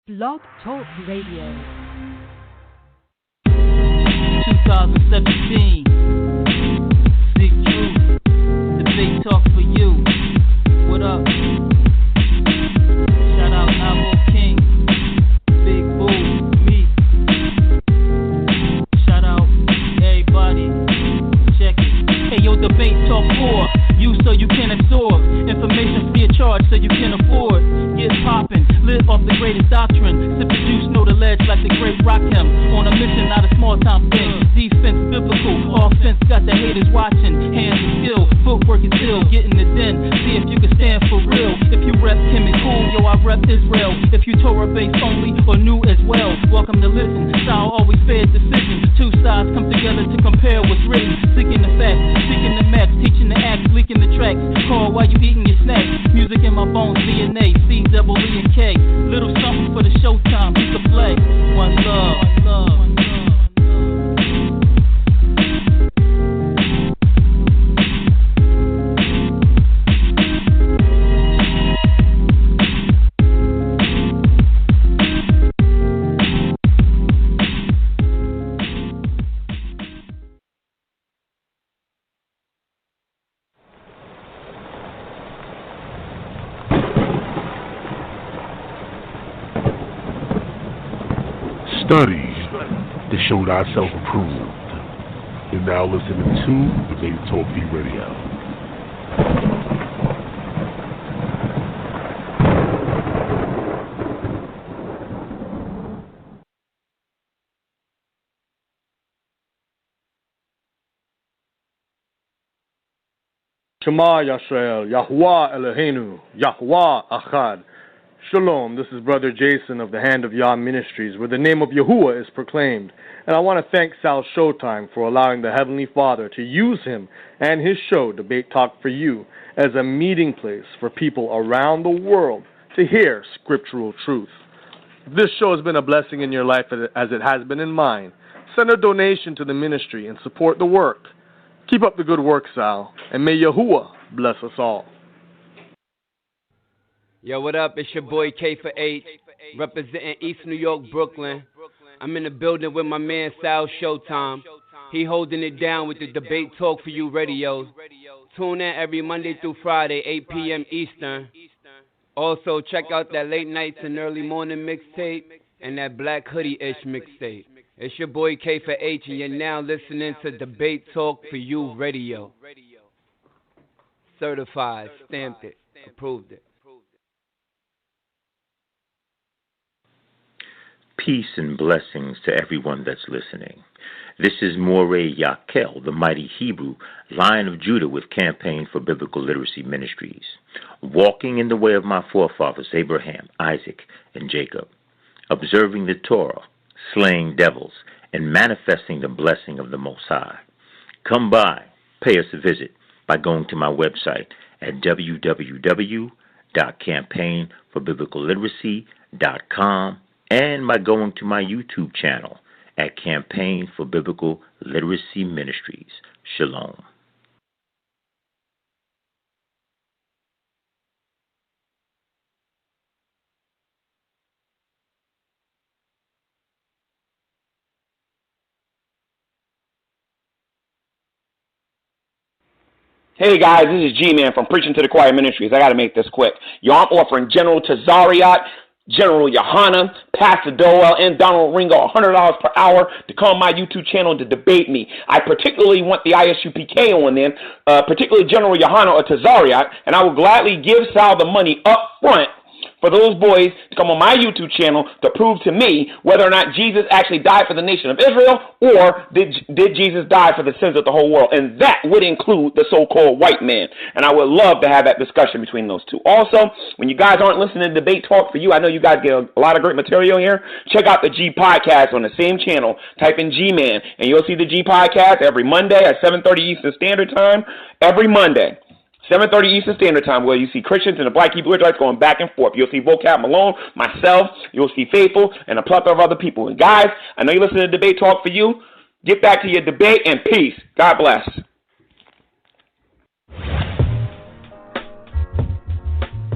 Blog Talk Radio. 2017. Big Truth. The big talk for you. What up? Shout out Avo King. Big Boo. Me. Shout out everybody. Check it. Hey yo, debate talk 4. You so you can absorb information free of charge so you can afford. Get poppin', live off the greatest doctrine. Sip the juice, know the ledge like the great Rakim. On a mission, not a small time thing. Defense biblical, offense got the haters watching. Hands are skill, footwork is ill. Get in the den, see if you can stand for real. If you rep Kim and cool, yo I rep Israel. If you Torah based only or new as well, welcome to listen. Style always fair decision. Two sides come together to compare what's written. Seeking the facts, seeking the maps, teaching the acts, leaking the tracks. Call while you eating your snacks. Music in my bones, DNA, C double E and K. Little something for the showtime, we can play. One love, one love, one love. Study to show thyself approved. You're now listening to Debate Talk V Radio. Shema Yisrael, Yahuwah Eloheinu, Yahuwah Achad. Shalom, this is Brother Jason of the Hand of Yah Ministries, where the name of Yahuwah is proclaimed. And I want to thank Sal Showtime for allowing the Heavenly Father to use him and his show, Debate Talk for You, as a meeting place for people around the world to hear scriptural truth. If this show has been a blessing in your life as it has been in mine, send a donation to the ministry and support the work. Keep up the good work, Sal, and may Yahuwah bless us all. Yo, what up? It's your boy K for 8, representing East New York, Brooklyn. I'm in the building with my man Sal Showtime. He holding it down with the Debate Talk for You radio. Tune in every Monday through Friday, 8 p.m. Eastern. Also, check out that late nights and early morning mixtape and that Black Hoodie-ish mixtape. It's your boy K for H, and you're now listening to Debate Talk for You radio. Certified, stamped it, approved it. Peace and blessings to everyone that's listening. This is Moreh Yakel, the mighty Hebrew, Lion of Judah with Campaign for Biblical Literacy Ministries, walking in the way of my forefathers Abraham, Isaac, and Jacob, observing the Torah, slaying devils, and manifesting the blessing of the Most High. Come by, pay us a visit by going to my website at www.campaignforbiblicalliteracy.com and by going to my YouTube channel at Campaign for Biblical Literacy Ministries. Shalom. Hey guys, this is G-Man from Preaching to the Choir Ministries. I got to make this quick. Yo, I'm offering General Tazariot, General Yohana, Pastor Doel, and Donald Ringo $100 per hour to come on my YouTube channel to debate me. I particularly want the ISUPK on them, particularly General Yohana or Tazariot, and I will gladly give Sal the money up front for those boys to come on my YouTube channel to prove to me whether or not Jesus actually died for the nation of Israel, or did Jesus die for the sins of the whole world? And that would include the so-called white man. And I would love to have that discussion between those two. Also, when you guys aren't listening to Debate Talk for You, I know you guys get a lot of great material here. Check out the G Podcast on the same channel. Type in G-Man, and you'll see the G Podcast every Monday at 7:30 Eastern Standard Time. Every Monday. 7:30 Eastern Standard Time, where you see Christians and the Black Hebrew Israelites going back and forth. You'll see Vocab Malone, myself, you'll see Faithful, and a plethora of other people. And guys, I know you listen to Debate Talk for You. Get back to your debate, and peace. God bless.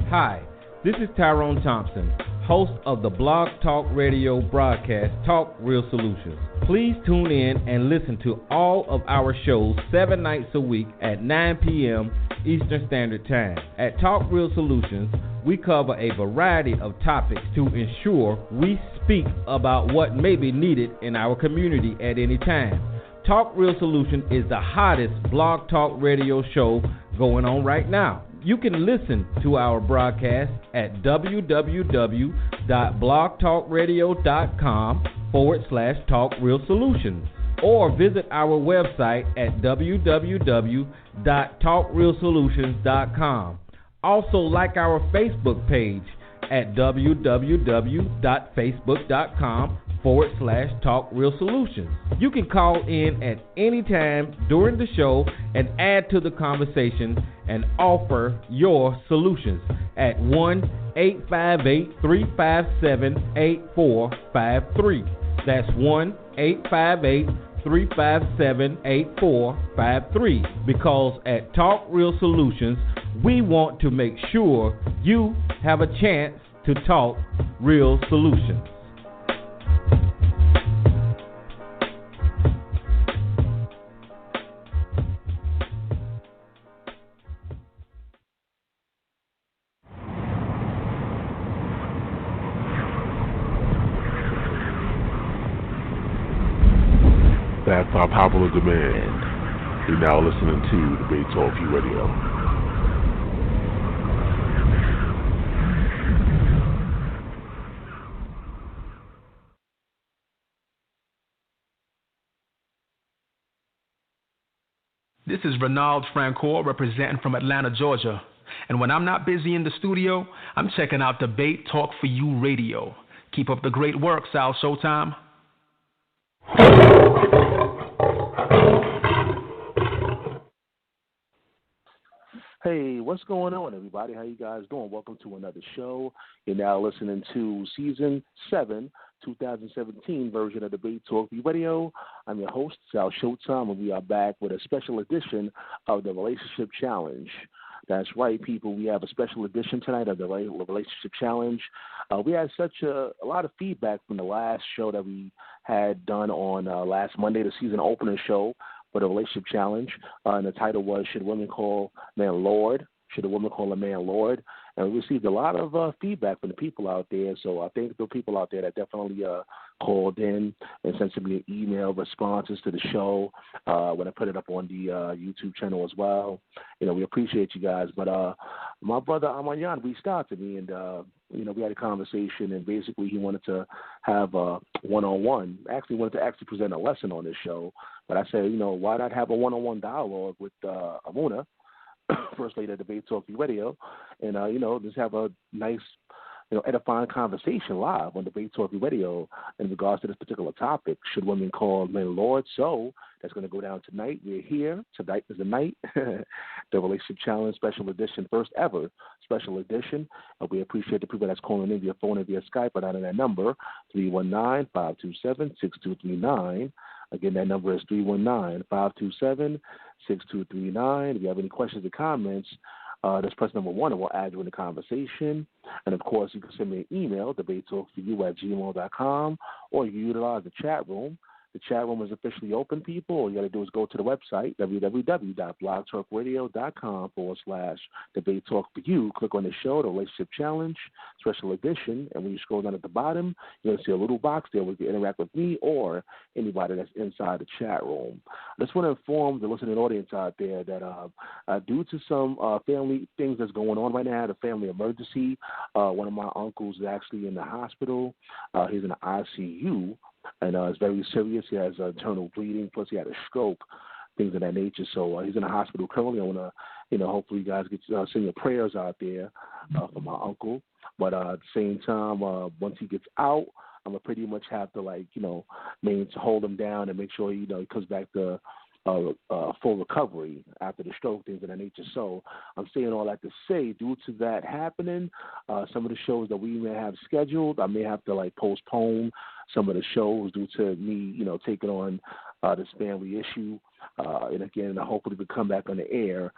Hi, this is Tyrone Thompson, host of the Blog Talk Radio broadcast, Talk Real Solutions. Please tune in and listen to all of our shows 7 nights a week at 9 p.m. Eastern Standard Time. At Talk Real Solutions, we cover a variety of topics to ensure we speak about what may be needed in our community at any time. Talk Real Solution is the hottest blog talk radio show going on right now. You can listen to our broadcast at www.blogtalkradio.com/Talk Real Solutions or visit our website at www.talkrealsolutions.com. Also like our Facebook page at www.facebook.com/Talk Real Solutions. You can call in at any time during the show and add to the conversation and offer your solutions at 1-858-357-8453. That's 1-858-357-8453. Because at Talk Real Solutions, we want to make sure you have a chance to talk real solutions. That's our popular demand. You're now listening to Debate Talk Radio. This is Renald Francoeur representing from Atlanta, Georgia. And when I'm not busy in the studio, I'm checking out Debate Talk for You Radio. Keep up the great work, Sal Showtime. Hey, what's going on, everybody? How you guys doing? Welcome to another show. You're now listening to Season 7, 2017 version of Debate Talk Radio. I'm your host, Sal Showtime, and we are back with a special edition of the Relationship Challenge. That's right, people. We have a special edition tonight of the Relationship Challenge. We had such a lot of feedback from the last show that we had done on last Monday, the season opener show for the Relationship Challenge. And the title was, Should Women Call Man Lord? Should a Woman Call a Man Lord? And we received a lot of feedback from the people out there. So I thank the people out there that definitely called in and sent me an email responses to the show when I put it up on the YouTube channel as well. You know, we appreciate you guys. But my brother Ahmayan reached out to me, and you know, we had a conversation, and basically he wanted to have a one-on-one. Actually, wanted to present a lesson on this show. But I said, you know, why not have a one-on-one dialogue with Emunah, First Lady of Debate Talk Radio, and you know, just have a nice, you know, edifying conversation live on Debate Talk Radio in regards to this particular topic. Should women call men Lord? So that's going to go down tonight. We're here. Tonight is the night. The Relationship Challenge Special Edition, first ever Special Edition. We appreciate the people that's calling in via phone and via Skype, but out of that number, 319-527-6239. Again, that number is 319-527-6239. If you have any questions or comments, that's press number 1, and we'll add you in the conversation. And, of course, you can send me an email, debatetalkforyou@gmail.com, or you can utilize the chat room. The chat room is officially open, people. All you got to do is go to the website, www.blogtalkradio.com/Debate Talk for You. Click on the show, the Relationship Challenge, Special Edition, and when you scroll down at the bottom, you're going to see a little box there where you can interact with me or anybody that's inside the chat room. I just want to inform the listening audience out there that due to some family things that's going on right now, I had a family emergency. One of my uncles is actually in the hospital. He's in the ICU. And it's very serious. He has internal bleeding, plus he had a stroke, things of that nature. So he's in the hospital currently. I want to, you know, hopefully you guys get send your prayers out there for my uncle. But at the same time, once he gets out, I'm going to pretty much have to, like, you know, hold him down and make sure, you know, he comes back to full recovery after the stroke, things of that nature. So I'm saying all that to say, due to that happening, some of the shows that we may have scheduled, I may have to, like, postpone some of the shows due to me, you know, taking on this family issue. And again, hopefully we come back on the air,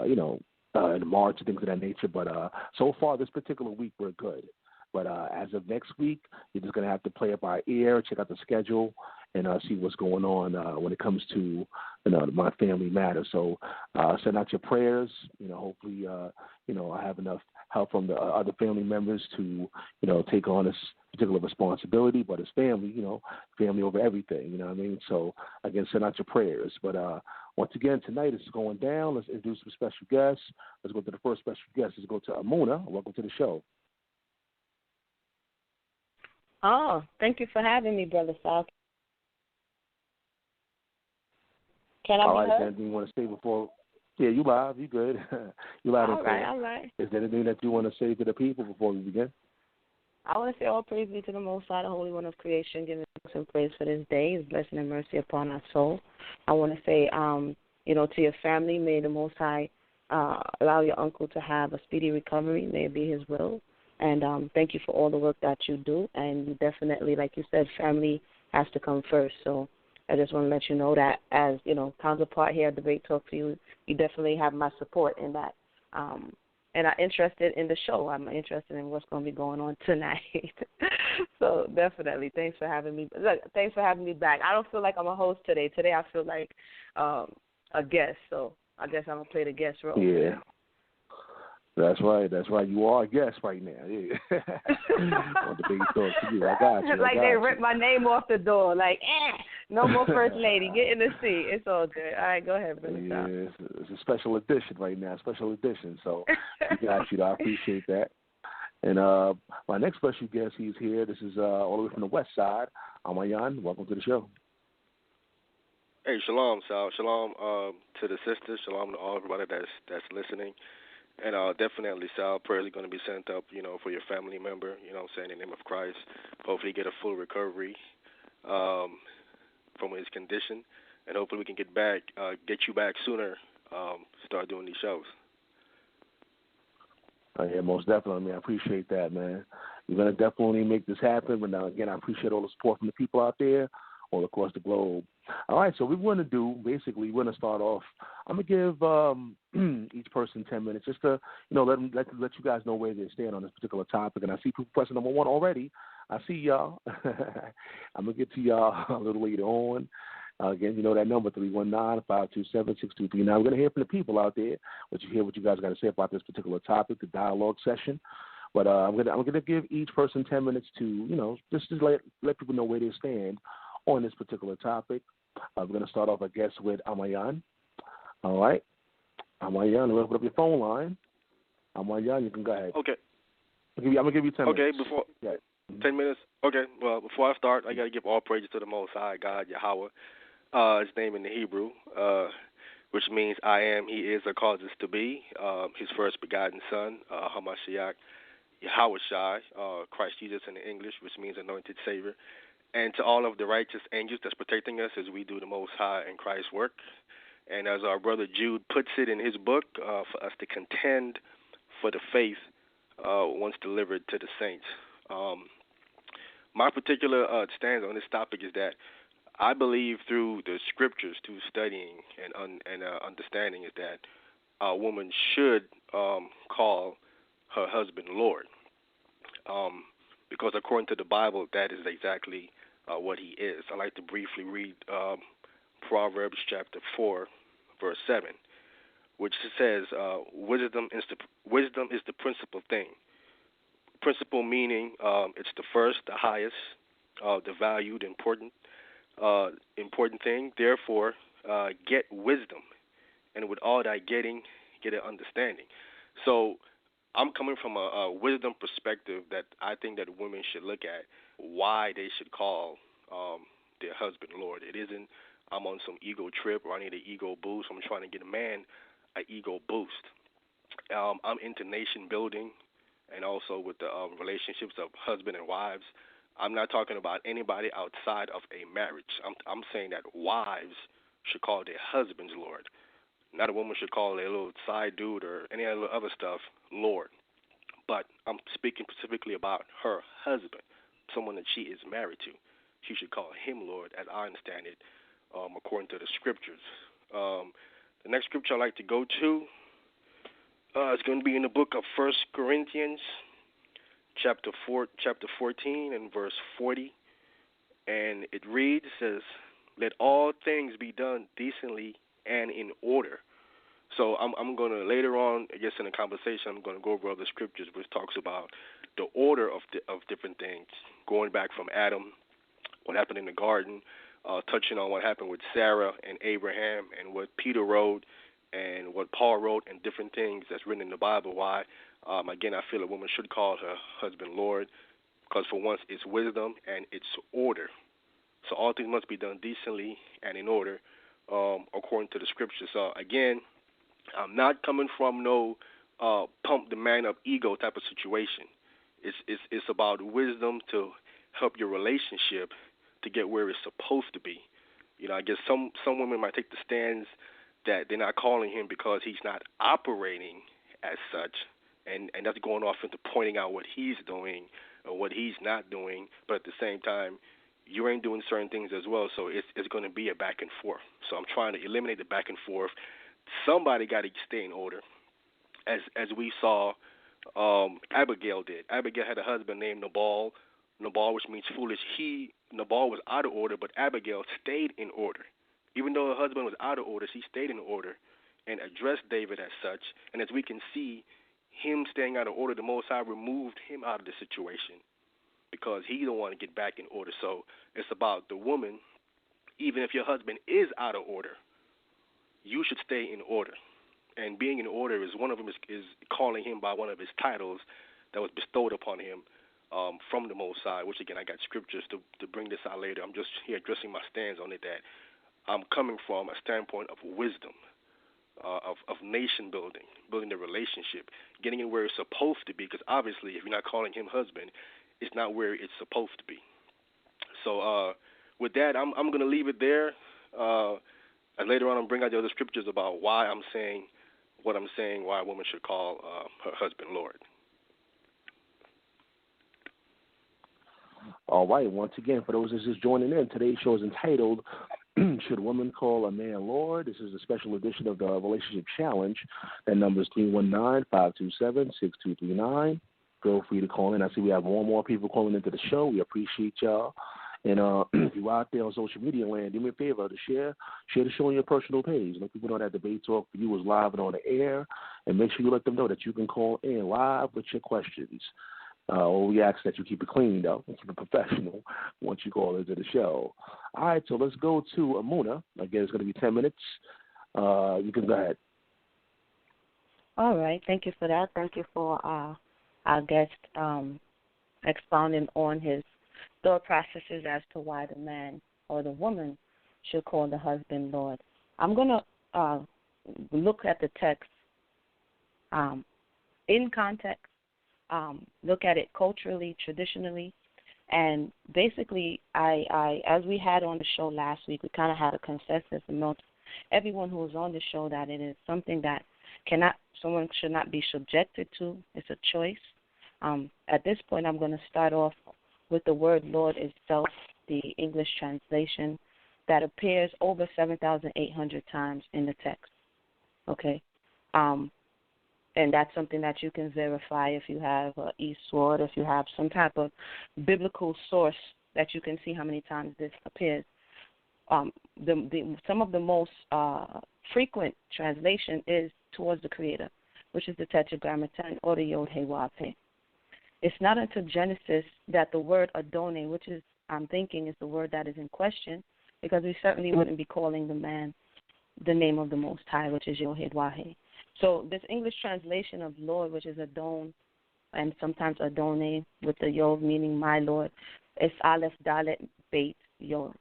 you know, in March and things of that nature. But so far this particular week, we're good. But as of next week, you're just going to have to play it by ear, check out the schedule, and see what's going on when it comes to my family matters. So send out your prayers. Hopefully, I have enough help from the other family members to take on this particular responsibility. But it's family, family over everything. You know what I mean? So again, send out your prayers. But once again, tonight it's going down. Let's introduce some special guests. Let's go to the first special guest. Let's go to Emunah. Welcome to the show. Oh, thank you for having me, Brother Sal. Can I All be right, heard? anything you want to say before? Yeah, you live. You good. You live and clear. All right. Is there anything that you want to say to the people before we begin? I want to say all praise be to the Most High, the Holy One of creation, giving thanks and praise for this day, His blessing and mercy upon our soul. I want to say, to your family, may the Most High allow your uncle to have a speedy recovery. May it be His will. And thank you for all the work that you do. And you definitely, like you said, family has to come first. So I just want to let you know that as, counterpart here at Debate Talk for you, you definitely have my support in that. And I'm interested in the show. I'm interested in what's going to be going on tonight. So definitely, thanks for having me. Look, thanks for having me back. I don't feel like I'm a host today. Today I feel like a guest. So I guess I'm going to play the guest role. Yeah. That's right. You are a guest right now. Yeah. On Debate Talk for you. I got you. Like they ripped my name off the door. Like, no more First Lady. Get in the seat. It's all good. All right, go ahead, brother. Yeah, it's a special edition right now. Special edition. So we got you. I appreciate that. And my next special guest, he's here. This is all the way from the West Side. Ahmayan, welcome to the show. Hey, shalom, Sal. Shalom to the sisters. Shalom to all everybody that's listening. And definitely, Sal, prayers are going to be sent up, for your family member, in the name of Christ. Hopefully get a full recovery from his condition. And hopefully we can get you back sooner, start doing these shows. Yeah, most definitely. I appreciate that, man. We're going to definitely make this happen. But now, again, I appreciate all the support from the people out there all across the globe. All right, so what we're going to do, basically, we're going to start off. I'm going to give each person 10 minutes just to, let you guys know where they stand on this particular topic. And I see people pressing number one already. I see y'all. I'm going to get to y'all a little later on. Again, you know that number, 319-527-6239. Now, we're going to hear from the people out there, what you guys got to say about this particular topic, the dialogue session. But I'm gonna give each person 10 minutes to, just to let people know where they stand on this particular topic. We're going to start off, I guess, with Ahmayan. All right. Ahmayan, open up your phone line. Ahmayan, you can go ahead. Okay. I'm going to give you 10 minutes. Okay, before 10 minutes. Okay, well, before I start, I got to give all praises to the Most High God, Yahweh. His name in the Hebrew, which means I am, he is, or causes to be. His first begotten son, Hamashiach, Yahweh Shai, Christ Jesus in the English, which means anointed Savior. And to all of the righteous angels that's protecting us as we do the Most High and Christ's work. And as our brother Jude puts it in his book, for us to contend for the faith once delivered to the saints. My particular stance on this topic is that I believe through the scriptures, through studying and understanding, is that a woman should call her husband Lord. Because according to the Bible, that is exactly what he is. I like to briefly read Proverbs chapter 4, verse 7, which says, wisdom is the principal thing. Principal meaning it's the first, the highest, the valued, important thing. Therefore, get wisdom, and with all that getting, get an understanding. So I'm coming from a wisdom perspective that I think that women should look at why they should call their husband Lord. It isn't I'm on some ego trip or I need an ego boost. I'm trying to get a man an ego boost. I'm into nation building and also with the relationships of husband and wives. I'm not talking about anybody outside of a marriage. I'm saying that wives should call their husbands Lord. Not a woman should call their little side dude or any other stuff Lord. But I'm speaking specifically about her husband, someone that she is married to. She should call him Lord, as I understand it, according to the scriptures. The next scripture I'd like to go to is going to be in the book of 1 Corinthians chapter 14 and verse 40, and it reads, says, "Let all things be done decently and in order." So I'm going to later on, I guess in the conversation, I'm going to go over other scriptures which talks about the order of different things, going back from Adam, what happened in the garden, touching on what happened with Sarah and Abraham, and what Peter wrote, and what Paul wrote, and different things that's written in the Bible. Why? Again, I feel a woman should call her husband Lord, because for once it's wisdom and it's order. So all things must be done decently and in order, according to the scriptures. So again, I'm not coming from no pump the man up ego type of situation. It's about wisdom to help your relationship to get where it's supposed to be. You know, I guess some women might take the stands that they're not calling him because he's not operating as such, and that's going off into pointing out what he's doing or what he's not doing. But at the same time, you ain't doing certain things as well, so it's going to be a back and forth. So I'm trying to eliminate the back and forth. Somebody got to stay in order, as we saw Abigail did. Abigail had a husband named Nabal, which means foolish. Nabal was out of order, but Abigail stayed in order. Even though her husband was out of order, she stayed in order and addressed David as such. And as we can see, him staying out of order, the Most High removed him out of the situation because he don't want to get back in order. So it's about the woman. Even if your husband is out of order, you should stay in order. And being in order is one of them is calling him by one of his titles that was bestowed upon him from the Most High, which, again, I got scriptures to bring this out later. I'm just here addressing my stance on it, that I'm coming from a standpoint of wisdom, of nation building the relationship, getting it where it's supposed to be, because obviously if you're not calling him husband, it's not where it's supposed to be. So with that, I'm going to leave it there. And later on, I'll bring out the other scriptures about why I'm saying what I'm saying, why a woman should call her husband Lord. All right. Once again, for those that's just joining in, today's show is entitled "Should Women Call a Man Lord?" This is a special edition of the Relationship Challenge. That number is 319-527-6239. Feel free to call in. I see we have more and more people calling into the show. We appreciate y'all. And if you're out there on social media land, do me a favor to share the show on your personal page. Let people know that Debate Talk for You is live and on the air. And make sure you let them know that you can call in live with your questions. Or we ask that you keep it clean, though, and keep it professional once you call into the show. All right, so let's go to Emunah. Again, it's going to be 10 minutes. You can go ahead. All right. Thank you for that. Thank you for our guest expounding on his thought processes as to why the man or the woman should call the husband Lord. I'm going to look at the text in context, look at it culturally, traditionally, and basically, I as we had on the show last week, we kind of had a consensus amongst everyone who was on the show that it is something that someone should not be subjected to. It's a choice. At this point, I'm going to start off with the word Lord itself, the English translation, that appears over 7,800 times in the text. Okay? And that's something that you can verify if you have eSword, if you have some type of biblical source that you can see how many times this appears. Some of the most frequent translation is towards the Creator, which is the Tetragrammaton or the Yod He Wav He. It's not until Genesis that the word Adonai, which is, I'm thinking, is the word that is in question, because we certainly wouldn't be calling the man the name of the Most High, which is Yod He Wav He. So this English translation of Lord, which is Adon, and sometimes Adonai with the Yod meaning my Lord, is Aleph Dalet Beit Yod.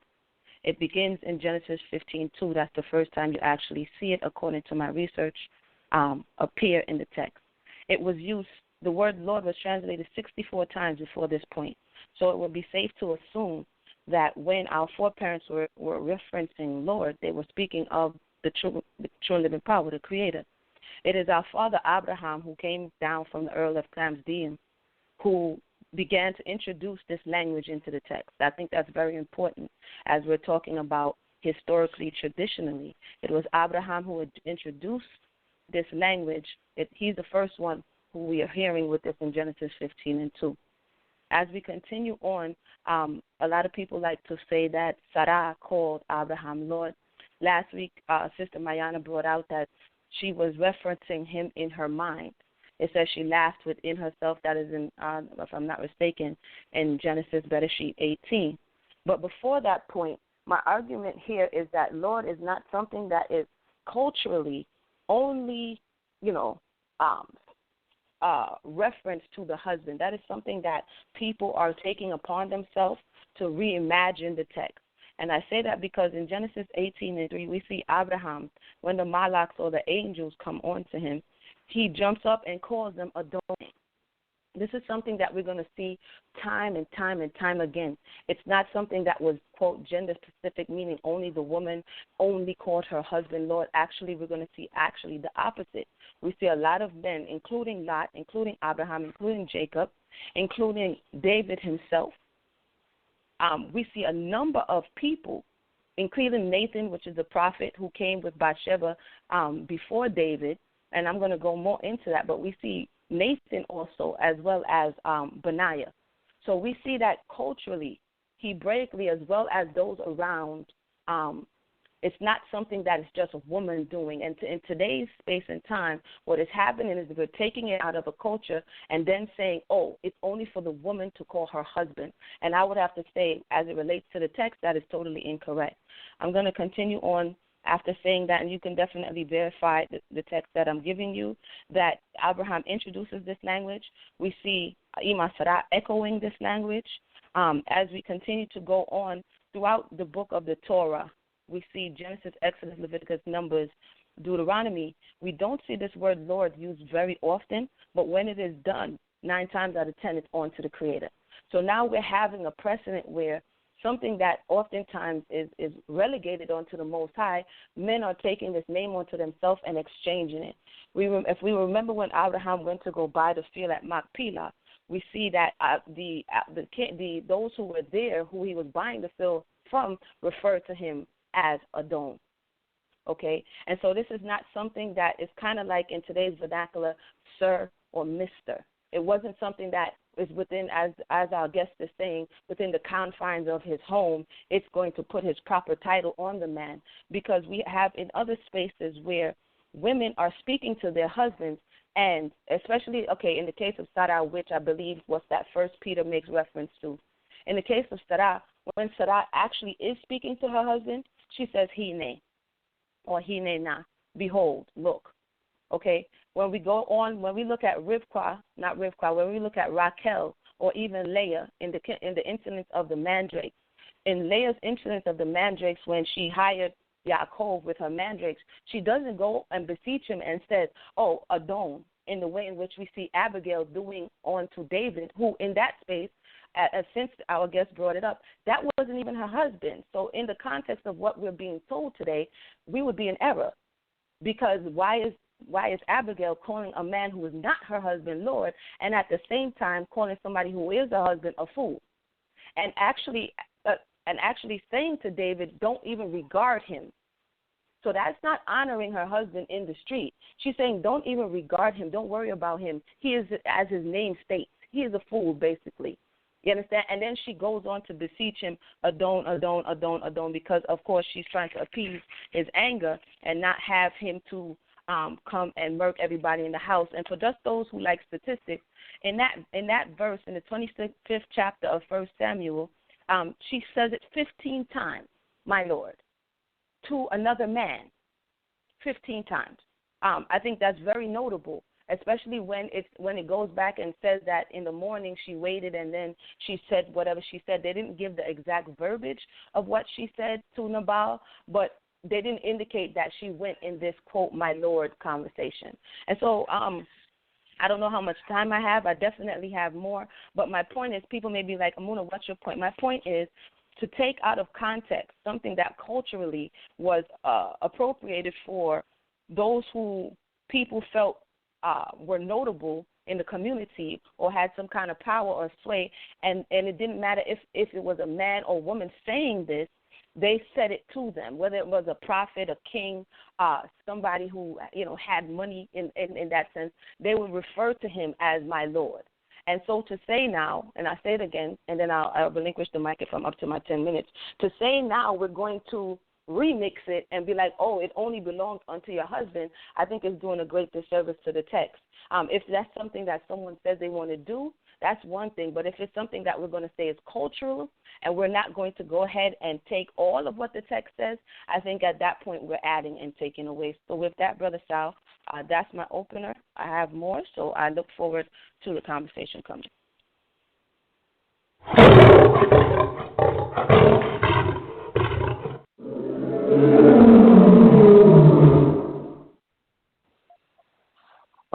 It begins in Genesis 15:2. That's the first time you actually see it, according to my research, appear in the text. It was used. The word Lord was translated 64 times before this point. So it would be safe to assume that when our foreparents were referencing Lord, they were speaking of the true and living power, the Creator. It is our father Abraham who came down from the Earl of Clamsdean who began to introduce this language into the text. I think that's very important as we're talking about historically, traditionally. It was Abraham who had introduced this language. He's the first one who we are hearing with this in Genesis 15:2. As we continue on, a lot of people like to say that Sarah called Abraham Lord. Last week, Sister Mayana brought out that she was referencing him in her mind. It says she laughed within herself. That is in, if I'm not mistaken, in Genesis Bereshit 18. But before that point, my argument here is that Lord is not something that is culturally only, reference to the husband. That is something that people are taking upon themselves to reimagine the text. And I say that because in Genesis 18:3, we see Abraham, when the Malaks or the angels come on to him, he jumps up and calls them Adonai. This is something that we're going to see time and time and time again. It's not something that was, quote, gender-specific, meaning only the woman only called her husband Lord. Actually, we're going to see actually the opposite. We see a lot of men, including Lot, including Abraham, including Jacob, including David himself. We see a number of people, including Nathan, which is the prophet who came with Bathsheba before David, and I'm going to go more into that, but we see Nathan also, as well as Benaiah. So we see that culturally, Hebraically, as well as those around, it's not something that is just a woman doing. And in today's space and time, what is happening is we're taking it out of a culture and then saying, oh, it's only for the woman to call her husband. And I would have to say, as it relates to the text, that is totally incorrect. I'm going to continue on after saying that, and you can definitely verify the text that I'm giving you, that Abraham introduces this language. We see Ima Sarah echoing this language. As we continue to go on throughout the book of the Torah, we see Genesis, Exodus, Leviticus, Numbers, Deuteronomy. We don't see this word Lord used very often, but when it is done, 9 times out of 10, it's on to the Creator. So now we're having a precedent where something that oftentimes is relegated onto the Most High, men are taking this name onto themselves and exchanging it. If we remember when Abraham went to go buy the field at Machpelah, we see that those who were there, who he was buying the field from, referred to him as Adon. Okay? And so this is not something that is kind of like in today's vernacular, sir or mister. It wasn't something that is within, as our guest is saying, within the confines of his home. It's going to put his proper title on the man, because we have in other spaces where women are speaking to their husbands, and especially, in the case of Sarah, which I believe was that First Peter makes reference to. In the case of Sarah, when Sarah actually is speaking to her husband, she says hine or hine na, behold, look. Okay, when we go on, when we look at when we look at Raquel or even Leah in the incident of the mandrakes, in Leah's incident of the mandrakes, when she hired Yaakov with her mandrakes, she doesn't go and beseech him and says, oh, Adon, in the way in which we see Abigail doing on to David, who in that space, since our guest brought it up, that wasn't even her husband. So in the context of what we're being told today, we would be in error, because why is Abigail calling a man who is not her husband Lord, and at the same time calling somebody who is her husband a fool, and actually saying to David, don't even regard him. So that's not honoring her husband in the street. She's saying, don't even regard him. Don't worry about him. He is, as his name states, he is a fool, basically. You understand? And then she goes on to beseech him, Adon, Adon, Adon, Adon, because, of course, she's trying to appease his anger and not have him to come and murk everybody in the house. And for just those who like statistics, in that verse, in the 25th chapter of 1 Samuel, she says it 15 times, my Lord, to another man, 15 times. I think that's very notable, especially when it goes back and says that in the morning she waited and then she said whatever she said. They didn't give the exact verbiage of what she said to Nabal, but they didn't indicate that she went in this, quote, my Lord conversation. And so I don't know how much time I have. I definitely have more. But my point is, people may be like, Emunah, what's your point? My point is to take out of context something that culturally was appropriated for those who people felt were notable in the community or had some kind of power or sway, and it didn't matter if it was a man or woman saying this. They said it to them, whether it was a prophet, a king, somebody who had money in that sense. They would refer to him as my Lord. And so to say now, and I say it again, and then I'll relinquish the mic if I'm up to my 10 minutes, to say now we're going to remix it and be like, oh, it only belongs unto your husband, I think is doing a great disservice to the text. If that's something that someone says they want to do, that's one thing. But if it's something that we're going to say is cultural and we're not going to go ahead and take all of what the text says, I think at that point we're adding and taking away. So with that, Brother Sal, that's my opener. I have more, so I look forward to the conversation coming.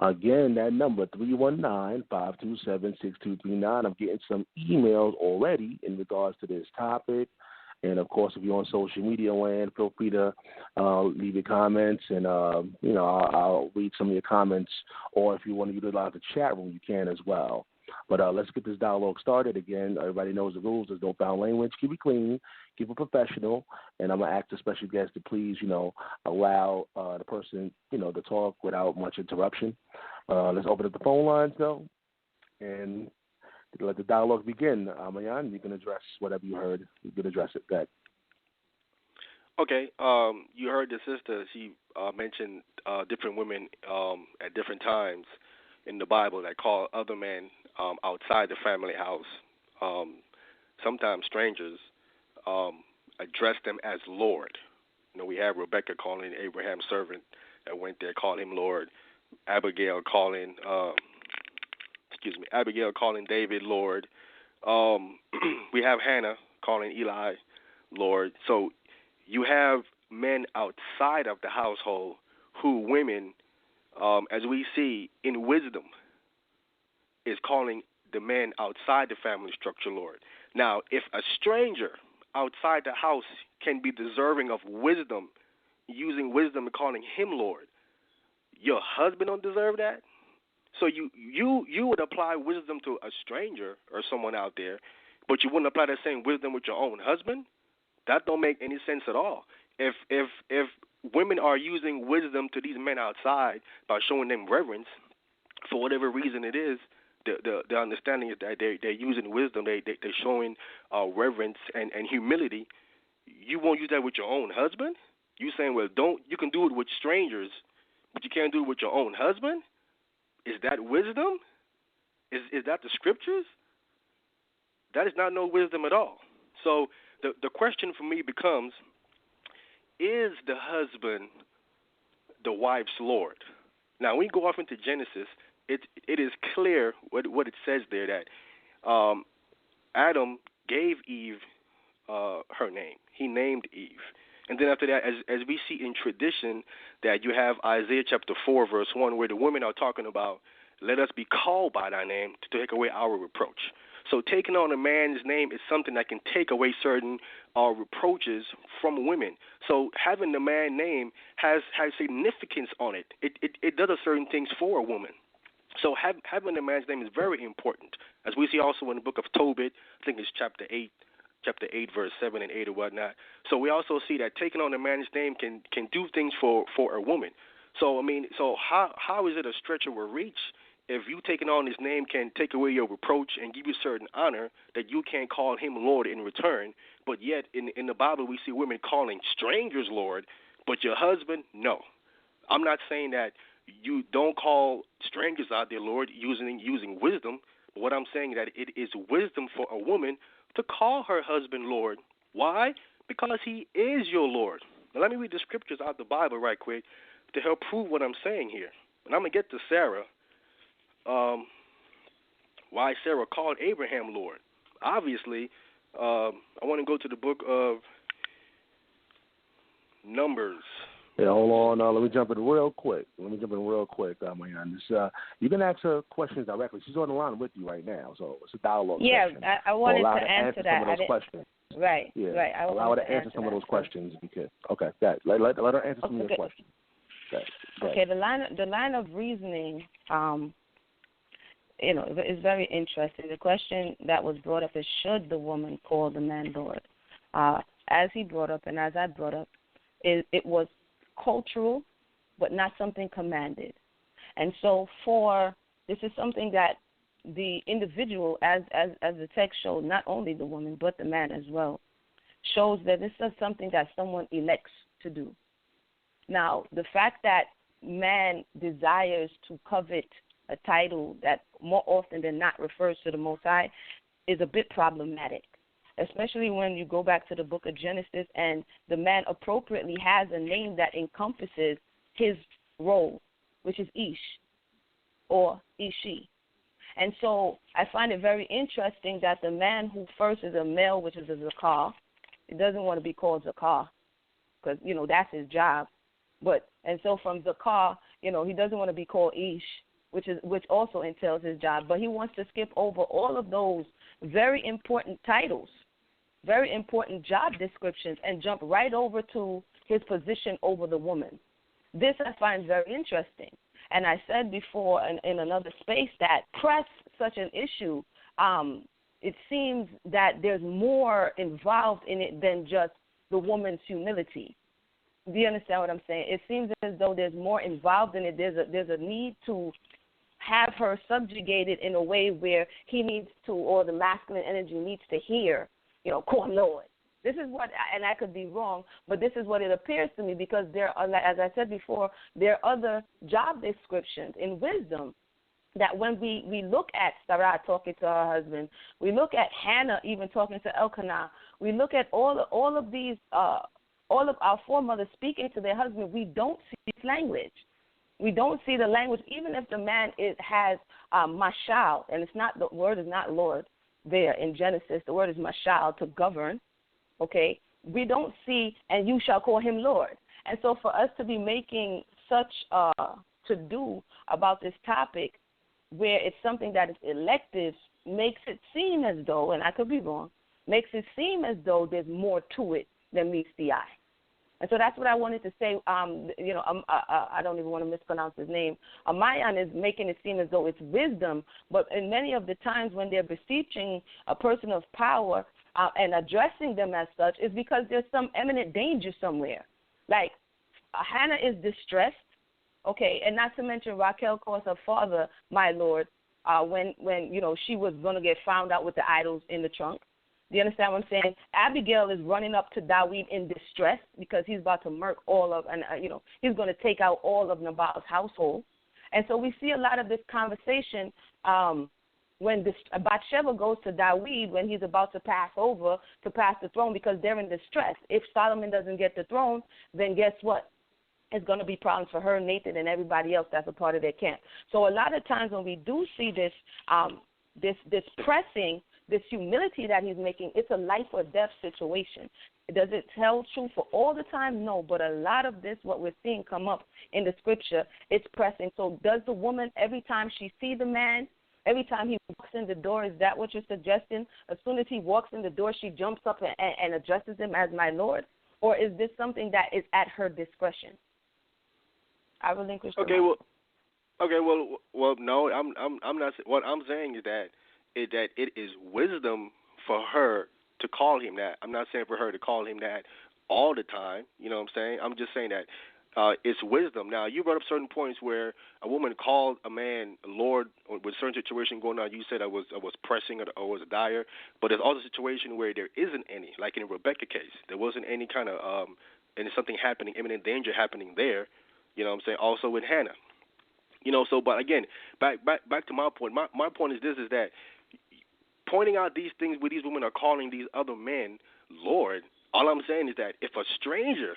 Again, that number, 319-527-6239. I'm getting some emails already in regards to this topic. And, of course, if you're on social media land, feel free to leave your comments, and, I'll read some of your comments. Or if you want to utilize the chat room, you can as well. But let's get this dialogue started. Again, everybody knows the rules. There's no foul language. Keep it clean. Keep it professional. And I'm going to ask the special guest to please, allow the person, to talk without much interruption. Let's open up the phone lines, though, and let the dialogue begin. Ahmayan, you can address whatever you heard. You can address it. Go ahead. Okay. You heard the sister. She mentioned different women at different times in the Bible that call other men outside the family house, sometimes strangers, address them as Lord. We have Rebecca calling Abraham's servant that went there, called him Lord. Abigail calling David Lord. We have Hannah calling Eli Lord. So you have men outside of the household who women, as we see in wisdom, is calling the men outside the family structure Lord. Now, if a stranger outside the house can be deserving of wisdom, using wisdom and calling him Lord, your husband don't deserve that? So you would apply wisdom to a stranger or someone out there, but you wouldn't apply that same wisdom with your own husband? That don't make any sense at all. If women are using wisdom to these men outside by showing them reverence, for whatever reason it is, the understanding is that they're using wisdom, they're showing reverence and humility. You won't use that with your own husband? You saying, well, you can do it with strangers, but you can't do it with your own husband? Is that wisdom? Is that the scriptures? That is not no wisdom at all. So the question for me becomes, is the husband the wife's Lord? Now, when you go off into Genesis, it is clear what it says there, that Adam gave Eve her name. He named Eve. And then after that, as we see in tradition, that you have Isaiah chapter 4, verse 1, where the women are talking about, let us be called by thy name to take away our reproach. So taking on a man's name is something that can take away certain reproaches from women. So having the man name has significance on it. It does certain things for a woman. So having a man's name is very important. As we see also in the book of Tobit, I think it's chapter 8, verse 7 and 8 or whatnot. So we also see that taking on a man's name can do things for a woman. So, how is it a stretch or a reach if you taking on his name can take away your reproach and give you certain honor that you can't call him Lord in return? But yet in the Bible we see women calling strangers Lord, but your husband, no. I'm not saying that you don't call strangers out there Lord using wisdom, but what I'm saying is that it is wisdom for a woman to call her husband Lord. Why? Because he is your Lord. Now let me read the scriptures out of the Bible right quick to help prove what I'm saying here. And I'm going to get to Sarah. Why Sarah called Abraham Lord. Obviously, I want to go to the book of Numbers. Yeah, hold on. Let me jump in real quick. Ahmayan. You can ask her questions directly. She's on the line with you right now, so it's a dialogue session. Yeah, I wanted to answer that. Some of those questions. Right, yeah. right. I allow her to answer some of those questions. Because, okay, let her answer some of your questions. Okay, the line of reasoning, is very interesting. The question that was brought up is, should the woman call the man Lord? As he brought up and as I brought up, it was cultural, but not something commanded. And so this is something that the individual, as the text showed, not only the woman but the man as well, shows that this is something that someone elects to do. Now, the fact that man desires to covet a title that more often than not refers to the Most High is a bit problematic, especially when you go back to the book of Genesis and the man appropriately has a name that encompasses his role, which is Ish or Ishi. And so I find it very interesting that the man who first is a male, which is a Zakar, he doesn't want to be called Zakar because, that's his job. And so from Zakar, he doesn't want to be called Ish, which also entails his job. But he wants to skip over all of those very important titles, very important job descriptions, and jump right over to his position over the woman. This I find very interesting. And I said before in another space that press such an issue, it seems that there's more involved in it than just the woman's humility. Do you understand what I'm saying? It seems as though there's more involved in it. There's a need to have her subjugated in a way where he needs to, or the masculine energy needs to hear, call Lord. This is what, and I could be wrong, but this is what it appears to me, because there are, as I said before, there are other job descriptions in wisdom that when we look at Sarah talking to her husband, we look at Hannah even talking to Elkanah, we look at all of these, all of our foremothers speaking to their husband, we don't see this language. We don't see the language, even if the man has mashal, and it's not, the word is not Lord there in Genesis. The word is mashal, to govern. Okay, we don't see, and you shall call him Lord. And so for us to be making such to-do about this topic where it's something that is elective makes it seem as though, and I could be wrong, makes it seem as though there's more to it than meets the eye. And so that's what I wanted to say. I don't even want to mispronounce his name. Ahmayan is making it seem as though it's wisdom, but in many of the times when they're beseeching a person of power, and addressing them as such, is because there's some imminent danger somewhere. Like, Hannah is distressed, okay, and not to mention Raquel calls her father, my Lord, when she was going to get found out with the idols in the trunk. Do you understand what I'm saying? Abigail is running up to David in distress because he's about to murk all of, and he's going to take out all of Nabal's household. And so we see a lot of this conversation when Bathsheba goes to David when he's about to pass the throne, because they're in distress. If Solomon doesn't get the throne, then guess what? It's going to be problems for her, Nathan, and everybody else that's a part of their camp. So a lot of times when we do see this, this pressing, this humility that he's making, it's a life or death situation. Does it tell true for all the time? No, but a lot of this, what we're seeing come up in the scripture, it's pressing. So does the woman, every time she sees the man, every time he walks in the door, is that what you're suggesting? As soon as he walks in the door, she jumps up and addresses him as my Lord? Or is this something that is at her discretion? I relinquish the mic. Well, no, I'm not. What I'm saying is that it is wisdom for her to call him that. I'm not saying for her to call him that all the time. You know what I'm saying? I'm just saying that it's wisdom. Now, you brought up certain points where a woman called a man Lord with certain situation going on. You said I was pressing or was dire, but there's also a situation where there isn't any. Like in Rebecca case, there wasn't any kind of and something happening, imminent danger happening there. You know what I'm saying? Also with Hannah. So but again, back to my point. My point is this: is that pointing out these things where these women are calling these other men Lord. All I'm saying is that if a stranger,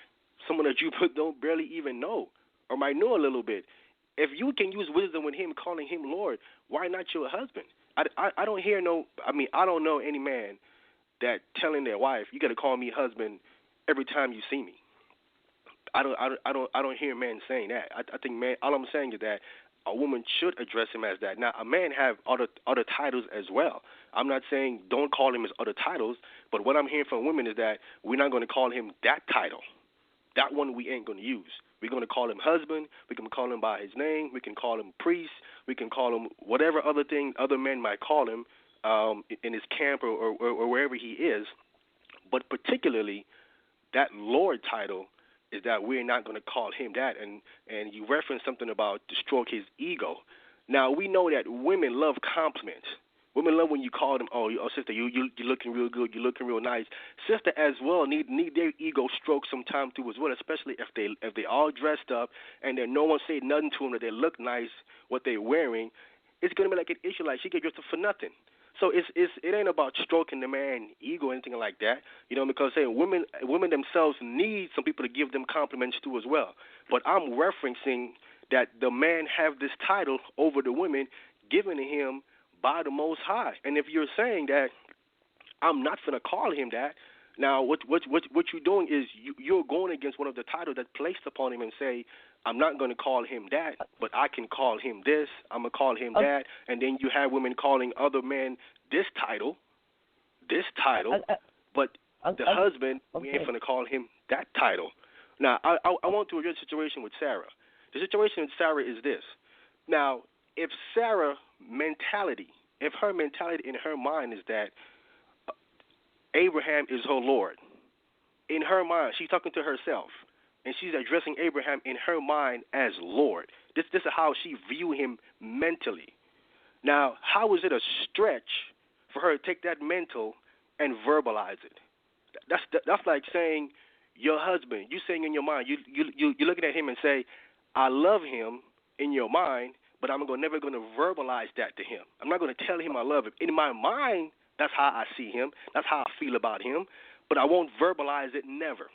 someone that you don't barely even know or might know a little bit, if you can use wisdom with him calling him Lord, why not your husband? I don't hear I don't know any man that telling their wife, you got to call me husband every time you see me. I don't hear men saying that. I think man, all I'm saying is that a woman should address him as that. Now, a man have other titles as well. I'm not saying don't call him his other titles, but what I'm hearing from women is that we're not going to call him that title. That one we ain't going to use. We're going to call him husband. We can call him by his name. We can call him priest. We can call him whatever other thing other men might call him in his camp or wherever he is. But particularly, that Lord title is that we're not going to call him that. And you referenced something about to stroke his ego. Now, we know that women love compliments. Women love when you call them, oh sister, you're looking real good, you're looking real nice. Sister as well need their ego stroked sometime too as well, especially if they all dressed up and then no one say nothing to them that they look nice, what they're wearing. It's gonna be like an issue, like she get dressed up for nothing. So it ain't about stroking the man ego or anything like that, because women themselves need some people to give them compliments too as well. But I'm referencing that the man have this title over the women given to him by the Most High. And if you're saying that I'm not going to call him that, now what you're doing is you're going against one of the titles that placed upon him and say, I'm not going to call him that, but I can call him this, I'm going to call him that, and then you have women calling other men this title, but the husband, we ain't going to call him that title. Now, I want to address the situation with Sarah. The situation with Sarah is this. Now, if her mentality in her mind is that Abraham is her Lord, in her mind, she's talking to herself, and she's addressing Abraham in her mind as Lord. This is how she view him mentally. Now, how is it a stretch for her to take that mental and verbalize it? That's like saying your husband, you saying in your mind, you're looking at him and say, I love him in your mind, but I'm never going to verbalize that to him. I'm not going to tell him I love him. In my mind, that's how I see him. That's how I feel about him, but I won't verbalize it, never.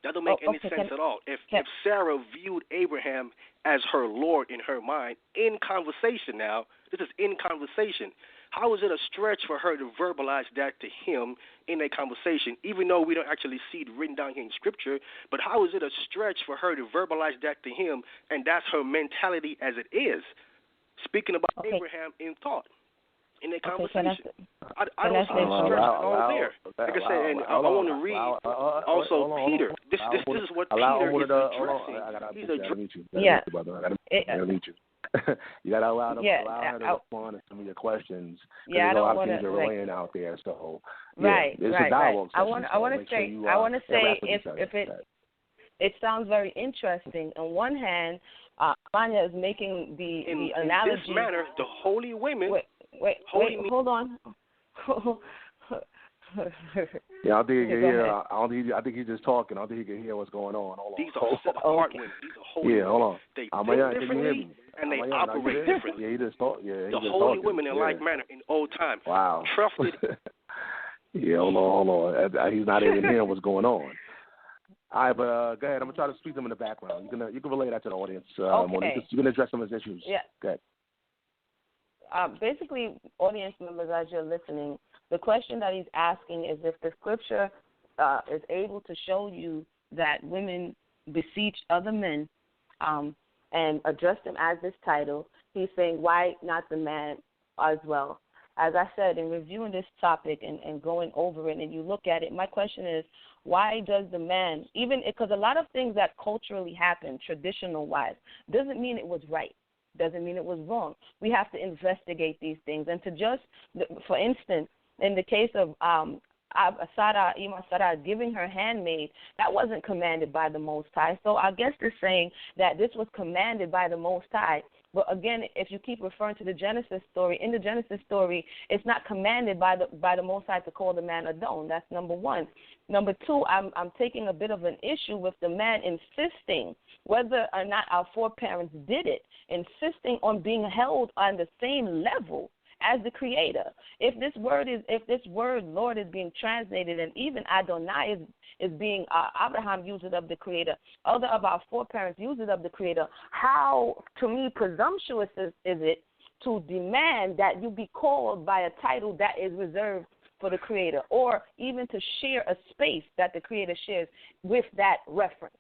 That don't make any sense at all. If Sarah viewed Abraham as her Lord in her mind, in conversation now, this is in conversation, how is it a stretch for her to verbalize that to him in a conversation, even though we don't actually see it written down here in Scripture? But how is it a stretch for her to verbalize that to him, and that's her mentality as it is, speaking about Abraham in thought, in a conversation? I don't see a stretch at all there. Like I said, and I want to read also Peter. This is what Peter is addressing. He's addressing. Yeah. I gotta meet you. You gotta allow her to respond to some of your questions. Yeah, there's a lot of things that are laying out there. So right. A dialogue I want to say if it sounds very interesting. On one hand, Manya is making the analogy. In this manner, the holy women. Wait, hold on. Yeah, I think he can hear. I think he's just talking. I don't think he can hear what's going on. Hold on. These are set-apart women. These are holy women. Hold on. They think differently and they operate differently. Yeah, he just talk. Yeah, the holy women in like manner in old time. Wow. Trusted. Yeah, hold on. He's not even hearing what's going on. All right, but go ahead. I'm gonna try to speak to him in the background. You can relay that to the audience. You can address some of his issues. Yeah. Go ahead. Basically, audience members, as you're listening, the question that he's asking is if the scripture is able to show you that women beseech other men and address them as this title, he's saying, why not the man as well? As I said, in reviewing this topic and going over it, and you look at it, my question is, why does the man, even because a lot of things that culturally happen, traditional-wise, doesn't mean it was right. Doesn't mean it was wrong. We have to investigate these things. And to just, for instance, in the case of Sarah giving her handmaid, that wasn't commanded by the Most High. So I guess they're saying that this was commanded by the Most High. But again, if you keep referring to the Genesis story, in the Genesis story, it's not commanded by the Most High to call the man Adon. That's number one. Number two, I'm taking a bit of an issue with the man insisting, whether or not our foreparents did it, insisting on being held on the same level as the Creator. If this word Lord is being translated, and even Adonai is being Abraham used it of the Creator, other of our foreparents used it of the Creator, how, to me, presumptuous is it to demand that you be called by a title that is reserved for the Creator, or even to share a space that the Creator shares with that reference?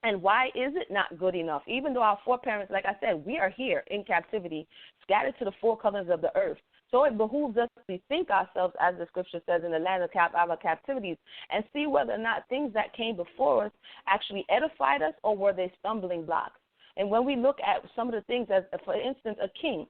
And why is it not good enough? Even though our foreparents, like I said, we are here in captivity, scattered to the four corners of the earth. So it behooves us to think ourselves, as the scripture says, in the land of our captivities, and see whether or not things that came before us actually edified us, or were they stumbling blocks. And when we look at some of the things, as for instance, a king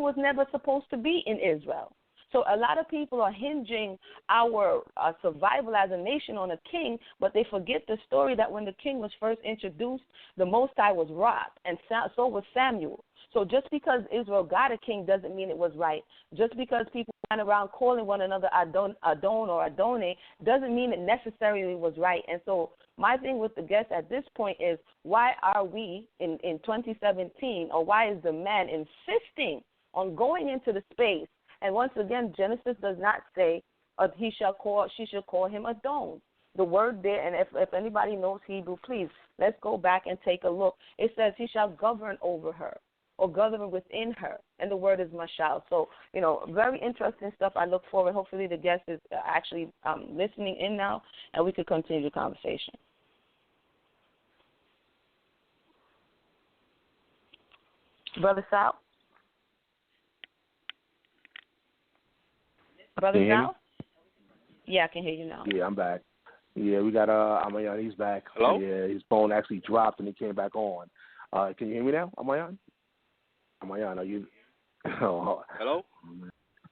was never supposed to be in Israel. So a lot of people are hinging our survival as a nation on a king, but they forget the story that when the king was first introduced, the Most High was wrath, and so was Samuel. So just because Israel got a king doesn't mean it was right. Just because people ran around calling one another Adon or Adone doesn't mean it necessarily was right. And so my thing with the guest at this point is, why are we in 2017, or why is the man insisting on going into the space? And once again, Genesis does not say she shall call him Adon. The word there, and if anybody knows Hebrew, please, let's go back and take a look. It says he shall govern over her, or govern within her, and the word is mashal. So, very interesting stuff. I look forward. Hopefully the guest is actually listening in now, and we could continue the conversation. Brother Sal? Brother Sal? Yeah, I can hear you now. Yeah, I'm back. Yeah, we got Ahmayan. He's back. Hello? Yeah, his phone actually dropped and he came back on. Can you hear me now, Ahmayan? Ahmayan, are you? Oh, Hello?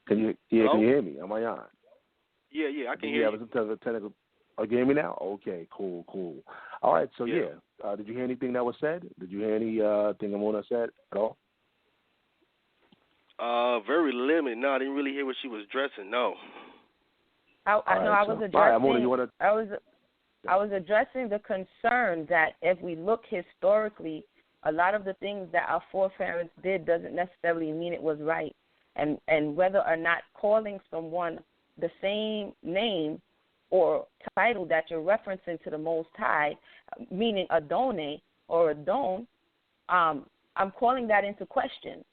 Can you hear me, Ahmayan? Yeah, I can hear you. Some technical. Oh, you can hear me now? Okay, cool. All right, so yeah. Did you hear anything that was said? Did you hear anything Emunah said at all? Very limited. No, I didn't really hear what she was addressing. No. I was addressing the concern that if we look historically, a lot of the things that our foreparents did doesn't necessarily mean it was right, and whether or not calling someone the same name or title that you're referencing to the Most High, meaning Adone or Adon, I'm calling that into question.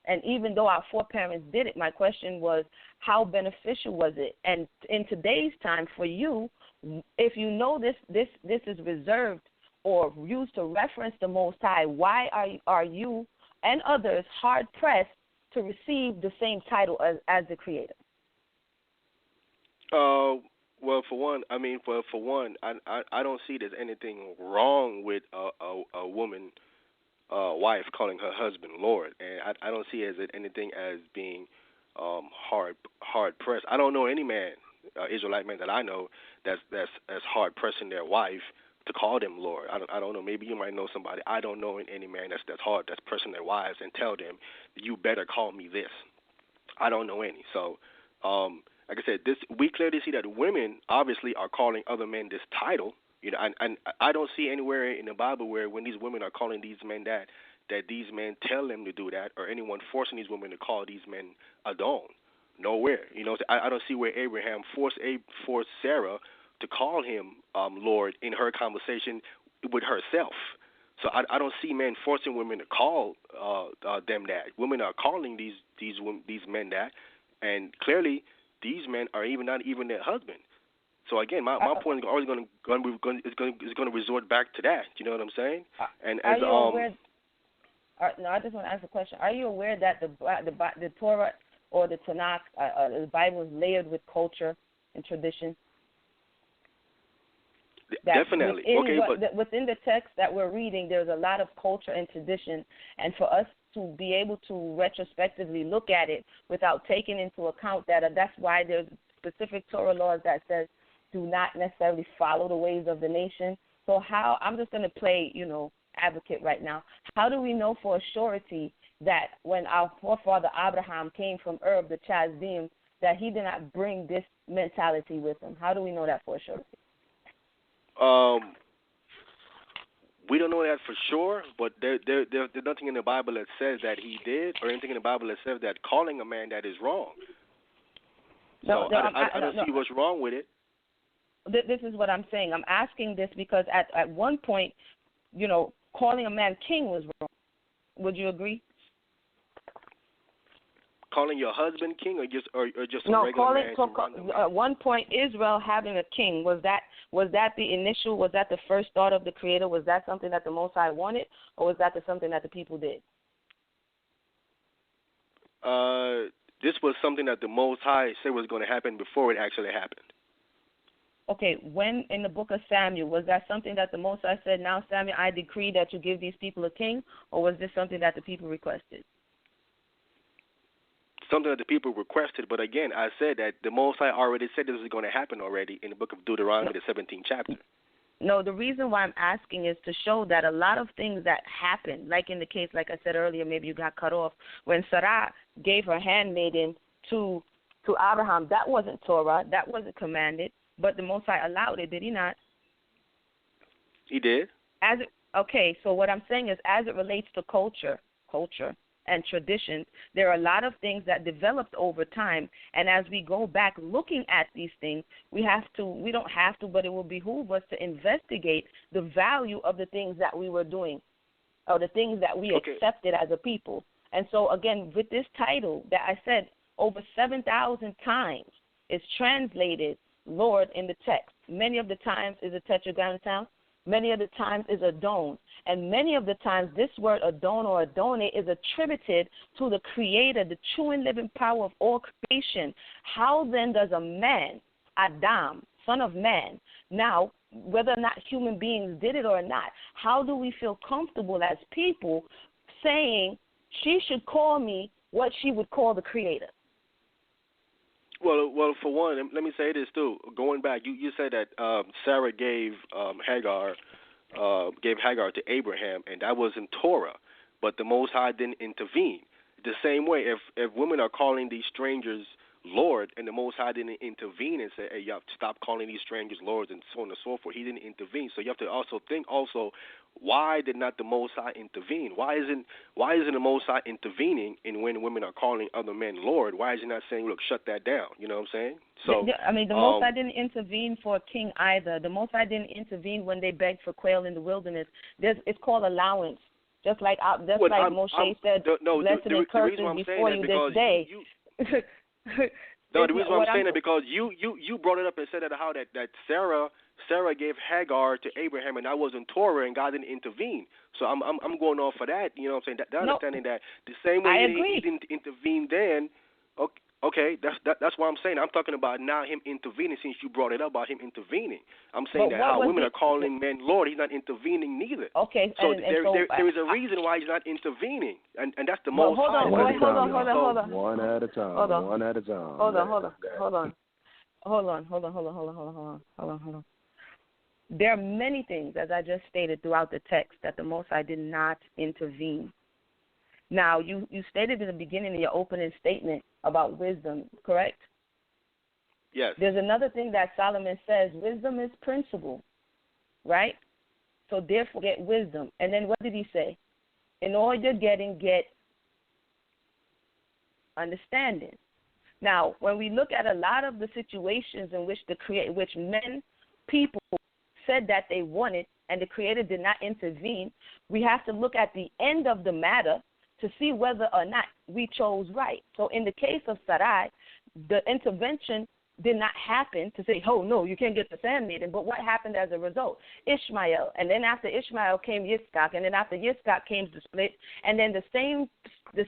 And even though our foreparents did it, my question was, how beneficial was it? And in today's time, for you, if you know this is reserved or used to reference the Most High, why are you and others hard pressed to receive the same title as the Creator? Well, for one, I don't see there's anything wrong with a woman. Wife calling her husband Lord, and I don't see anything as being hard pressed. I don't know any man, Israelite man that I know that's as hard pressing their wife to call them Lord. I don't know. Maybe you might know somebody. I don't know any man that's pressing their wives and tell them you better call me this. I don't know any. So, like I said, we clearly see that women obviously are calling other men this title. And I don't see anywhere in the Bible where when these women are calling these men that these men tell them to do that, or anyone forcing these women to call these men Adon. Nowhere. I don't see where Abraham forced Sarah to call him Lord in her conversation with herself. So I don't see men forcing women to call them that. Women are calling these men that, and clearly these men are not even their husband. So again, my point is always going to resort back to that. You know what I'm saying? And are you aware? No, I just want to ask a question. Are you aware that the Torah or the Tanakh, the Bible, is layered with culture and tradition? Definitely. Within the text that we're reading, there's a lot of culture and tradition, and for us to be able to retrospectively look at it without taking into account that's why there's specific Torah laws that says do not necessarily follow the ways of the nation. So I'm just going to play, advocate right now. How do we know for a surety that when our forefather Abraham came from Ur, the Chaldean, that he did not bring this mentality with him? How do we know that for a surety? We don't know that for sure, but there's nothing in the Bible that says that he did, or anything in the Bible that says that calling a man that is wrong. I don't see what's wrong with it. This is what I'm saying. I'm asking this because at one point, calling a man king was wrong. Would you agree? Calling your husband king, or just a regular man? At one point, Israel having a king, was that the initial? Was that the first thought of the Creator? Was that something that the Most High wanted, or was that something that the people did? This was something that the Most High said was going to happen before it actually happened. Okay, when in the book of Samuel, was that something that the Most High said, now, Samuel, I decree that you give these people a king, or was this something that the people requested? something that the people requested. But again, I said that the Most High already said this was going to happen already in the book of Deuteronomy, the 17th chapter. No, the reason why I'm asking is to show that a lot of things that happen, like in the case, like I said earlier, maybe you got cut off, when Sarah gave her handmaiden to Abraham, that wasn't Torah, that wasn't commanded, but the Most High allowed it, did he not? He did. Okay, so what I'm saying is, as it relates to culture and traditions, there are a lot of things that developed over time, and as we go back looking at these things, we don't have to, but it will behoove us to investigate the value of the things that we were doing, or the things that we accepted as a people. And so, again, with this title that I said, over 7,000 times is translated Lord in the text. Many of the times is a tetragrammaton. Many of the times is Adon. And many of the times this word Adon or Adone is attributed to the Creator, the true and living power of all creation. How then does a man, Adam, son of man, now, whether or not human beings did it or not, how do we feel comfortable as people saying she should call me what she would call the Creator? Well, for one, let me say this too. Going back, you said that Sarah gave Hagar to Abraham, and that was in Torah, but the Most High didn't intervene. The same way, if women are calling these strangers Lord, and the Most High didn't intervene and say, hey, you have to stop calling these strangers lords and so on and so forth. He didn't intervene. So you have to also think why did not the Most High intervene? Why isn't the Most High intervening in when women are calling other men Lord? Why is he not saying, look, shut that down? You know what I'm saying? So the Most High didn't intervene for a king either. The Most High didn't intervene when they begged for quail in the wilderness. It's called allowance. Just like Moshe said, blessing and cursing before you this day. No, the reason why I'm saying that because you brought it up and said that how that Sarah gave Hagar to Abraham, and that wasn't Torah, and God didn't intervene. So I'm going off for that. You know what I'm saying? Understanding that the same way he didn't intervene then. Okay, that's what I'm saying. I'm talking about now him intervening. Since you brought it up about him intervening, I'm saying that how women are calling men Lord, he's not intervening neither. Okay, so there is a reason why he's not intervening, and that's the Most High. Hold on. One at a time. Hold on. There are many things, as I just stated throughout the text, that the Most High did not intervene. Now, you stated in the beginning of your opening statement about wisdom, correct? Yes. There's another thing that Solomon says, wisdom is principle, right? So therefore get wisdom. And then what did he say? In all you're getting, get understanding. Now, when we look at a lot of the situations in which people said that they wanted and the Creator did not intervene, we have to look at the end of the matter to see whether or not we chose right. So in the case of Sarai, the intervention did not happen to say, oh, no, you can't get the handmaiden. But what happened as a result? Ishmael. And then after Ishmael came Yitzchak. And then after Yitzchak came the split. And then the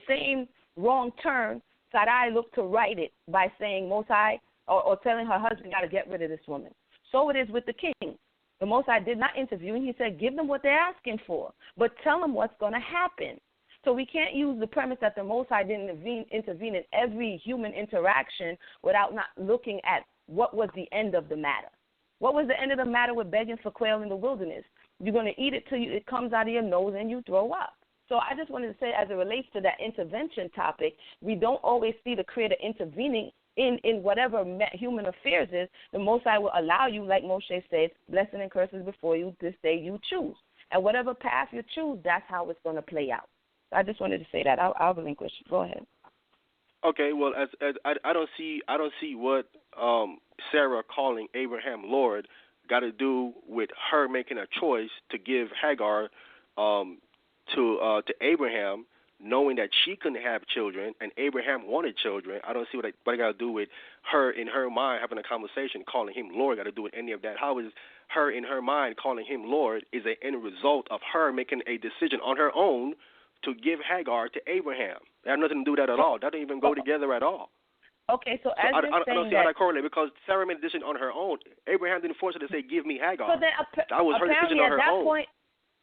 same wrong turn, Sarai looked to right it by saying, Most High, or telling her husband, got to get rid of this woman. So it is with the king. The Most High did not intervene. He said, give them what they're asking for, but tell them what's going to happen. So we can't use the premise that the Most High didn't intervene in every human interaction without not looking at what was the end of the matter. What was the end of the matter with begging for quail in the wilderness? You're going to eat it till it comes out of your nose and you throw up. So I just wanted to say, as it relates to that intervention topic, we don't always see the Creator intervening in whatever human affairs is. The Most High will allow you, like Moshe said, blessing and curses before you, this day you choose. And whatever path you choose, that's how it's going to play out. I just wanted to say that. I'll relinquish. Go ahead. Okay. Well, as I don't see what Sarah calling Abraham Lord got to do with her making a choice to give Hagar to Abraham, knowing that she couldn't have children and Abraham wanted children. I don't see what it got to do with her in her mind having a conversation calling him Lord got to do with any of that. How is her in her mind calling him Lord is an end result of her making a decision on her own to give Hagar to Abraham. It had nothing to do with that at all. That doesn't even go together at all. Okay, so as I don't see how that correlates because Sarah made a decision on her own. Abraham didn't force her to say, give me Hagar. So then, that was her decision on her at that own. Point,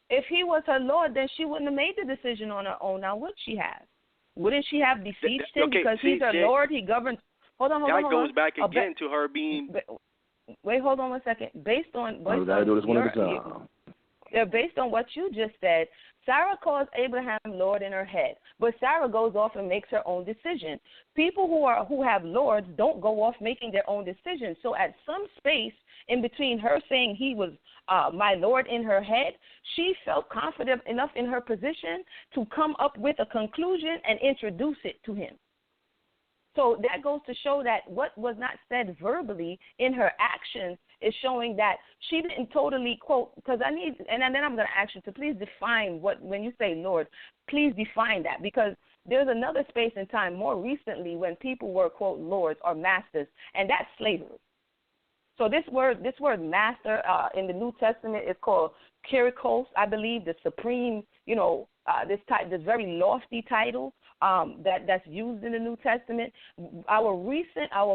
if he was her Lord, then she wouldn't have made the decision on her own. Now, would she have? wouldn't she have beseeched him because he's her Lord? He governs. Hold on. That goes back again to her being. Wait, hold on 1 second. Based on what you just said, Sarah calls Abraham Lord in her head, but Sarah goes off and makes her own decision. People who have lords don't go off making their own decisions. So at some space in between her saying he was my Lord in her head, she felt confident enough in her position to come up with a conclusion and introduce it to him. So that goes to show that what was not said verbally in her actions is showing that she didn't totally quote, because and then I'm going to ask you to please define when you say Lord, please define that, because there's another space in time more recently when people were, quote, lords or masters, and that's slavery. So this word master in the New Testament is called Kyrios, I believe, the supreme, this very lofty title that's used in the New Testament. Our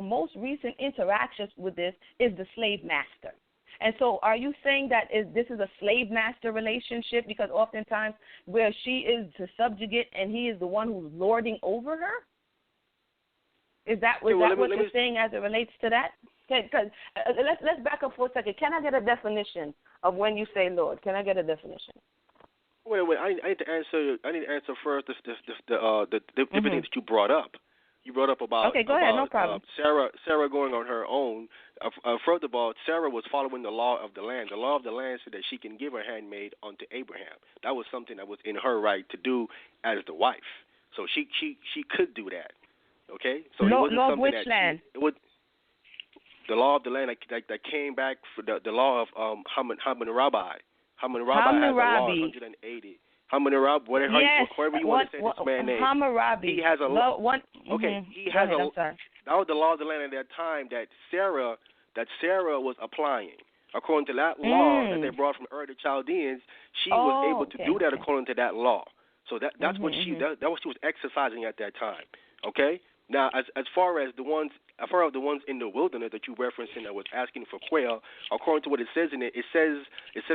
most recent interactions with this is the slave master. And so are you saying that this is a slave-master relationship because oftentimes where she is the subjugate and he is the one who's lording over her? Is that what you're saying as it relates to that? Because let's back up for a second. Can I get a definition of when you say Lord? Can I get a definition? Wait. I need to answer first the different things that you brought up. You brought up about go ahead, no problem. Sarah going on her own. First of all, Sarah was following the law of the land. The law of the land said that she can give her handmaid unto Abraham. That was something that was in her right to do as the wife. So she could do that. Okay. So law it wasn't something which that land? The law of the land that came back for the law of Hammurabi. Hammurabi has a law of 180. Hammurabi, whatever you want to say this man's name. Hammurabi. He has a law. Okay, he has a. That was the law of the land at that time that Sarah was applying. According to that law that they brought from Ur the Chaldeans, she was able to do that according to that law. So that's what she was exercising at that time. Okay. Now, as far as the ones in the wilderness that you referenced and that was asking for quail, according to what it says in it, it says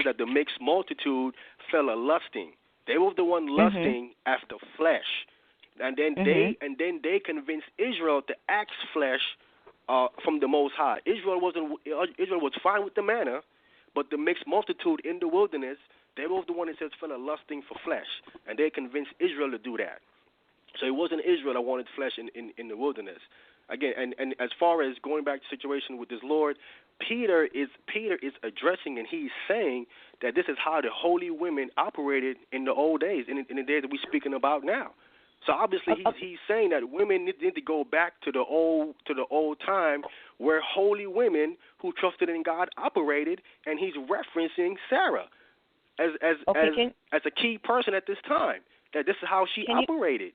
that the mixed multitude fell a lusting. They were the one lusting after flesh, and then they convinced Israel to axe flesh from the Most High. Israel was fine with the manna, but the mixed multitude in the wilderness, they were the one that says fell a lusting for flesh, and they convinced Israel to do that. So it wasn't Israel that wanted flesh in the wilderness. Again, and as far as going back to the situation with this Lord, Peter is addressing and he's saying that this is how the holy women operated in the old days, in the days that we're speaking about now. So obviously he's saying that women need to go back to the old time where holy women who trusted in God operated, and he's referencing Sarah as a key person at this time, that this is how she operated.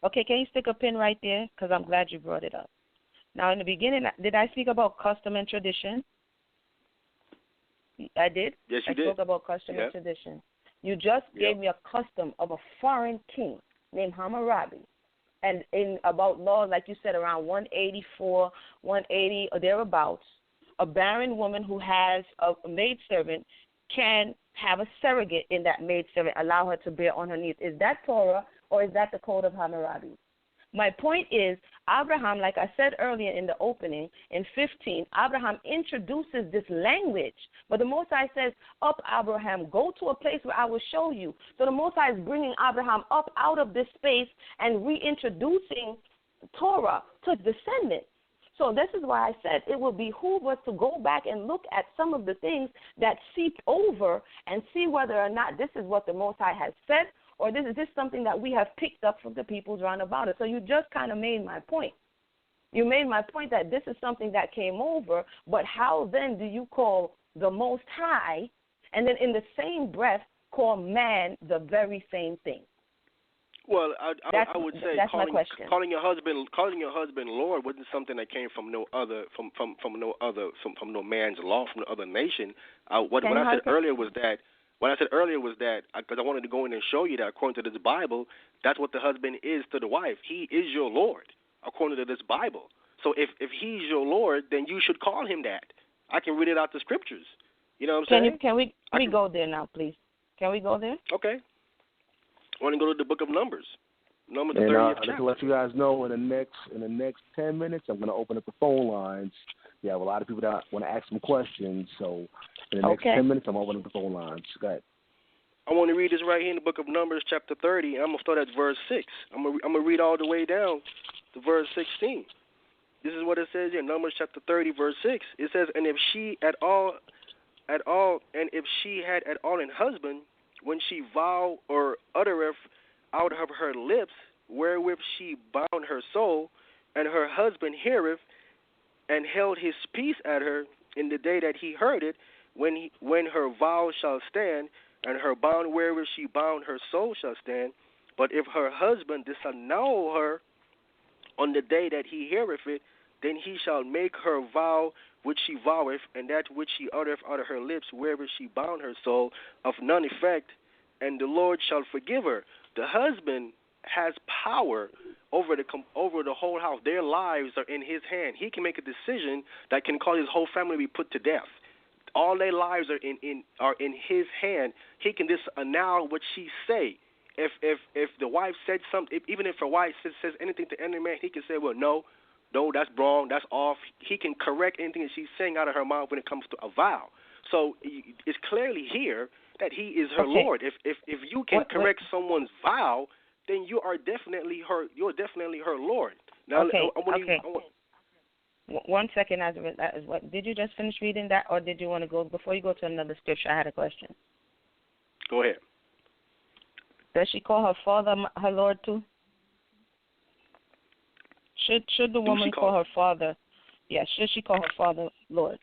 Okay, can you stick a pin right there? Because I'm glad you brought it up. Now, in the beginning, did I speak about custom and tradition? I did? Yes, you did. I spoke about custom and tradition. You just gave me a custom of a foreign king named Hammurabi. And in about law, like you said, around 184, 180 or thereabouts, a barren woman who has a maidservant can have a surrogate in that maidservant, allow her to bear on her knees. Is that Torah? Or is that the code of Hammurabi? My point is, Abraham, like I said earlier in the opening, in 15, Abraham introduces this language. But the Most High says, up, Abraham, go to a place where I will show you. So the Most High is bringing Abraham up out of this space and reintroducing Torah to descendants. So this is why I said it will behoove us to go back and look at some of the things that seep over and see whether or not this is what the Most High has said, or this is just something that we have picked up from the peoples round about it. So you just kind of made my point. You made my point that this is something that came over, but how then do you call the Most High and then in the same breath call man the very same thing? Well, I would say calling your husband Lord wasn't something that came from no man's law, from no other nation. What I said earlier was that. What I said earlier was that, because I wanted to go in and show you that according to this Bible, that's what the husband is to the wife. He is your Lord, according to this Bible. So if he's your Lord, then you should call him that. I can read it out the scriptures. You know what I'm saying? Can we go there now, please? Can we go there? Okay. I want to go to the book of Numbers. Numbers the And 30th just chapter. to let you guys know, in the next 10 minutes, I'm going to open up the phone lines. We have a lot of people that want to ask some questions, so in the next 10 minutes, I'm opening up the phone lines. Go ahead. I want to read this right here in the book of Numbers, chapter 30. I'm going to start at verse 6. I'm going to read all the way down to verse 16. This is what it says here, Numbers chapter 30, verse 6. It says, and if she had at all an husband, when she vow or uttereth out of her lips, wherewith she bound her soul, and her husband heareth, and held his peace at her in the day that he heard it, when her vow shall stand, and her bond wherewith she bound her soul shall stand. But if her husband disannul her on the day that he heareth it, then he shall make her vow which she voweth, and that which she uttereth out of her lips, wherewith she bound her soul, of none effect, and the Lord shall forgive her. The husband has power over the whole house. Their lives are in his hand. He can make a decision that can cause his whole family to be put to death. All their lives are in his hand. He can disannul what she say. If the wife said something, even if her wife says anything to any man, he can say, well, no, that's wrong, that's off. He can correct anything that she's saying out of her mouth when it comes to a vow. So it's clearly here that he is her Lord. If you can correct someone's vow, then you are definitely her. You're definitely her Lord. Now, One second, what did you just finish reading that, or did you want to go before you go to another scripture? I had a question. Go ahead. Does she call her father her Lord too? Should the woman call her father? Yeah, should she call her father Lord?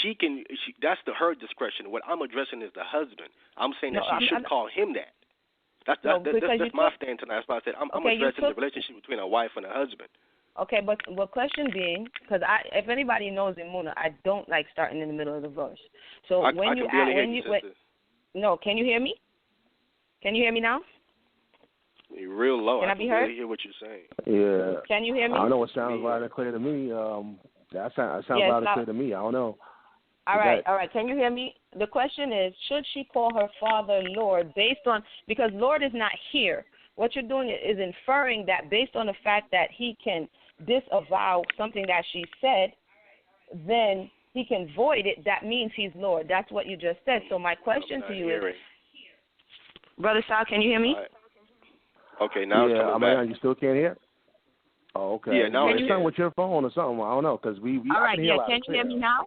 She can. That's her discretion. What I'm addressing is the husband. I'm saying that she should call him that. That's my stand tonight. That's why I said I'm addressing the relationship between a wife and a husband. Okay, but question being, because if anybody knows Emunah, I don't like starting in the middle of the verse. So when you no, can you hear me? Can you hear me now? You're real low. Can I be heard? Really hear what you're saying. Yeah. Can you hear me? I don't know. It sounds loud and clear to me. That sounds loud and clear to me. I don't know. All right. Can you hear me? The question is, should she call her father Lord based on, because Lord is not here. What you're doing is inferring that based on the fact that he can disavow something that she said, then he can void it. That means he's Lord. That's what you just said. So my question to you is, Brother Sal, can you hear me? Right. Okay, now it's coming back. You still can't hear? Oh, okay. Yeah, now it's something with your phone or something. I don't know, because we all right, can hear can you hear me now?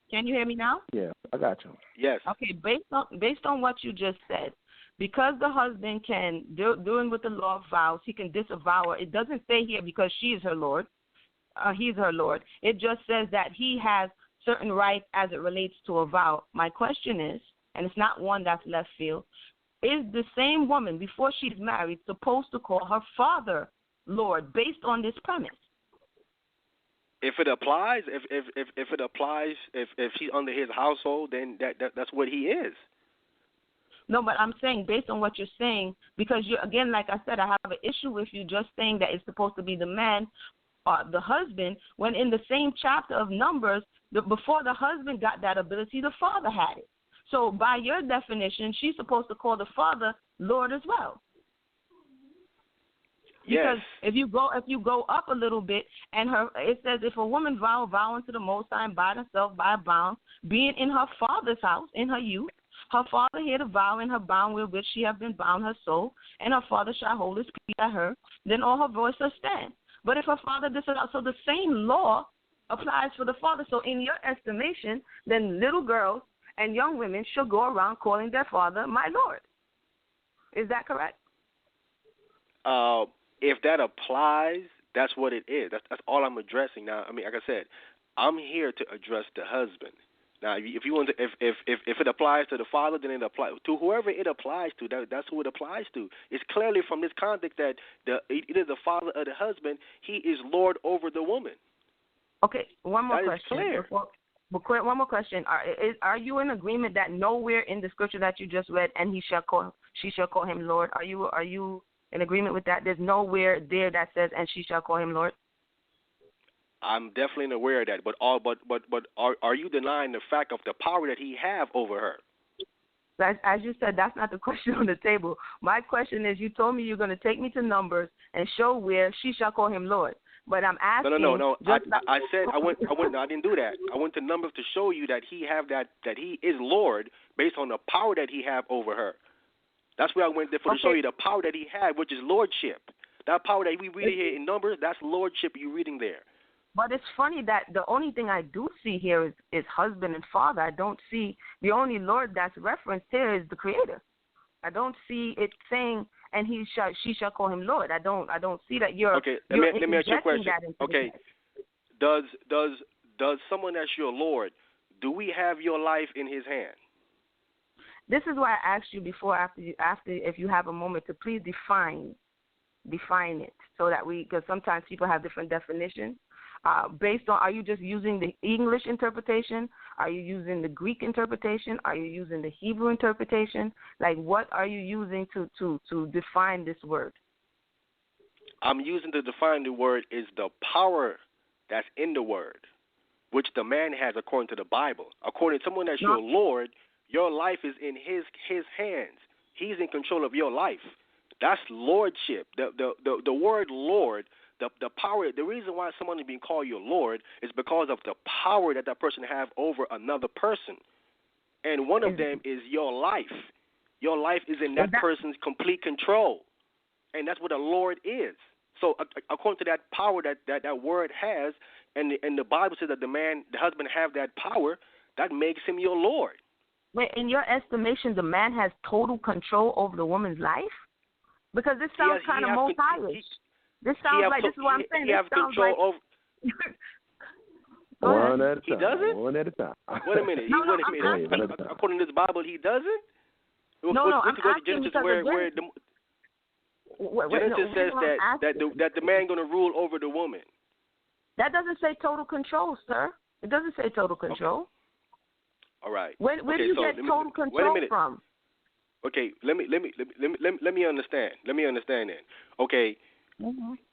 Can you hear me now? Yeah, I got you. Yes. Okay, based on what you just said, because the husband can, doing with the law of vows, he can disavow her. It doesn't say here because she is her Lord. He's her Lord. It just says that he has certain rights as it relates to a vow. My question is, and it's not one that's left field, is the same woman, before she's married, supposed to call her father Lord based on this premise? If it applies, if she's under his household, then that's what he is. No, but I'm saying based on what you're saying, because you, again, like I said, I have an issue with you just saying that it's supposed to be the man or the husband, when in the same chapter of Numbers, before the husband got that ability, the father had it. So by your definition, she's supposed to call the father Lord as well. Because if you go up a little bit, and it says, if a woman vow unto the Most High and bind herself by a vow, being in her father's house in her youth, her father hear the vow in her bound with which she have been bound her soul, and her father shall hold his peace at her, then all her voice shall stand. But if her father disallows, so the same law applies for the father. So in your estimation, then little girls and young women should go around calling their father my Lord. Is that correct? If that applies, that's what it is. That's all I'm addressing now. I mean, like I said, I'm here to address the husband. Now, if you want to, if it applies to the father, then it applies to whoever it applies to. That's who it applies to. It's clearly from this context that either the father or the husband, he is Lord over the woman. Okay, one more question. Clear. One more question. Are you in agreement that nowhere in the scripture that you just read, and she shall call him Lord? Are you in agreement with that? There's nowhere there that says, and she shall call him Lord? I'm definitely aware of that, but are you denying the fact of the power that he have over her? As you said, that's not the question on the table. My question is, you told me you're going to take me to Numbers and show where she shall call him Lord. But I'm asking. No. I said I went. I didn't do that. I went to Numbers to show you that that he is Lord based on the power that he have over her. That's where I went there to show you the power that he had, which is lordship. That power that we read here in Numbers, that's lordship you're reading there. But it's funny that the only thing I do see here is husband and father. I don't see the only Lord that's referenced here is the Creator. I don't see it saying, and she shall call him Lord. I don't see that you're. Okay, let me ask you a question. Okay, does someone that's your Lord, do we have your life in His hand? This is why I asked you before, after if you have a moment, to please define it so that because sometimes people have different definitions. Based on, are you just using the English interpretation? Are you using the Greek interpretation? Are you using the Hebrew interpretation? Like, what are you using to define this word? I'm using to define the word is the power that's in the word, which the man has according to the Bible. According to someone that's your Lord, your life is in his hands. He's in control of your life. That's lordship. The word Lord, the power, the reason why someone is being called your Lord is because of the power that person have over another person. And one of them is your life. Your life is in that person's complete control. And that's what a Lord is. So according to that power that word has, and the Bible says that the husband have that power, that makes him your Lord. Wait, in your estimation, the man has total control over the woman's life? Because this sounds kind of multi-ish. This sounds like, this is what I'm saying. He has control over. One at a time. He doesn't? One at a time. Wait a minute. According to this Bible, he doesn't? No, I'm asking Genesis because where Genesis says that the man going to rule over the woman. That doesn't say total control, sir. It doesn't say total control. Okay. All right. Where do you get total control from? Okay, let me understand. Let me understand then. Okay,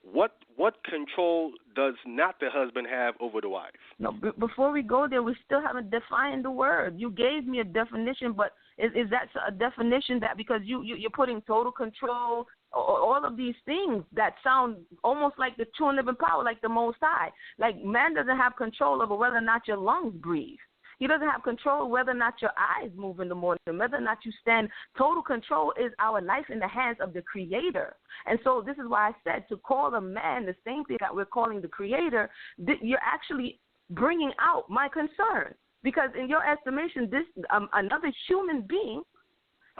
what control does not the husband have over the wife? No, before we go there, we still haven't defined the word. You gave me a definition, but is that a definition that because you're putting total control, all of these things that sound almost like the true and living power, like the Most High. Like man doesn't have control over whether or not your lungs breathe. He doesn't have control whether or not your eyes move in the morning, whether or not you stand. Total control is our life in the hands of the Creator. And so this is why I said to call a man the same thing that we're calling the Creator, you're actually bringing out my concern. Because in your estimation, this another human being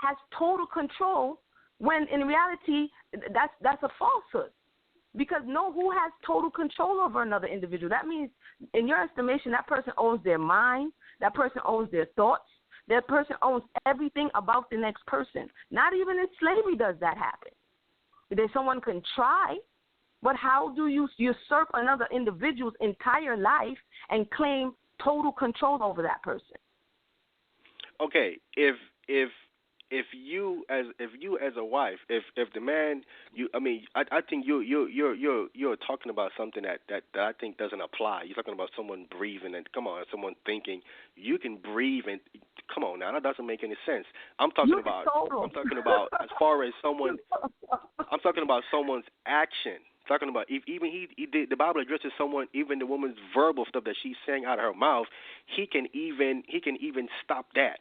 has total control when in reality that's a falsehood. Because who has total control over another individual? That means, in your estimation, that person owns their mind, that person owns their thoughts, that person owns everything about the next person. Not even in slavery does that happen. Someone can try, but how do you usurp another individual's entire life and claim total control over that person? Okay, if you as a wife, if the man, I think you're talking about something that I think doesn't apply. You're talking about someone breathing and someone thinking. You can breathe and come on now, that doesn't make any sense. I'm talking about as far as someone. I'm talking about someone's action. Talking about even he did, the Bible addresses someone, even the woman's verbal stuff that she's saying out of her mouth. He can even stop that.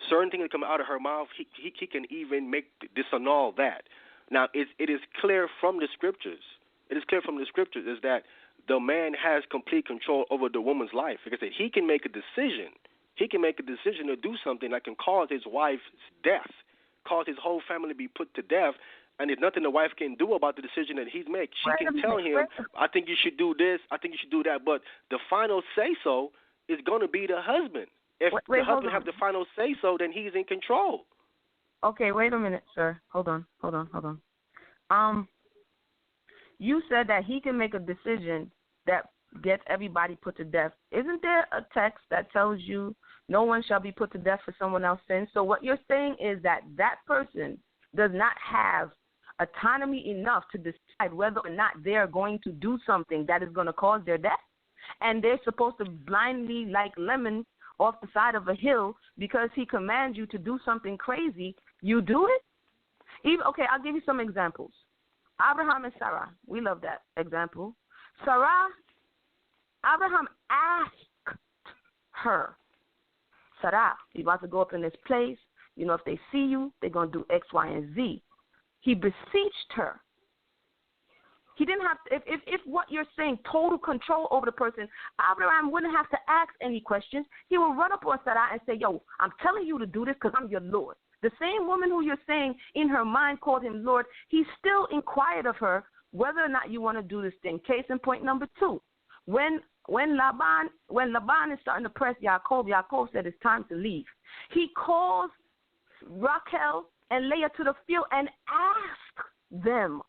Certain things that come out of her mouth, he can even disannul that. Now, it is clear from the scriptures. It is clear from the scriptures is that the man has complete control over the woman's life. Like I said, he can make a decision. He can make a decision to do something that can cause his wife's death, cause his whole family to be put to death. And there's nothing the wife can do about the decision that he's made. She can tell him, I think you should do this, I think you should do that. But the final say-so is going to be the husband. If the husband have the final say-so, then he's in control. Okay, wait a minute, sir. Hold on. You said that he can make a decision that gets everybody put to death. Isn't there a text that tells you no one shall be put to death for someone else's sin? So what you're saying is that person does not have autonomy enough to decide whether or not they're going to do something that is going to cause their death, and they're supposed to blindly, like Lemon, off the side of a hill because he commands you to do something crazy, you do it? Okay, I'll give you some examples. Abraham and Sarah, we love that example. Abraham asked her, Sarah, you're about to go up in this place. You know, if they see you, they're going to do X, Y, and Z. He beseeched her. He didn't have to, if what you're saying, total control over the person, Abraham wouldn't have to ask any questions. He would run up on Sarah and say, yo, I'm telling you to do this because I'm your Lord. The same woman who you're saying in her mind called him Lord, he still inquired of her whether or not you want to do this thing. Case in point number 2. When Laban is starting to press Yaakov said it's time to leave. He calls Rachel and Leah to the field and asks them.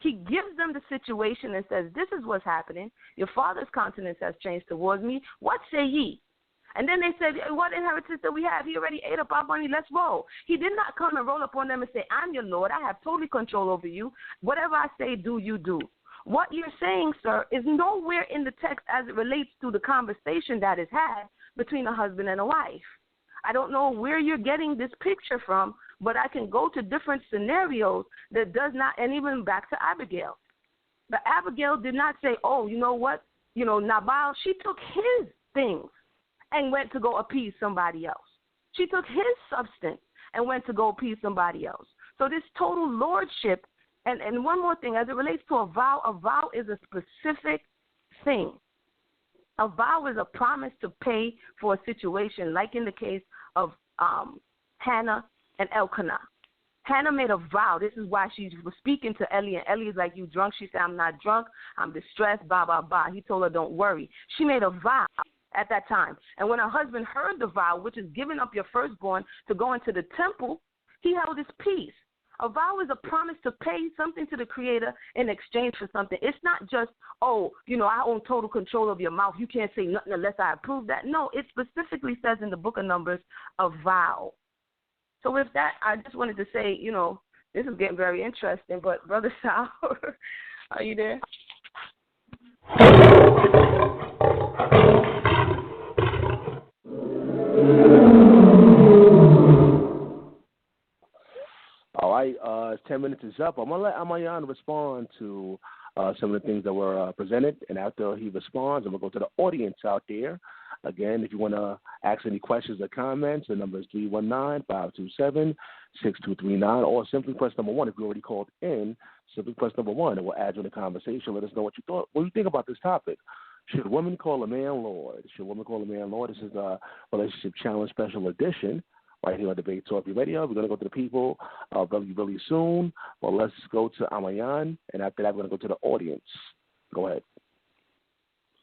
He gives them the situation and says, this is what's happening. Your father's countenance has changed towards me. What say ye? And then they said, what inheritance do we have? He already ate up our money. Let's roll. He did not come and roll up on them and say, I'm your Lord. I have total control over you. Whatever I say, do you do. What you're saying, sir, is nowhere in the text as it relates to the conversation that is had between a husband and a wife. I don't know where you're getting this picture from, but I can go to different scenarios that does not, and even back to Abigail. But Abigail did not say, oh, you know what, Nabal, she took his things and went to go appease somebody else. She took his substance and went to go appease somebody else. So this total lordship, and one more thing, as it relates to a vow is a specific thing. A vow is a promise to pay for a situation, like in the case of Hannah and Elkanah. Hannah made a vow. This is why she was speaking to Eli, and Eli is like, you drunk? She said, I'm not drunk. I'm distressed, blah, blah, blah. He told her, don't worry. She made a vow at that time. And when her husband heard the vow, which is giving up your firstborn to go into the temple, he held his peace. A vow is a promise to pay something to the Creator in exchange for something. It's not just, I own total control of your mouth. You can't say nothing unless I approve that. No, it specifically says in the book of Numbers, a vow. So with that, I just wanted to say, this is getting very interesting. But Brother Sal, are you there? All right, 10 minutes is up. I'm going to let Ahmayan respond to some of the things that were presented. And after he responds, I'm going to go to the audience out there. Again, if you want to ask any questions or comments, the number is 319-527-6239, or simply press number 1. If you already called in, simply press number 1, and we'll add you in the conversation. Let us know what you think about this topic. Should women call a man Lord? Should women call a man Lord? This is a Relationship Challenge Special Edition right here on Debate Talk Radio. We're going to go to the people really soon. Well, let's go to Ahmayan, and after that, we're going to go to the audience. Go ahead.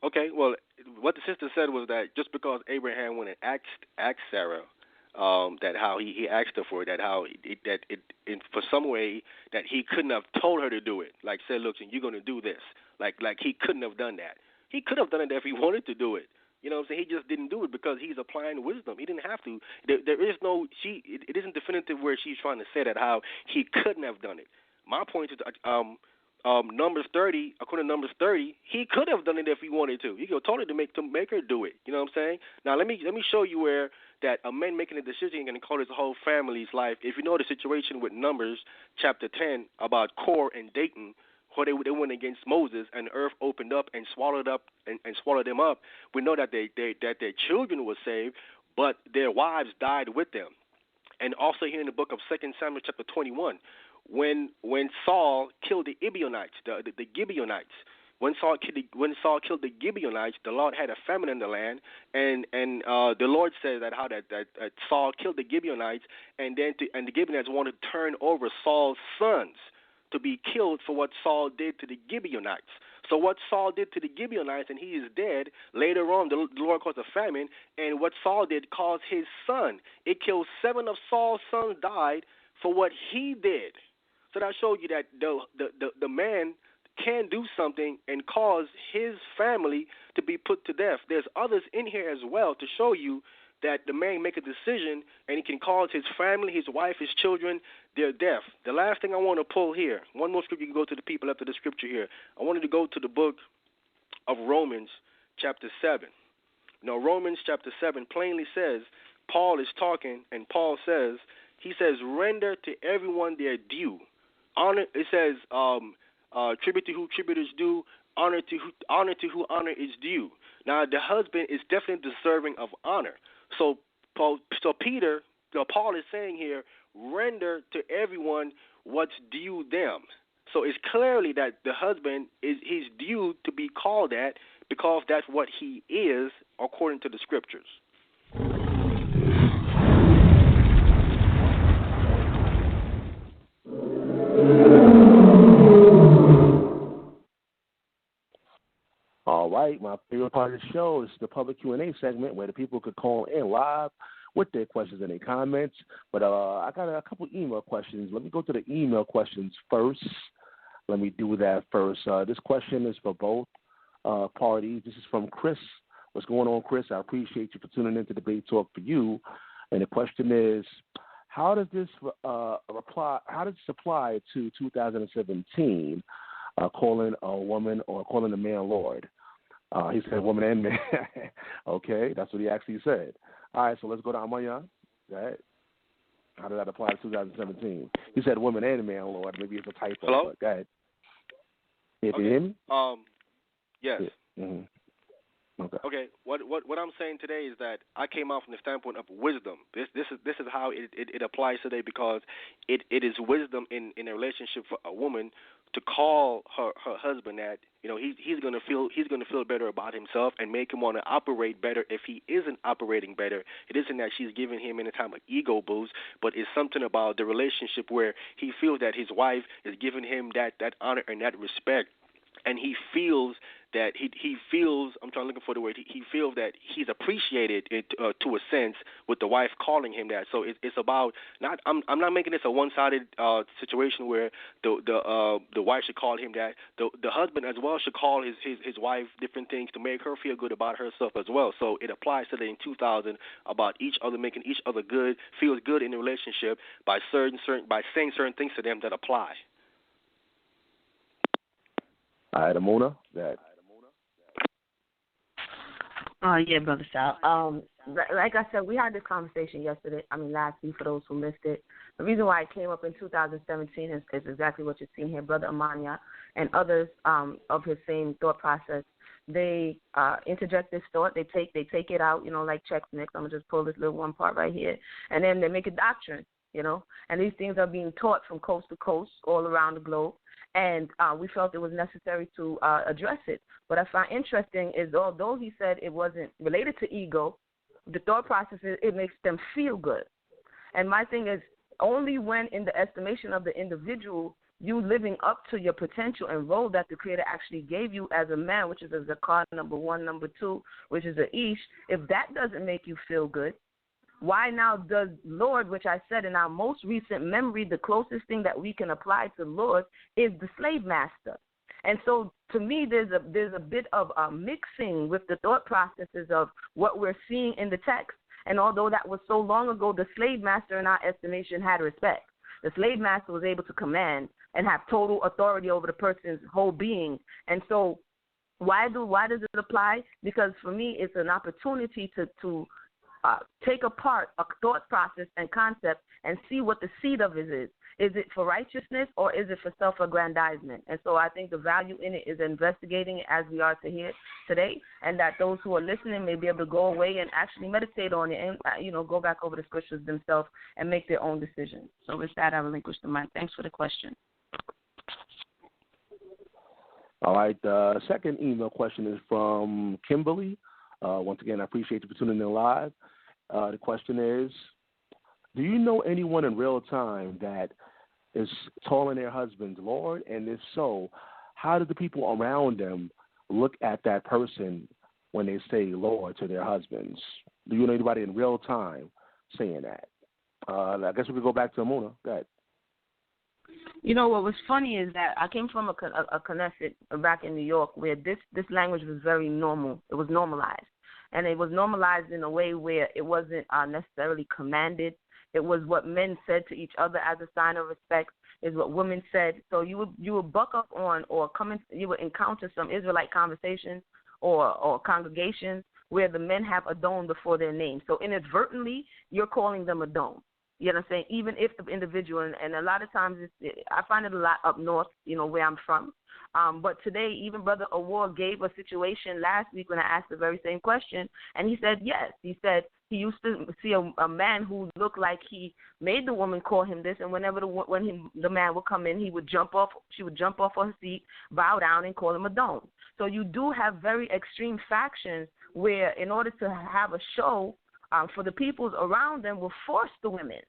Okay, well, what the sister said was that just because Abraham went and asked Sarah, that how he asked her for it, for some way that he couldn't have told her to do it. Like said, look, you're going to do this. Like he couldn't have done that. He could have done it if he wanted to do it. You know what I'm saying? He just didn't do it because he's applying wisdom. He didn't have to. There is no, it isn't definitive where she's trying to say that how he couldn't have done it. My point is, Numbers 30, according to Numbers 30, he could have done it if he wanted to. He could have told her to make her do it. You know what I'm saying? Now let me show you where that a man making a decision can call his whole family's life. If you know the situation with Numbers chapter 10 about Kor and Dayton, where they went against Moses and the earth opened up and swallowed them up. We know that their children were saved, but their wives died with them. And also here in the book of 2 Samuel chapter 21, when Saul killed the Gibeonites, the Gibeonites. When Saul killed the Gibeonites, the Lord had a famine in the land, and the Lord said that Saul killed the Gibeonites, and the Gibeonites wanted to turn over Saul's sons to be killed for what Saul did to the Gibeonites. So what Saul did to the Gibeonites, and he is dead, later on the Lord caused a famine, and what Saul did caused his son. It killed 7 of Saul's sons died for what he did. So that showed you that the man can do something and cause his family to be put to death. There's others in here as well to show you that the man make a decision and he can cause his family, his wife, his children, their death. The last thing I want to pull here, one more scripture, you can go to the people after the scripture here. I wanted to go to the book of Romans chapter 7. Now, Romans chapter 7 plainly says, Paul is talking, and Paul says, he says, render to everyone their due. Honor, it says, tribute to who tribute is due, honor to who honor is due. Now, the husband is definitely deserving of honor. So Paul is saying here, render to everyone what's due them. So it's clearly that the husband he's due to be called that because that's what he is according to the scriptures. All right, my favorite part of the show is the public Q&A segment where the people could call in live with their questions and their comments. But I got a couple email questions. Let me go to the email questions first. Let me do that first. This question is for both parties. This is from Chris. What's going on, Chris? I appreciate you for tuning in to Debate Talk for You. And the question is, how does this apply to 2017? Calling a woman or calling a man Lord. He said woman and man. Okay, that's what he actually said. All right, so let's go to Ahmayan. Right? How does that apply to 2017? He said woman and man Lord. Maybe it's a typo. Hello? But go ahead. Can okay. you hear me? Yes. Yeah. Mm-hmm. Okay. What I'm saying today is that I came out from the standpoint of wisdom. This is how it applies today because it is wisdom in a relationship for a woman to call her husband that he's gonna feel better about himself and make him want to operate better if he isn't operating better. It isn't that she's giving him any time of ego boost, but it's something about the relationship where he feels that his wife is giving him that honor and that respect. And he feels that he feels, I'm trying to look for the word, he feels that he's appreciated to a sense with the wife calling him that. So it's about not, I'm not making this a one-sided situation where the wife should call him that. The husband as well should call his wife different things to make her feel good about herself as well. So it applies today in 2000 about each other making each other good, feels good in the relationship by saying certain things to them that apply. All right, Emunah. Yeah, Brother Sal. Like I said, we had this conversation last week for those who missed it. The reason why it came up in 2017 is exactly what you're seeing here. Brother Amanya and others of his same thought process, they interject this thought, they take it out, like Chex Mix. I'm going to just pull this little one part right here, and then they make a doctrine, and these things are being taught from coast to coast all around the globe. And we felt it was necessary to address it. What I find interesting is although he said it wasn't related to ego, the thought process is it makes them feel good. And my thing is only when in the estimation of the individual, you living up to your potential and role that the Creator actually gave you as a man, which is a Zakar, number 1, number 2, which is a Ish, if that doesn't make you feel good, why now does Lord, which I said in our most recent memory, the closest thing that we can apply to Lord is the slave master. And so to me, there's a bit of a mixing with the thought processes of what we're seeing in the text. And although that was so long ago, the slave master in our estimation had respect. The slave master was able to command and have total authority over the person's whole being. And so why does it apply? Because for me, it's an opportunity to take apart a thought process and concept and see what the seed of it is. Is it for righteousness or is it for self-aggrandizement? And so I think the value in it is investigating it as we are to hear today, and that those who are listening may be able to go away and actually meditate on it and, go back over the scriptures themselves and make their own decisions. So with that, I relinquish the mic. Thanks for the question. All right, the second email question is from Kimberly. Once again, I appreciate you for tuning in live. The question is, do you know anyone in real time that is calling their husbands Lord? And if so, how do the people around them look at that person when they say Lord to their husbands? Do you know anybody in real time saying that? I guess we could go back to Emunah. Go ahead. What was funny is that I came from a Knesset back in New York where this language was very normal. It was normalized. And it was normalized in a way where it wasn't necessarily commanded. It was what men said to each other as a sign of respect, is what women said. So you would buck up on or you would encounter some Israelite conversations or congregations where the men have Adon before their name. So inadvertently, you're calling them Adon. You know what I'm saying? Even if the individual, and a lot of times I find it a lot up north, where I'm from. But today, even Brother Awar gave a situation last week when I asked the very same question, and he said yes. He said he used to see a man who looked like he made the woman call him this, and whenever the man would come in, she would jump off her seat, bow down, and call him a dome. So you do have very extreme factions where, in order to have a show for the peoples around them, will force the women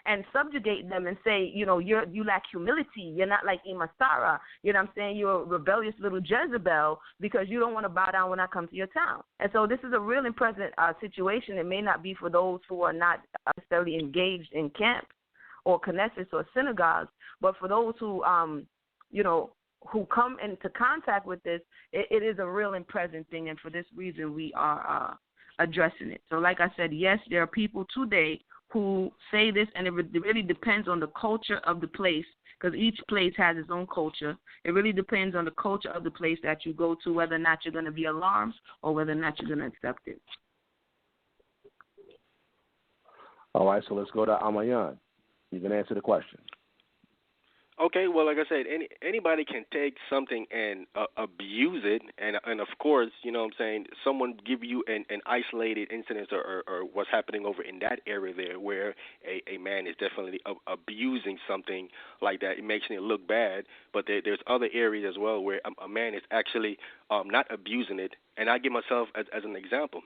and subjugate them and say, you lack humility. You're not like Imasara. You know what I'm saying? You're a rebellious little Jezebel because you don't want to bow down when I come to your town. And so this is a real and present situation. It may not be for those who are not necessarily engaged in camps or Knesset or synagogues, but for those who, who come into contact with this, it is a real and present thing. And for this reason, we are addressing it. So like I said, yes, there are people today who say this, and it really depends on the culture of the place, because each place has its own culture. It really depends on the culture of the place that you go to, whether or not you're going to be alarmed or whether or not you're going to accept it. All right, so let's go to Ahmayan. You can answer the question. Okay, well, like I said, anybody can take something and abuse it, and of course, you know what I'm saying, someone give you an isolated incident or what's happening over in that area there where a man is definitely abusing something like that. It makes it look bad, but there's other areas as well where a man is actually not abusing it, and I give myself as an example.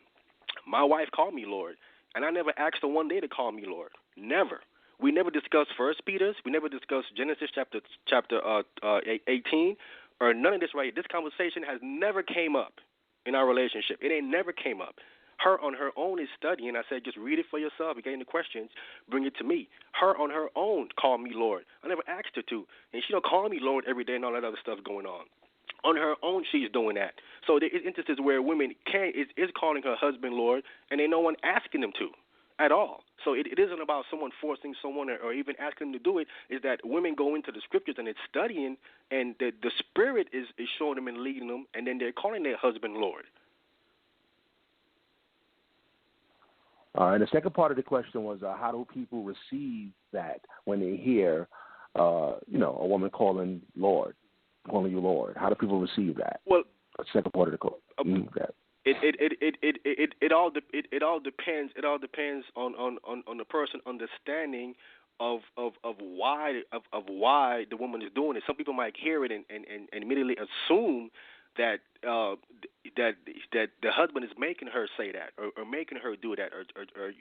My wife called me Lord, and I never asked her one day to call me Lord. Never. We never discussed First Peter's. We never discussed Genesis chapter 18 or none of this right here. This conversation has never came up in our relationship. It ain't never came up. Her on her own is studying. I said, just read it for yourself. You get any questions, bring it to me. Her on her own called me Lord. I never asked her to. And she don't call me Lord every day and all that other stuff going on. On her own, she's doing that. So there is instances where women is calling her husband Lord, and ain't no one asking them to at all. So it isn't about someone forcing someone or even asking them to do it. Is that women go into the scriptures and it's studying, and the Spirit is showing them and leading them, and then they're calling their husband Lord. And the second part of the question was, how do people receive that when they hear, a woman calling you Lord? How do people receive that? Well, the second part of the question. It all depends. It all depends on the person understanding of why the woman is doing it. Some people might hear it and immediately assume that the husband is making her say that or making her do that or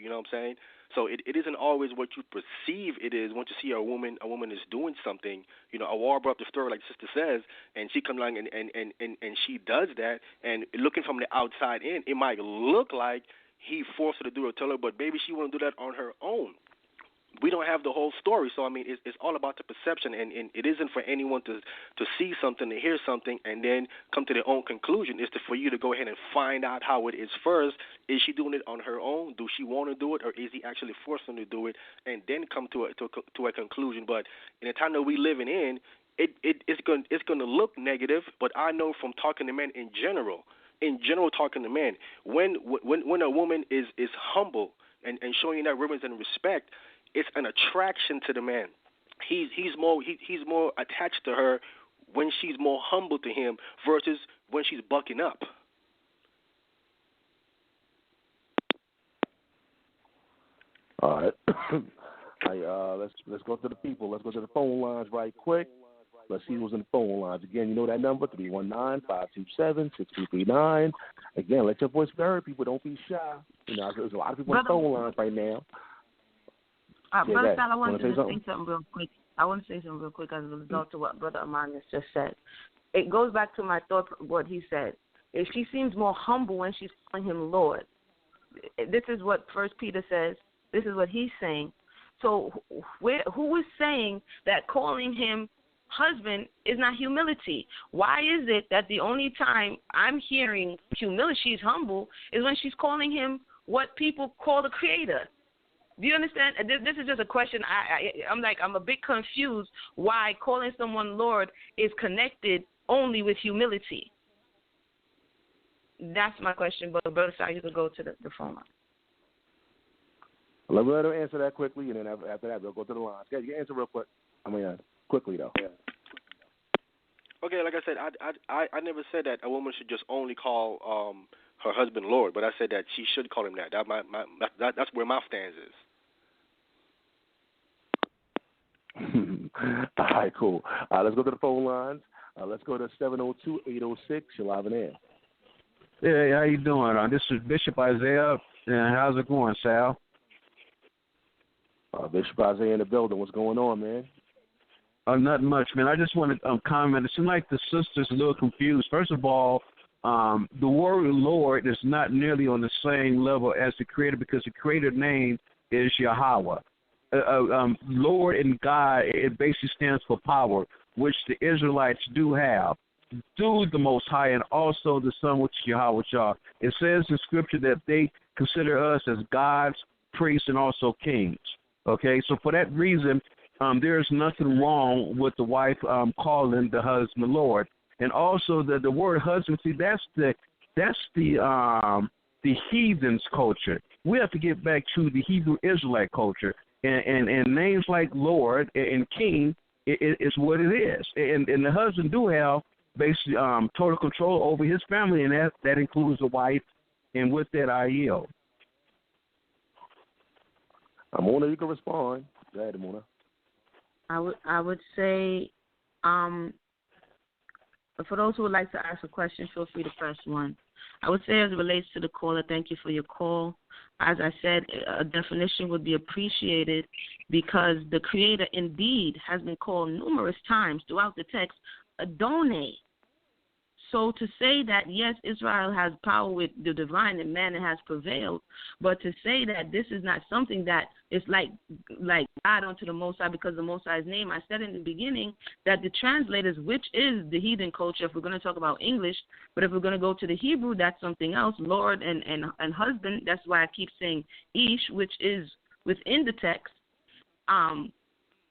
you know what I'm saying. So it isn't always what you perceive it is. Once you see a woman is doing something, Awar brought up the story like Sister says, and she comes along and she does that, and looking from the outside in, it might look like he forced her to do it, tell her, but baby, she want to do that on her own. We don't have the whole story, so I mean, it's all about the perception, and it isn't for anyone to see something, to hear something, and then come to their own conclusion. It's for you to go ahead and find out how it is first. Is she doing it on her own? Do she want to do it, or is he actually forcing her to do it, and then come to a conclusion? But in the time that we living in, it's going to look negative. But I know from talking to men in general talking to men, when a woman is humble and showing that reverence and respect, it's an attraction to the man. He's more attached to her when she's more humble to him versus when she's bucking up. All right. Let's go to the people. Let's go to the phone lines right quick. Let's see who's in the phone lines. Again, you know that number, 319-527-6239. Again, let your voice be heard, people. Don't be shy. There's a lot of people on the phone lines right now. Brother Sal, I want to say something real quick. I want to say something real quick as a result of what Brother Ahmayan just said. It goes back to my thought, what he said. If she seems more humble when she's calling him Lord, this is what First Peter says. This is what he's saying. So who is saying that calling him husband is not humility? Why is it that the only time I'm hearing humility, she's humble, is when she's calling him what people call the Creator? Do you understand? This is just a question. I'm a bit confused why calling someone Lord is connected only with humility. that's my question. But Brother Sal, you could go to the phone line. Let her answer that quickly, and then after that, we'll go to the line. Yeah, you can answer real quick. Quickly, though. Yeah. Okay, like I said, I never said that a woman should just only call her husband Lord, but I said that she should call him that. That's where my stance is. All right, cool. Let's go to the phone lines. Let's go to 702-806. You're live in air. Yeah, how you doing? This is Bishop Isaiah. And how's it going, Sal? Bishop Isaiah in the building. What's going on, man? Not much, man. I just want to comment. It seems like the sister's a little confused. First of all, the word Lord is not nearly on the same level as the Creator because the Creator name is Yahweh. Lord and God, it basically stands for power, which the Israelites do have. Through the Most High and also the Son, which is Yahweh Shah. It says in Scripture that they consider us as gods, priests, and also kings. Okay, so for that reason, there's nothing wrong with the wife calling the husband the Lord, and also the word husband. See, that's the heathens' culture. We have to get back to the Hebrew Israelite culture, and names like Lord and King is what it is, and the husband do have basically total control over his family, and that includes the wife. And with that, I yield. Emunah, you can respond. Go ahead, Emunah. I would say, for those who would like to ask a question, feel free to press 1. I would say as it relates to the caller, thank you for your call. As I said, a definition would be appreciated because the Creator indeed has been called numerous times throughout the text Adonai. So to say that, yes, Israel has power with the divine and man has prevailed, but to say that this is not something that is like God unto the Most High because the Most High's name, I said in the beginning that the translators, which is the heathen culture, if we're going to talk about English, but if we're going to go to the Hebrew, that's something else, Lord and husband, that's why I keep saying Ish, which is within the text.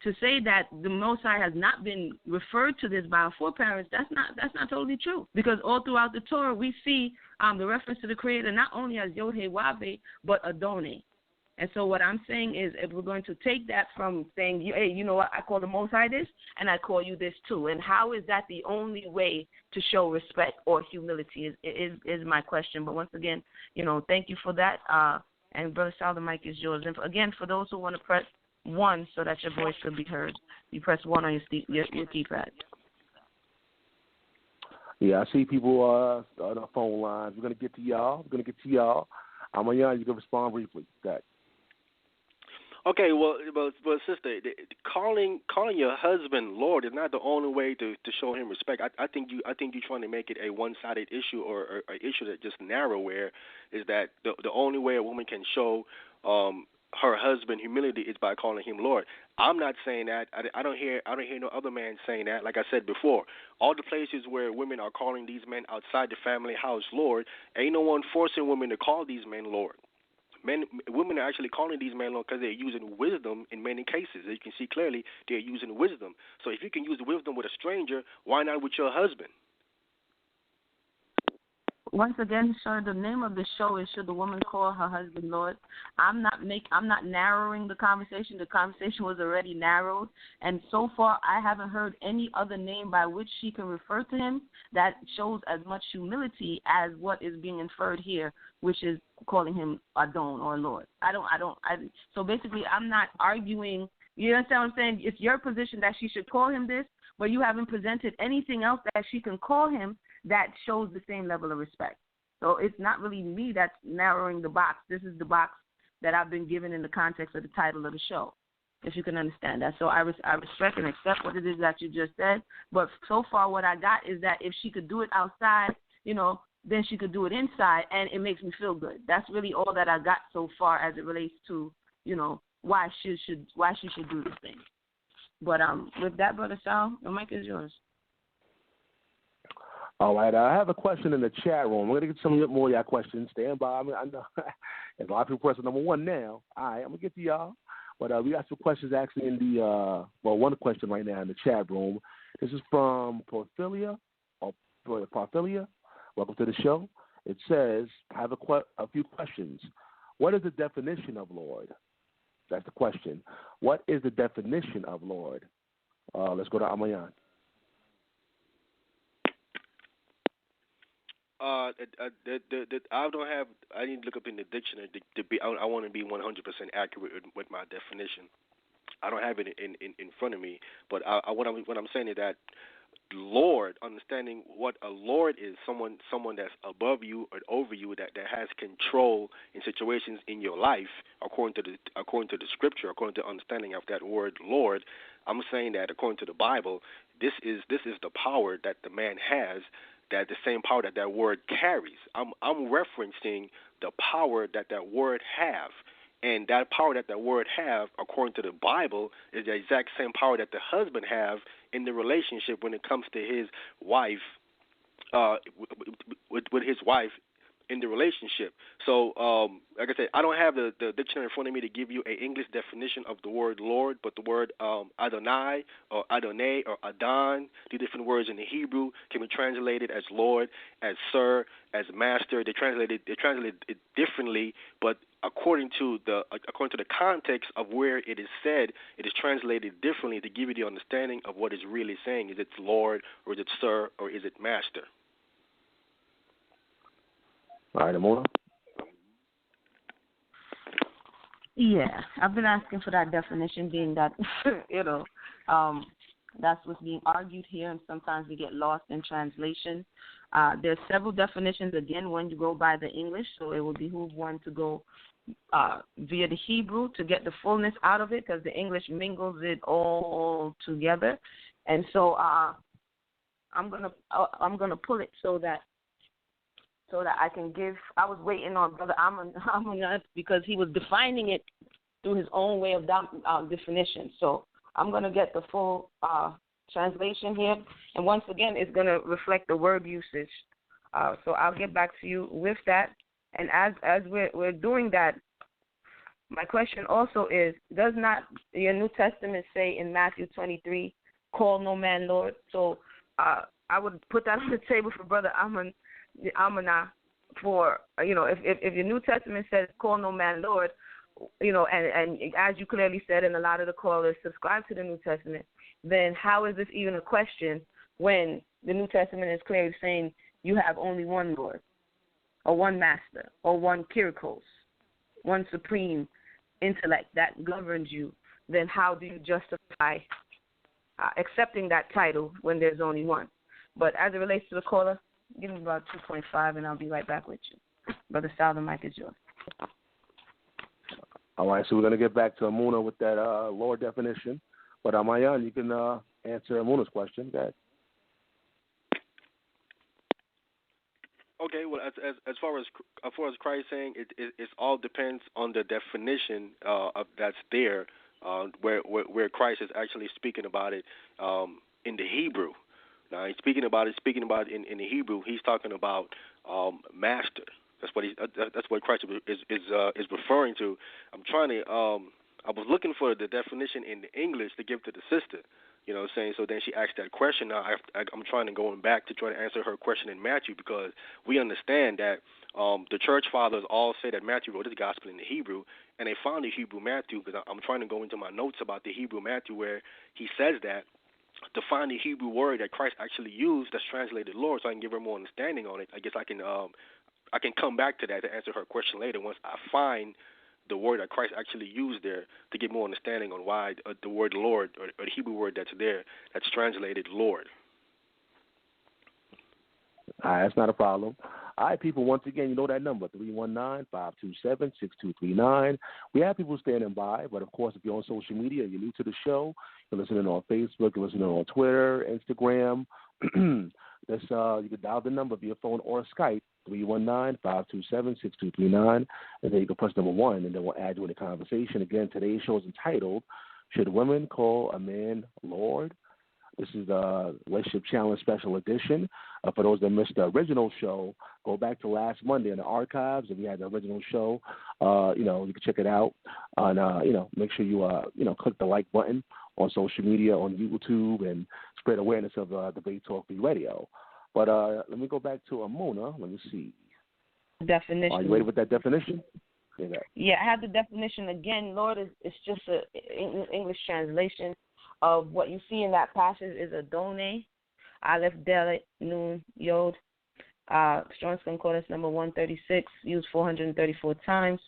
To say that the Most High has not been referred to this by our foreparents, that's not totally true. Because all throughout the Torah, we see the reference to the Creator not only as Yod-Heh-Wav-Heh, but Adonai. And so what I'm saying is if we're going to take that from saying, hey, you know what, I call the Most High this, and I call you this too. And how is that the only way to show respect or humility is my question. But once again, thank you for that. And Brother Sal, the mic is yours. And again, for those who want to press 1 so that your voice could be heard, you press 1 on your keypad. Yeah, I see people on the phone lines. We're going to get to y'all. Ahmayan, you can respond briefly. Go ahead. Okay, well, sister, calling your husband Lord is not the only way to show him respect. I think you're trying to make it a one-sided issue or an issue that just narrow. Where is that the only way a woman can show her husband humility is by calling him Lord. I'm not saying that. I don't hear no other man saying that. Like I said before, all the places where women are calling these men outside the family house Lord, ain't no one forcing women to call these men Lord. Women are actually calling these men Lord because they're using wisdom in many cases. As you can see clearly, they're using wisdom. So if you can use wisdom with a stranger, why not with your husband? Once again, sir, the name of the show is Should the Woman Call Her Husband Lord? I'm not narrowing the conversation. The conversation was already narrowed, and so far I haven't heard any other name by which she can refer to him that shows as much humility as what is being inferred here, which is calling him Adon or Lord. So basically, I'm not arguing. You understand what I'm saying? It's your position that she should call him this, but you haven't presented anything else that she can call him that shows the same level of respect. So it's not really me that's narrowing the box. This is the box that I've been given in the context of the title of the show, if you can understand that. So I respect and accept what it is that you just said, but so far what I got is that if she could do it outside, then she could do it inside, and it makes me feel good. That's really all that I got so far as it relates to, why she should do this thing. But with that, Brother Sal, the mic is yours. All right, I have a question in the chat room. We're going to get some more of y'all questions. Stand by. I know there's a lot of people pressing number 1 now. All right, I'm going to get to y'all. But we got some questions actually in the, one question right now in the chat room. This is from Porphyria. Welcome to the show. It says, I have a few questions. What is the definition of Lord? That's the question. What is the definition of Lord? Let's go to Ahmayan. I don't have. I need to look up in the dictionary to be. I want to be 100% accurate with my definition. I don't have it in front of me, but what I'm saying is that Lord, understanding what a Lord is, someone that's above you or over you, that has control in situations in your life, according to the scripture, according to understanding of that word Lord. I'm saying that according to the Bible, this is the power that the man has, that the same power that word carries. I'm referencing the power that word have. And that power that word have, according to the Bible, is the exact same power that the husband have in the relationship when it comes to his wife, with his wife in the relationship. So, like I said, I don't have the dictionary in front of me to give you an English definition of the word Lord, but the word Adonai or Adonai or Adon, the different words in the Hebrew, can be translated as Lord, as Sir, as Master. They translate it differently, but according to the context of where it is said, it is translated differently to give you the understanding of what it's really saying. Is it Lord, or is it Sir, or is it Master? All right, Emunah. Yeah, I've been asking for that definition, being that, that's what's being argued here, and sometimes we get lost in translation. There's several definitions, again, when you go by the English, so it would behoove one to go via the Hebrew to get the fullness out of it, because the English mingles it all together. And so I'm gonna pull it so that I can give. I was waiting on Brother Ahmayan because he was defining it through his own way of definition. So I'm going to get the full translation here. And once again, it's going to reflect the word usage. So I'll get back to you with that. And as we're doing that, my question also is, does not your New Testament say in Matthew 23, call no man Lord? So I would put that on the table for Brother Amanah, for if your New Testament says call no man Lord, and as you clearly said, and a lot of the callers subscribe to the New Testament, then how is this even a question when the New Testament is clearly saying you have only one Lord, or one Master, or one Kyrios, one supreme intellect that governs you? Then how do you justify accepting that title when there's only one? But as it relates to the caller, give me about 2.5, and I'll be right back with you. Brother Sal, the mic is yours. All right, so we're going to get back to Emunah with that Lord definition. But Ahmayan, you can answer Emunah's question. Go ahead. Okay, well, as far as Christ saying, it all depends on the definition of that's there, where Christ is actually speaking about it in the Hebrew. Now, he's speaking about it in the Hebrew. He's talking about master. That's what Christ is referring to. I'm trying to. I was looking for the definition in the English to give to the sister. You know what I'm saying? So then she asked that question. Now I'm trying to go back to try to answer her question in Matthew, because we understand that the church fathers all say that Matthew wrote his gospel in the Hebrew, and they found the Hebrew Matthew, because I'm trying to go into my notes about the Hebrew Matthew where he says that to find the Hebrew word that Christ actually used that's translated Lord, so I can give her more understanding on it. I guess I can come back to that to answer her question later once I find the word that Christ actually used there to get more understanding on why the word Lord, or the Hebrew word that's there, that's translated Lord. All right, that's not a problem. All right, people, once again, you know that number, 319-527-6239. We have people standing by, but, of course, if you're on social media, you're new to the show, you're listening on Facebook, you're listening on Twitter, Instagram, you can dial the number via phone or Skype, 319-527-6239, and then you can press number 1, and then we'll add you in the conversation. Again, today's show is entitled, Should Women Call a Man Lord? This is the Relationship Challenge Special Edition. For those that missed the original show, go back to last Monday in the archives. If you had the original show, you can check it out. And, make sure you, click the like button on social media, on YouTube, and spread awareness of Debate Talk Radio. But let me go back to Emunah. Let me see. definition. Are you ready with that definition? Yeah, I have the definition again. Lord is just an English translation of what you see in that passage is Adonai, Aleph, Dalet, Nun, Yod. Strong's Concordance number 136, used 434 times.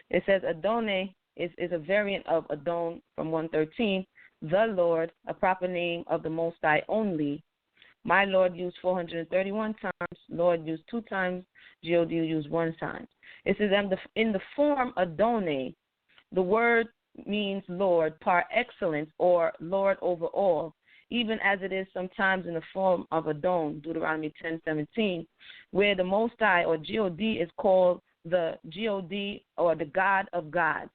It says Adonai is a variant of Adon from 113, the Lord, a proper name of the Most High only. My Lord used 431 times, Lord used 2 times, God used 1 time. It says in the form Adonai, the word means Lord par excellence or Lord over all, even as it is sometimes in the form of Adon, Deuteronomy 10:17, where the Most High or God is called the God or the God of gods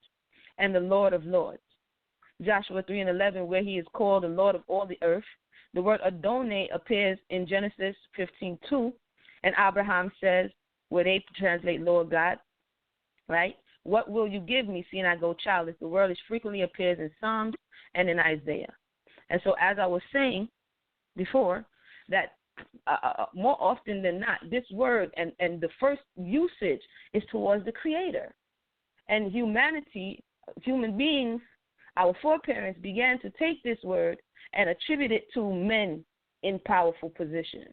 and the Lord of lords. Joshua 3:11, where he is called the Lord of all the earth. The word Adonai appears in Genesis 15:2, and Abraham says, where they translate Lord God, right? What will you give me, seeing I go childless? The word frequently appears in Psalms and in Isaiah. And so, as I was saying before, that more often than not, this word and the first usage is towards the Creator. And humanity, human beings, our foreparents began to take this word and attribute it to men in powerful positions.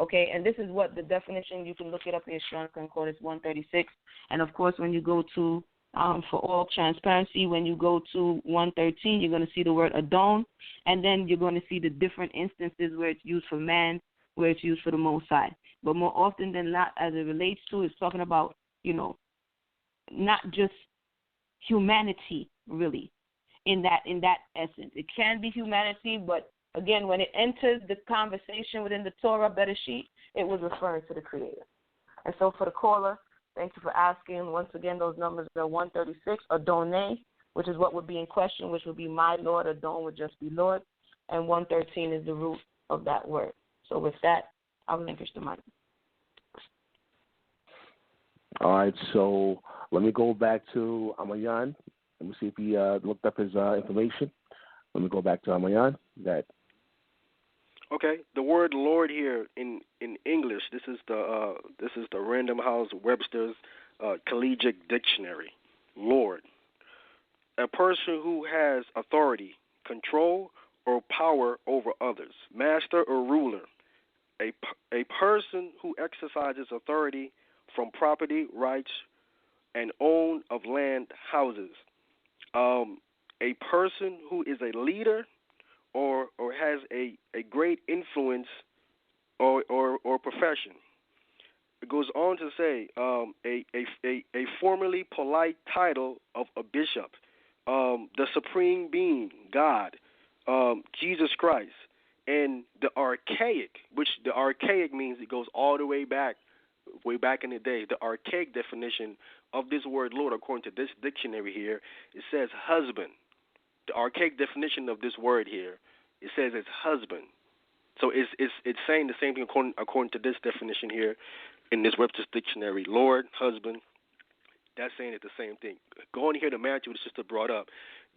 Okay, and this is what the definition, you can look it up in Strong's Concordance 136. And, of course, when you go to, for all transparency, when you go to 113, you're going to see the word Adon, and then you're going to see the different instances where it's used for man, where it's used for the Most High. But more often than not, as it relates to, it's talking about, not just humanity, really, in that essence. It can be humanity, but again, when it enters the conversation within the Torah Bereshit, it was referring to the Creator. And so for the caller, thank you for asking. Once again, those numbers are 136, Adonai, which is what would be in question, which would be my Lord. Adon would just be Lord. And 113 is the root of that word. So with that, I'll relinquish the mic. All right, so let me go back to Ahmayan. Let me see if he looked up his information. Let me go back to Ahmayan. Okay, the word Lord here in English, this is the Random House Webster's Collegiate Dictionary. Lord, a person who has authority, control, or power over others, master or ruler. A person who exercises authority from property, rights, and own of land, houses. A person who is a leader or has a great influence or profession. It goes on to say a formerly polite title of a bishop, the supreme being, God, Jesus Christ, and the archaic, which the archaic means it goes all the way back in the day. The archaic definition of this word Lord, according to this dictionary here, it says husband. The archaic definition of this word here, it says it's husband. So it's saying the same thing according to this definition here in this Webster's dictionary. Lord, husband, that's saying it the same thing. Going here to Matthew, the sister brought up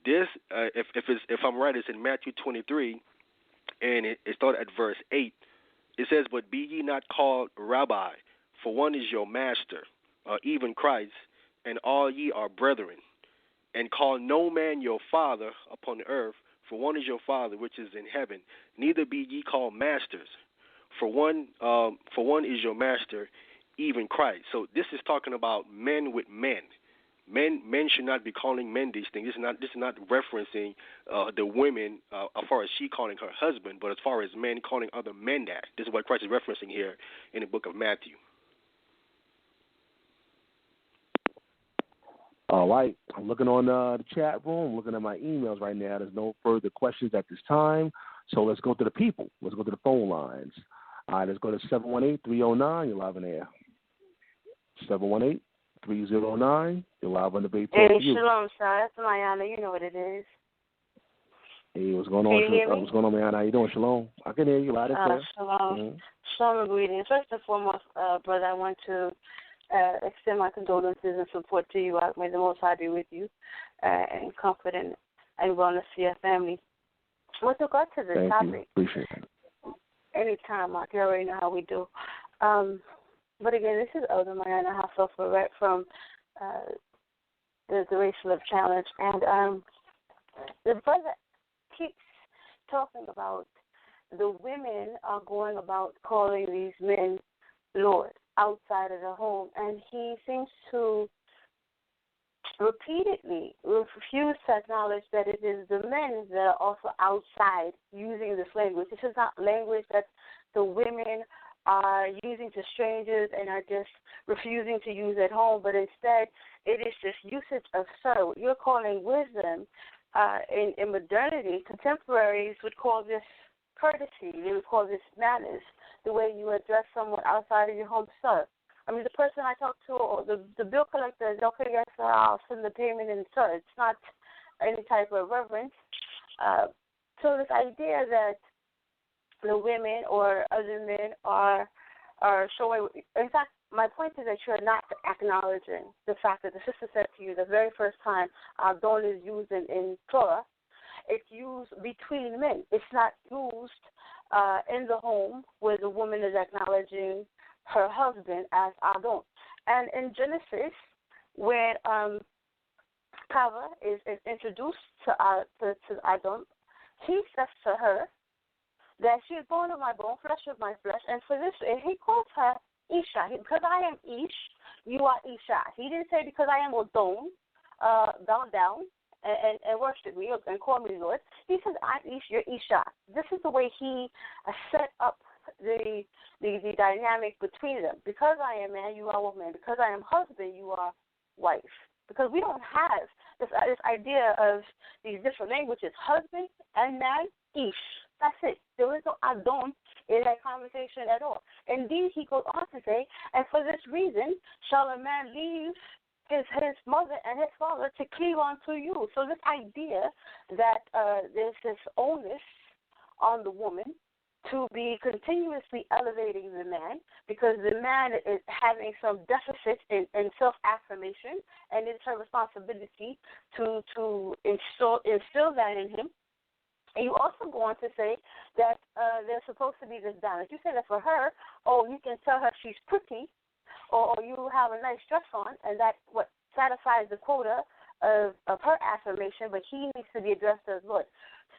this. If I'm right, it's in Matthew 23, and it started at verse 8. It says, "But be ye not called Rabbi, for one is your master, even Christ, and all ye are brethren. And call no man your father upon the earth, for one is your Father which is in heaven. Neither be ye called masters, for one is your master, even Christ." So this is talking about men with men. Men should not be calling men these things. This is not referencing the women as far as she calling her husband, but as far as men calling other men that. This is what Christ is referencing here in the book of Matthew. All right. I'm looking on the chat room, looking at my emails right now. There's no further questions at this time. So let's go to the people. Let's go to the phone lines. All right, let's go to 718-309. You're live on air. 718-309. You're live on the Debate Talk. Hey, shalom, son. That's Mayana. You know what it is. Hey, what's going on? Can you hear me? What's going on, Mayana? How you doing? Shalom. I can hear you loud and clear. Shalom. Mm-hmm. Shalom and greetings. First and foremost, brother, I want to extend my condolences and support to you. May the Most High be with you and comfort and wellness to your family. With regard to the topic, you. Appreciate it. anytime, Mark, you already know how we do. But again, this is Elder Mariana Hassel from the Racial Love Challenge. And the brother keeps talking about the women are going about calling these men Lord outside of the home. And he seems to repeatedly refuse to acknowledge that it is the men that are also outside using this language. This is not language that the women are using to strangers and are just refusing to use at home, but instead it is just usage of sir. You're calling wisdom. In modernity, contemporaries would call this courtesy. They would call this manners, the way you address someone outside of your home, sir. I mean, the person I talk to, or the bill collector, don't forget, sir, I'll send the payment in, sir. It's not any type of reverence. So this idea that the women or other men are showing, in fact, my point is that you're not acknowledging the fact that the sister said to you the very first time Adon is used in Torah, it's used between men. It's not used in the home where the woman is acknowledging her husband as Adon. And in Genesis, when Kava is introduced to Adon, he says to her that she is bone of my bone, flesh of my flesh, and for this, he calls her Isha. Because I am Ish, you are Isha. He didn't say because I am Adon, bow down and worship me and call me Lord. He says, I'm Ish, you're Isha. This is the way he set up the dynamic between them. Because I am man, you are woman. Because I am husband, you are wife. Because we don't have this idea of these different languages. Husband and man, Ish. That's it. There is no Adon in that conversation at all. Indeed, he goes on to say, and for this reason shall a man leave his mother and his father to cleave unto you. So this idea that there's this onus on the woman to be continuously elevating the man because the man is having some deficit in self-affirmation, and it's her responsibility to instill that in him. And you also go on to say that there's supposed to be this balance. You say that for her, you can tell her she's pretty, or you have a nice dress on, and that what satisfies the quota of her affirmation, but he needs to be addressed as Lord.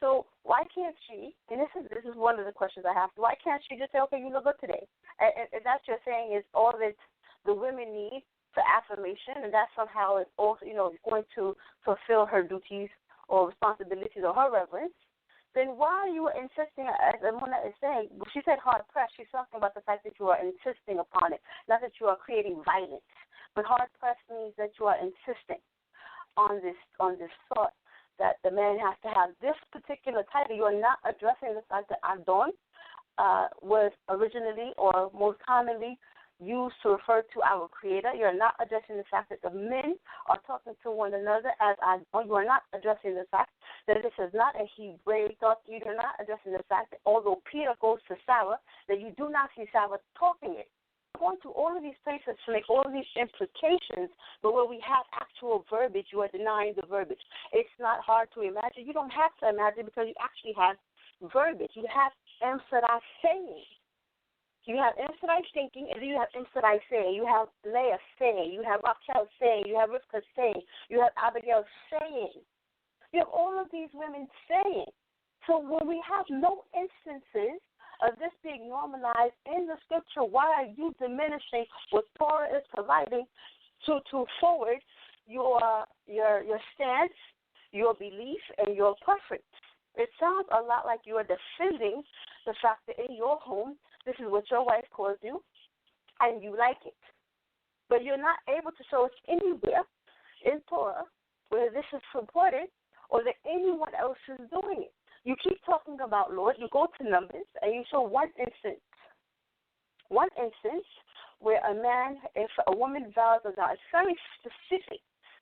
So why can't she, and this is one of the questions I have, why can't she just say, okay, you look good today? And that's what you're saying is all that the women need for affirmation, and that somehow is also, going to fulfill her duties or responsibilities or her reverence. Then why are you insisting, as Emunah is saying, she said hard pressed, she's talking about the fact that you are insisting upon it, not that you are creating violence. But hard pressed means that you are insisting on this thought that the man has to have this particular title. You are not addressing the fact that Adon was originally or most commonly used to refer to our Creator. You're not addressing the fact that the men are talking to one another as Adon. You are not addressing the fact that this is not a Hebraic thought. You are not addressing the fact that although Peter goes to Sarah, that you do not see Sarah talking it. Going to all of these places to make all of these implications, but where we have actual verbiage, you are denying the verbiage. It's not hard to imagine. You don't have to imagine because you actually have verbiage. You have Emsadai saying. You have Emsadai thinking, and then you have Emsadai saying. You have Leah saying. You have Rachel saying. You have Rivka saying. You have Abigail saying. You have all of these women saying. So when we have no instances of this being normalized in the scripture, why are you diminishing what Torah is providing to forward your stance, your belief, and your preference? It sounds a lot like you are defending the fact that in your home, this is what your wife calls you, and you like it. But you're not able to show us anywhere in Torah where this is supported or that anyone else is doing it. You keep talking about Lord, you go to Numbers, and you show one instance where a man, if a woman vows a vow, it's very specific.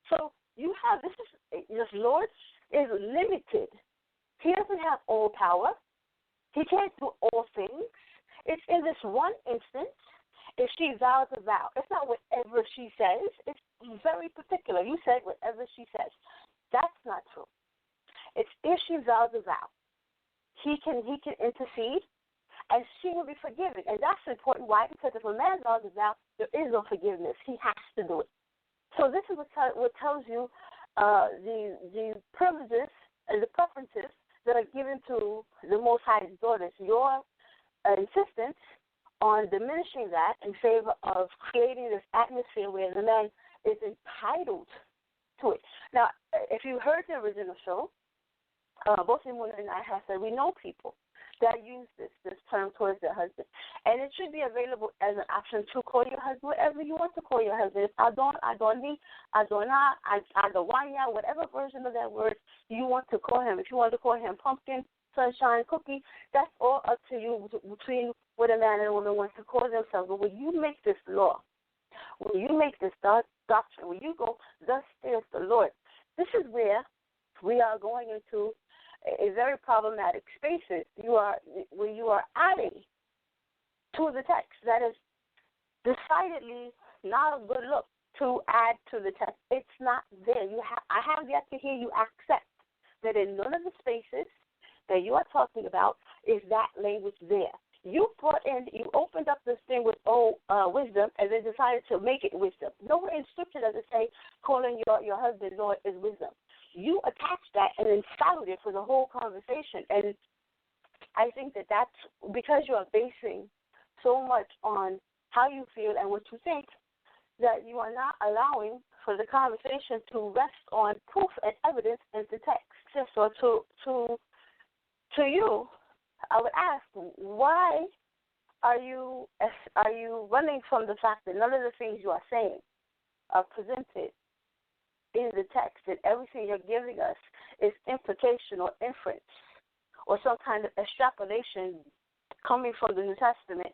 So you have, this Lord is limited. He doesn't have all power. He can't do all things. It's in this one instance, if she vows a vow. It's not whatever she says. It's very particular. You said whatever she says. That's not true. It's if she vows a vow. He can intercede, and she will be forgiven. And that's important. Why? Because if a man does a vow, there is no forgiveness. He has to do it. So this is what tells you the privileges and the preferences that are given to the Most High's daughters. Your insistence on diminishing that in favor of creating this atmosphere where the man is entitled to it. Now, if you heard the original show, both Emunah and I have said we know people that use this term towards their husband. And it should be available as an option to call your husband whatever you want to call your husband. If Adoni, Adona, Adawanya, whatever version of that word you want to call him. If you want to call him pumpkin, sunshine, cookie, that's all up to you between what a man and a woman want to call themselves. But when you make this law, when you make this doctrine, when you go, thus saith the Lord, this is where we are going into a very problematic spaces. When you are adding to the text, that is decidedly not a good look to add to the text. It's not there. I have yet to hear you accept that in none of the spaces that you are talking about is that language there. You opened up this thing with wisdom, and then decided to make it wisdom. Nowhere in Scripture does it say calling your husband Lord is wisdom. You attached that and then followed it for the whole conversation. And I think that's because you are basing so much on how you feel and what you think, that you are not allowing for the conversation to rest on proof and evidence in the text. So to you, I would ask, why are you running from the fact that none of the things you are saying are presented in the text, and everything you're giving us is implication or inference or some kind of extrapolation coming from the New Testament,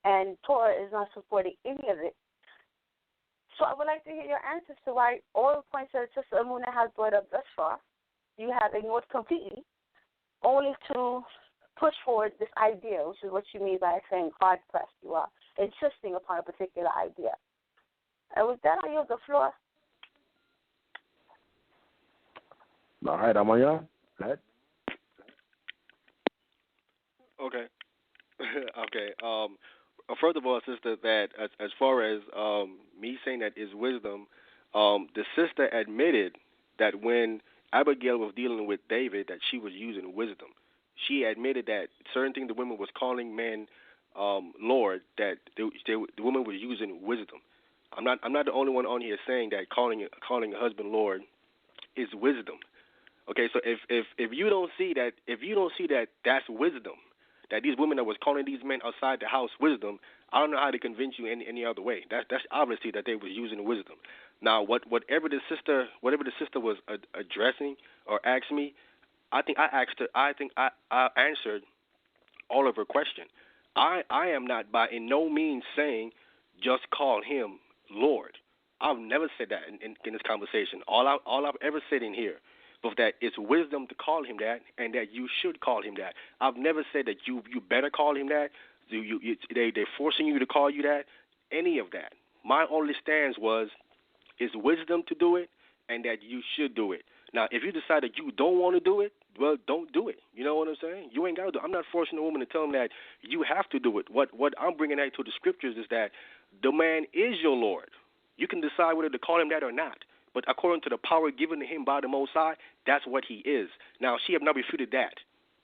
and Torah is not supporting any of it? So I would like to hear your answers to why all the points that Sister Emunah has brought up thus far, you have ignored completely, only to push forward this idea, which is what you mean by saying hard-pressed. You are insisting upon a particular idea. And with that, I yield the floor. All right, Ahmayan, go ahead. Okay. Okay. First of all, sister, that as far as me saying that is wisdom, the sister admitted that when Abigail was dealing with David, that she was using wisdom. She admitted that certain things the women was calling men Lord, that the woman was using wisdom. I'm not the only one on here saying that calling a husband Lord is wisdom. Okay, so if you don't see that that's wisdom, that these women that was calling these men outside the house wisdom, I don't know how to convince you any other way. That's obviously that they was using wisdom. Now, whatever the sister was addressing or asked me, I think I answered all of her question. I am not by in no means saying just call him Lord. I've never said that in this conversation. All I've ever said in here was that it's wisdom to call him that, and that you should call him that. I've never said that you better call him that. They're forcing you to call you that. Any of that. My only stance was it's wisdom to do it, and that you should do it. Now, if you decide that you don't want to do it, well, don't do it. You know what I'm saying? You ain't got to do it. I'm not forcing a woman to tell them that you have to do it. What I'm bringing out to the scriptures is that the man is your Lord. You can decide whether to call him that or not. But according to the power given to him by the Most High, that's what he is. Now, she have not refuted that.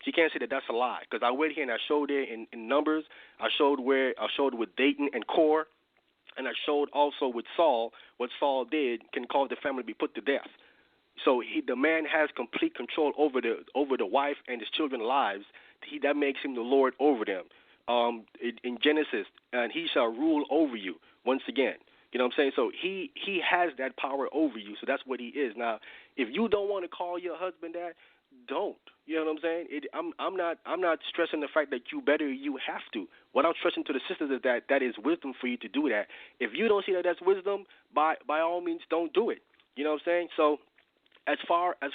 She can't say that that's a lie, because I went here and I showed there in Numbers. I showed with Dayton and Kor, and I showed also with Saul what Saul did can cause the family to be put to death. So the man has complete control over the wife and his children's lives. That makes him the Lord over them. In Genesis, and he shall rule over you once again. You know what I'm saying? So he has that power over you. So that's what he is. Now, if you don't want to call your husband that, don't. You know what I'm saying? I'm not stressing the fact that you have to. What I'm stressing to the sisters is that is wisdom for you to do that. If you don't see that that's wisdom, by all means, don't do it. You know what I'm saying? So as far as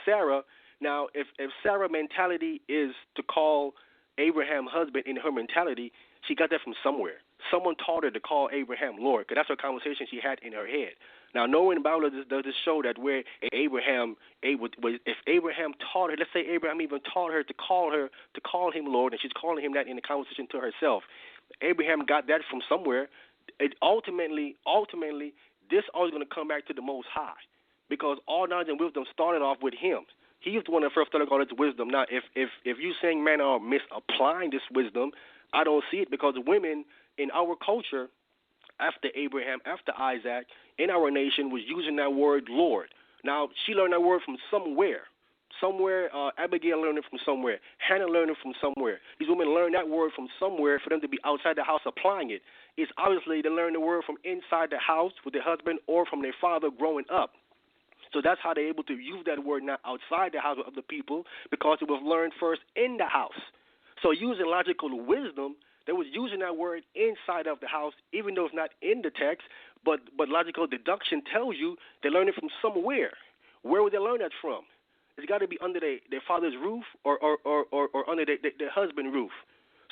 Sarah, now if Sarah's mentality is to call Abraham husband in her mentality, she got that from somewhere. someone taught her to call Abraham Lord, because that's her conversation she had in her head. Now, knowing the Bible does this show that where if Abraham taught her, let's say Abraham even taught her to call him Lord, and she's calling him that in the conversation to herself. Abraham got that from somewhere. It ultimately, this always going to come back to the Most High, because all knowledge and wisdom started off with him. He's the one that first started calling it wisdom. Now, if you saying men are misapplying this wisdom, I don't see it, because women in our culture, after Abraham, after Isaac, in our nation, was using that word Lord. Now, she learned that word from somewhere. Abigail learned it from somewhere. Hannah learned it from somewhere. These women learned that word from somewhere for them to be outside the house applying it. It's obviously they learned the word from inside the house with their husband or from their father growing up. So that's how they're able to use that word now outside the house of the people, because it was learned first in the house. So using logical wisdom, they was using that word inside of the house, even though it's not in the text, but logical deduction tells you they learned it from somewhere. Where would they learn that from? It's got to be under their father's roof or under their husband's roof.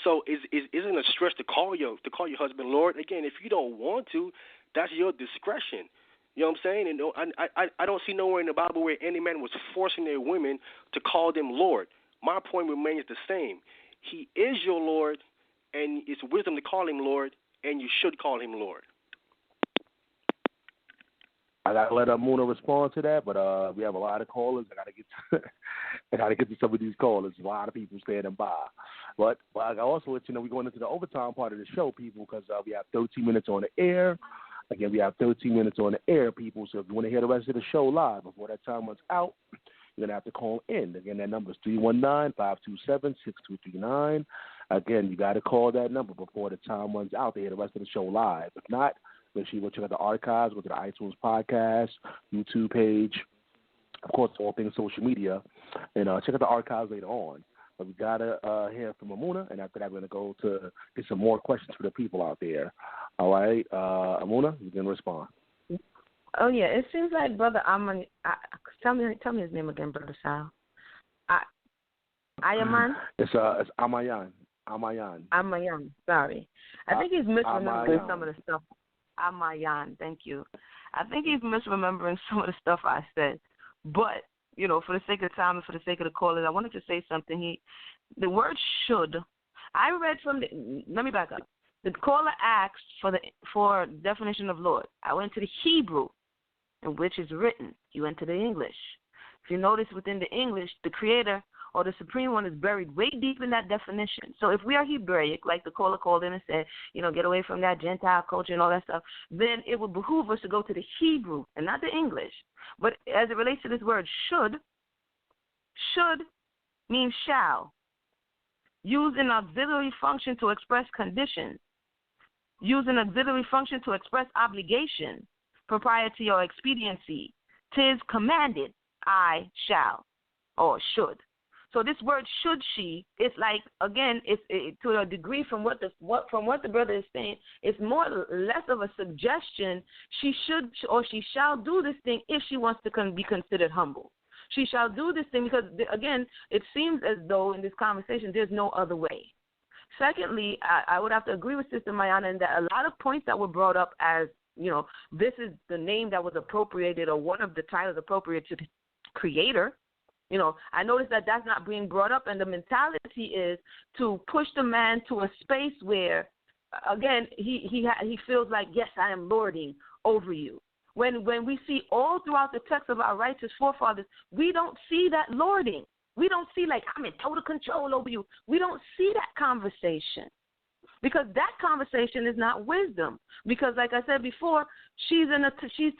So isn't a stretch to call your husband Lord? Again, if you don't want to, that's your discretion. You know what I'm saying? And I don't see nowhere in the Bible where any man was forcing their women to call them Lord. My point remains the same. He is your Lord, and it's wisdom to call him Lord, and you should call him Lord. I gotta let Emunah respond to that, but we have a lot of callers. I gotta get to some of these callers. A lot of people standing by. But I also let you know we're going into the overtime part of the show, people, because we have 13 minutes on the air. Again, we have 13 minutes on the air, people. So if you want to hear the rest of the show live before that time runs out, you're gonna have to call in. Again, that number is 319-527-6239. Again, you got to call that number before the time runs out to hear the rest of the show live. If not, make sure you go check out the archives, go to the iTunes podcast, YouTube page, of course, all things social media, and check out the archives later on. But we got to hear from Emunah, and after that, we're going to go to get some more questions for the people out there. All right, Emunah, you can respond. Oh, yeah, it seems like Brother Ahmayan, tell me his name again, Brother Sal. Ayaman? It's Ahmayan. Ahmayan, sorry. I think he's misremembering some of the stuff. Ahmayan, thank you. I think he's misremembering some of the stuff I said. But, for the sake of time and for the sake of the callers, I wanted to say something. The word should, I read let me back up. The caller asked for definition of Lord. I went to the Hebrew, in which is written. He went to the English. If you notice within the English, the Creator or the Supreme One is buried way deep in that definition. So if we are Hebraic, like the caller called in and said, get away from that Gentile culture and all that stuff, then it would behoove us to go to the Hebrew and not the English. But as it relates to this word should means shall. Use an auxiliary function to express conditions. Use an auxiliary function to express obligation, propriety, or expediency. 'Tis commanded, I shall, or should. So this word should she, it's like, again, it's to a degree from what the brother is saying, it's more or less of a suggestion. She should or she shall do this thing if she wants to be considered humble. She shall do this thing because, again, it seems as though in this conversation there's no other way. Secondly, I would have to agree with Sister Mayana in that a lot of points that were brought up as, this is the name that was appropriated or one of the titles appropriate to the Creator. I noticed that that's not being brought up, and the mentality is to push the man to a space where, again, he feels like, yes, I am lording over you. When we see all throughout the text of our righteous forefathers, we don't see that lording. We don't see like, I'm in total control over you. We don't see that conversation because that conversation is not wisdom. Because, like I said before, she's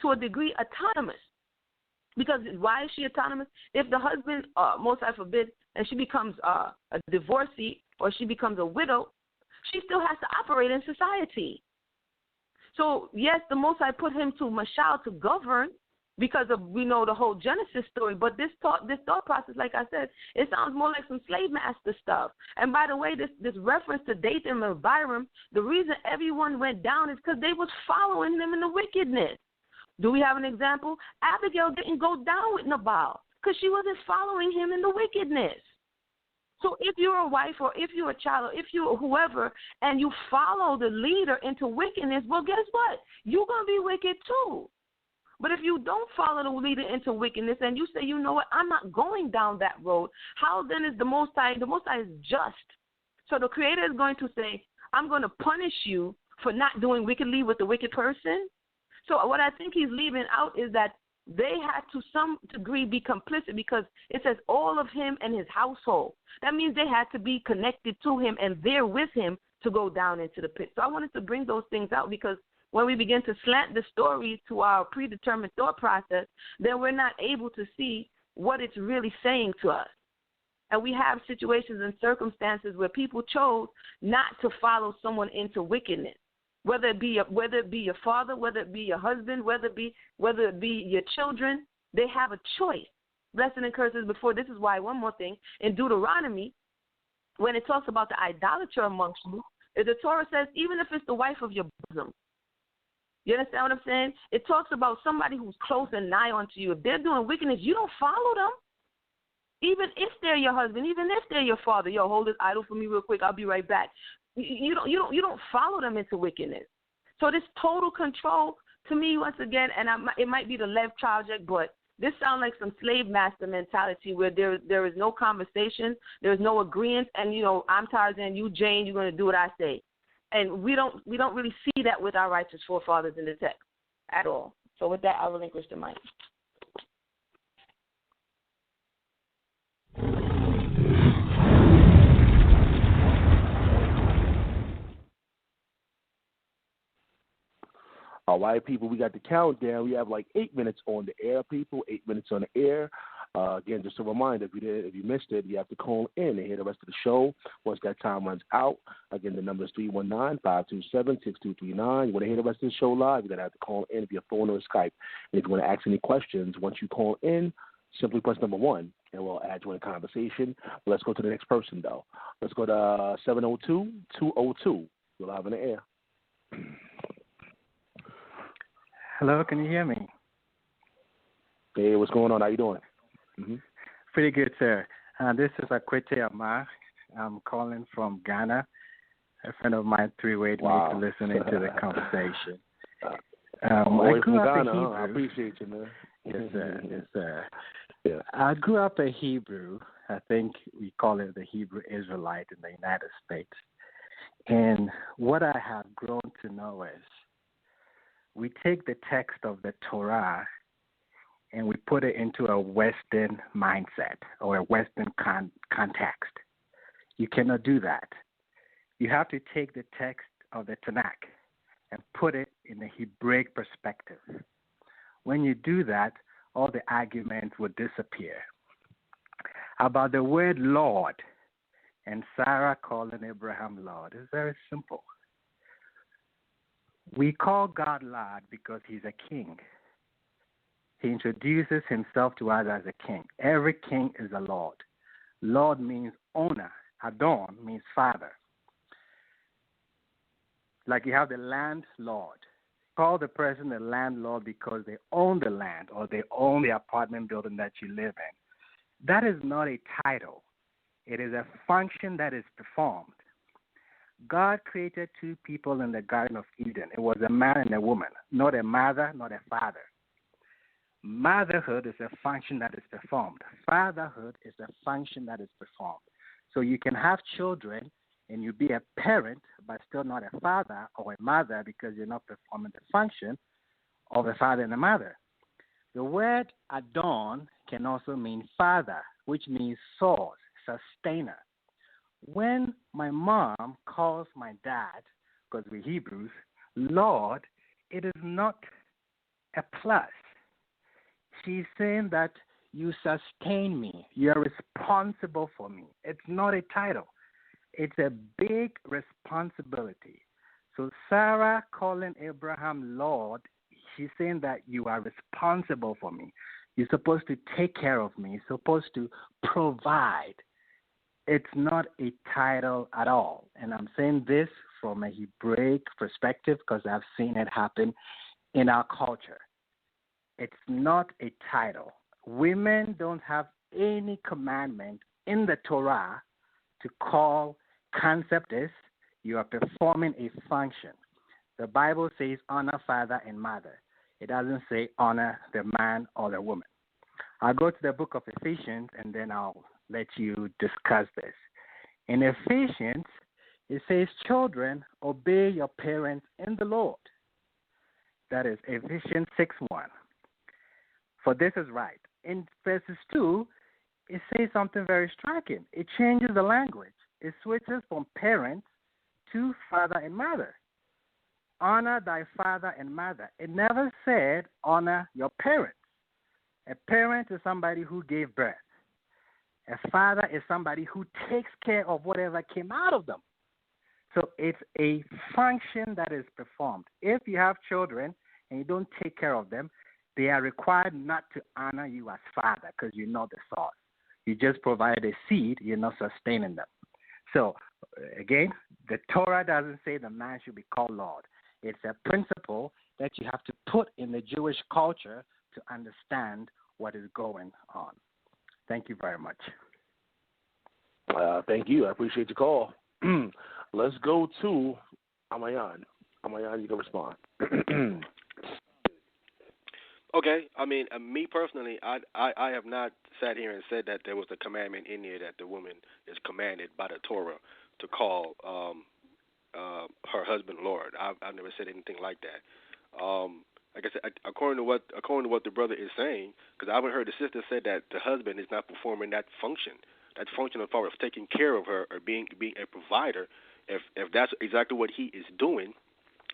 to a degree autonomous. Because why is she autonomous? If the husband, most I forbid, and she becomes a divorcee or she becomes a widow, she still has to operate in society. So, yes, the Most High put him to Mashal to govern because we know the whole Genesis story. But this thought process, like I said, it sounds more like some slave master stuff. And by the way, this reference to Dathan and Abiram, the reason everyone went down is because they was following them in the wickedness. Do we have an example? Abigail didn't go down with Nabal because she wasn't following him in the wickedness. So if you're a wife or if you're a child or if you're whoever and you follow the leader into wickedness, well, guess what? You're going to be wicked too. But if you don't follow the leader into wickedness and you say, you know what, I'm not going down that road, how then is the Most High? The Most High is just. So the Creator is going to say, I'm going to punish you for not doing wickedly with the wicked person. So what I think he's leaving out is that they had to some degree be complicit because it says all of him and his household. That means they had to be connected to him and there with him to go down into the pit. So I wanted to bring those things out because when we begin to slant the story to our predetermined thought process, then we're not able to see what it's really saying to us. And we have situations and circumstances where people chose not to follow someone into wickedness. Whether it be your father, whether it be your husband, whether it be your children, they have a choice. Blessing and curses before. This is why, one more thing, in Deuteronomy, when it talks about the idolater amongst you, the Torah says, even if it's the wife of your bosom. You understand what I'm saying? It talks about somebody who's close and nigh unto you. If they're doing wickedness, you don't follow them. Even if they're your husband, even if they're your father. Yo, hold this idol for me real quick. I'll be right back. You don't follow them into wickedness. So this total control, to me, once again, and it might be the left project, but this sounds like some slave master mentality where there is no conversation, there's no agreement, and I'm Tarzan, you Jane, you're going to do what I say, and we don't really see that with our righteous forefathers in the text at all. So with that, I relinquish the mic. All right, people, we got the countdown. We have like 8 minutes on the air, people, 8 minutes on the air. Again, just a reminder, if you missed it, you have to call in and hear the rest of the show once that time runs out. Again, the number is 319-527-6239. You want to hear the rest of the show live, you're going to have to call in via phone or Skype. And if you want to ask any questions, once you call in, simply press number 1, and we'll add you in the conversation. But let's go to the next person, though. Let's go to 702-202. You're live in the air. Hello, can you hear me? Hey, what's going on? How you doing? Mm-hmm. Pretty good, sir. This is Akwete Amar. I'm calling from Ghana. A friend of mine three-wayed me to listen into the conversation. I grew up Ghana, a Hebrew. I appreciate you, man. Yes, sir. Yes, sir. Yeah. I grew up a Hebrew. I think we call it the Hebrew Israelite in the United States. And what I have grown to know is we take the text of the Torah and we put it into a Western mindset or a Western context. You cannot do that. You have to take the text of the Tanakh and put it in the Hebraic perspective. When you do that, all the arguments will disappear. About the word Lord and Sarah calling Abraham Lord, it's very simple. We call God Lord because he's a king. He introduces himself to us as a king. Every king is a Lord. Lord means owner. Adon means father. Like you have the landlord. Call the person the landlord because they own the land or they own the apartment building that you live in. That is not a title. It is a function that is performed. God created two people in the Garden of Eden. It was a man and a woman, not a mother, not a father. Motherhood is a function that is performed. Fatherhood is a function that is performed. So you can have children and you be a parent but still not a father or a mother because you're not performing the function of a father and a mother. The word Adon can also mean father, which means source, sustainer. When my mom calls my dad, because we're Hebrews, Lord, it is not a plus. She's saying that you sustain me. You're responsible for me. It's not a title. It's a big responsibility. So Sarah calling Abraham Lord, she's saying that you are responsible for me. You're supposed to take care of me. You're supposed to provide. It's not a title at all. And I'm saying this from a Hebraic perspective because I've seen it happen in our culture. It's not a title. Women don't have any commandment in the Torah to call concept is you are performing a function. The Bible says honor father and mother. It doesn't say honor the man or the woman. I'll go to the book of Ephesians and then I'll let you discuss this. In Ephesians, it says, children, obey your parents in the Lord. That is Ephesians 6:1. For this is right. In verses 2, it says something very striking. It changes the language. It switches from parents to father and mother. Honor thy father and mother. It never said honor your parents. A parent is somebody who gave birth. A father is somebody who takes care of whatever came out of them. So it's a function that is performed. If you have children and you don't take care of them, they are required not to honor you as father because you're not the source. You just provide a seed, you're not sustaining them. So, again, the Torah doesn't say the man should be called Lord. It's a principle that you have to put in the Jewish culture to understand what is going on. Thank you very much. Thank you. I appreciate your call. Let's go to Ahmayan. Ahmayan, you can respond. Okay, I mean, me personally, I have not sat here and said that there was a commandment in here that the woman is commanded by the Torah to call her husband Lord. I've never said anything like that. Like I said, according to what the brother is saying, because I haven't heard the sister say that the husband is not performing that function as far as taking care of her or being a provider. If that's exactly what he is doing.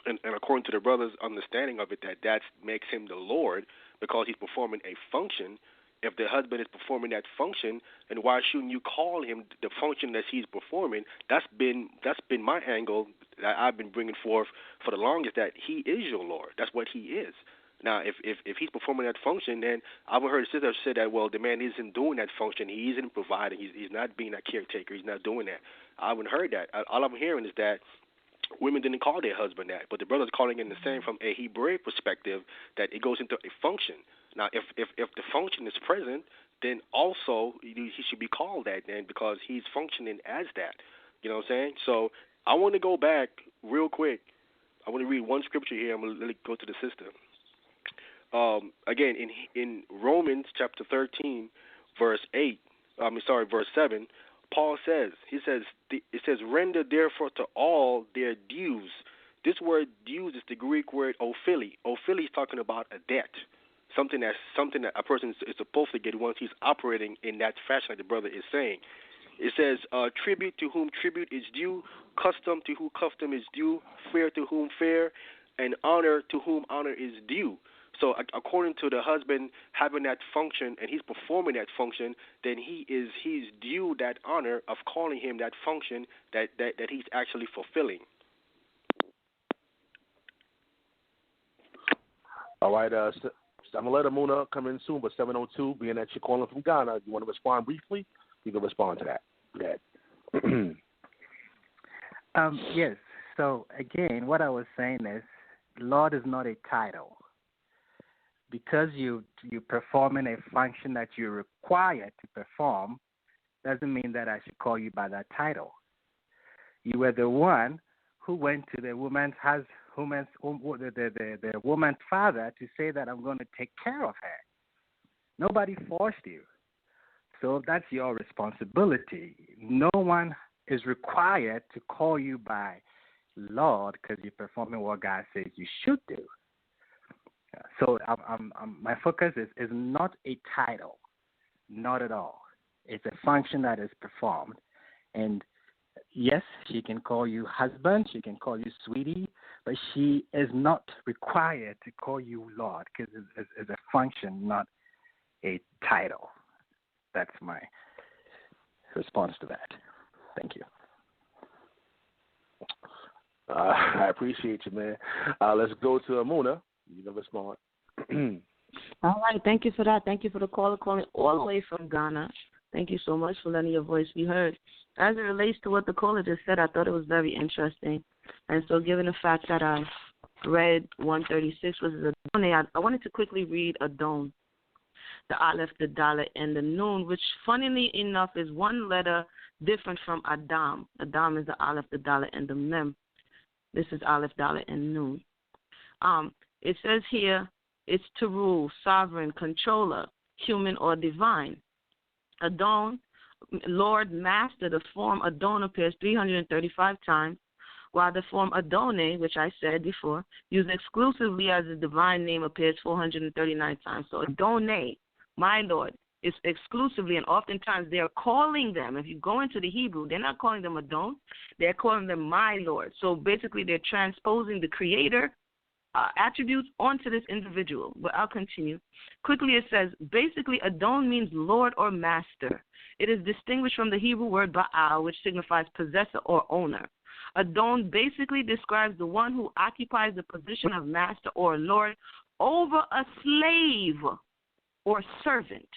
And according to the brother's understanding of it, that makes him the Lord because he's performing a function. If the husband is performing that function, then why shouldn't you call him the function that he's performing? That's been my angle that I've been bringing forth for the longest, that he is your Lord. That's what he is. Now, if he's performing that function, then I've heard a sister say that, well, the man isn't doing that function. He isn't providing. He's not being a caretaker. He's not doing that. I haven't heard that. All I'm hearing is that women didn't call their husband that, but the brother's calling it the same from a Hebraic perspective, that it goes into a function. Now, if the function is present, then also he should be called that then because he's functioning as that. You know what I'm saying? So I want to go back real quick. I want to read one scripture here. I'm going to go to the sister. Again, in Romans chapter 13, verse 7, Paul says, it says, render therefore to all their dues. This word dues is the Greek word ophili. Ophili is talking about a debt, something that a person is supposed to get once he's operating in that fashion, like the brother is saying. It says, tribute to whom tribute is due, custom to whom custom is due, fair to whom fair, and honor to whom honor is due. So according to the husband having that function and he's performing that function, then he's due that honor of calling him that function that he's actually fulfilling. All right, I'm going to let Emunah come in soon, but 702, being that you're calling from Ghana, you want to respond briefly? You can respond to that. Go ahead. Yes. So, again, what I was saying is, Lord is not a title. Because you're performing a function that you're required to perform, doesn't mean that I should call you by that title. You were the one who went to the woman's the woman's father to say that I'm going to take care of her. Nobody forced you. So that's your responsibility. No one is required to call you by Lord because you're performing what God says you should do. So my focus is not a title, not at all. It's a function that is performed. And yes, she can call you husband, she can call you sweetie, but she is not required to call you Lord because it's a function, not a title. That's my response to that. Thank you. I appreciate you, man. Let's go to Emunah. You can respond. All right. Thank you for that. Thank you for the caller calling all the way from Ghana. Thank you so much for letting your voice be heard. As it relates to what the caller just said, I thought it was very interesting. And so given the fact that I read 136, which is a donate, I wanted to quickly read a don. the Aleph, the Dalet, and the Nun, which, funnily enough, is one letter different from Adam. Adam is the Aleph, the Dalet, and the Mem. This is Aleph, Dalet, and Nun. It says here, it's to rule, sovereign, controller, human or divine. Adon, Lord, Master, the form Adon appears 335 times, while the form Adonai, which I said before, used exclusively as a divine name, appears 439 times. So Adonai, my Lord, is exclusively, and oftentimes they are calling them, if you go into the Hebrew, they're not calling them Adon, they're calling them my Lord. So basically they're transposing the Creator attributes onto this individual. But I'll continue. Quickly it says, basically Adon means Lord or Master. It is distinguished from the Hebrew word Baal, which signifies possessor or owner. Adon basically describes the one who occupies the position of master or lord over a slave or servant.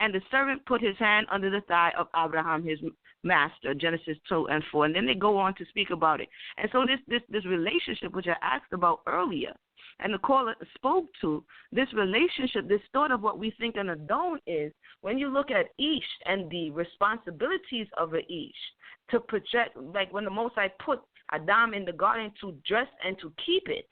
And the servant put his hand under the thigh of Abraham, his master, Genesis 2 and 4. And then they go on to speak about it. And so this relationship, which I asked about earlier, and the caller spoke to, this relationship, this thought of what we think an Adon is, when you look at Ish and the responsibilities of an Ish, to project, like when the Most High put Adam in the garden to dress and to keep it,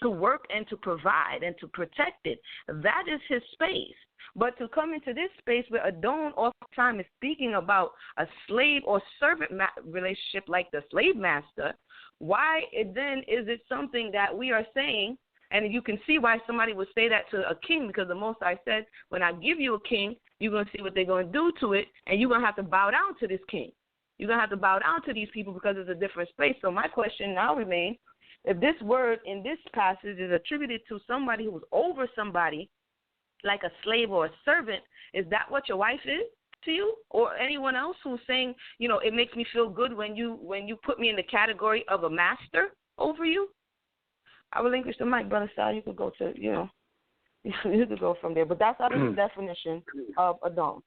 to work and to provide and to protect it, that is his space. But to come into this space where Adon oftentimes is speaking about a slave or servant relationship like the slave master, why then is it something that we are saying, and you can see why somebody would say that to a king, because the Most High said, when I give you a king, you're going to see what they're going to do to it, and you're going to have to bow down to this king. You're going to have to bow down to these people because it's a different space. So my question now remains, if this word in this passage is attributed to somebody who was over somebody, like a slave or a servant, is that what your wife is to you? Or anyone else who's saying, you know, it makes me feel good when you put me in the category of a master over you? I relinquish the mic, Brother Sal. You could go to, you know, you could go from there. But that's out of the definition of Adon.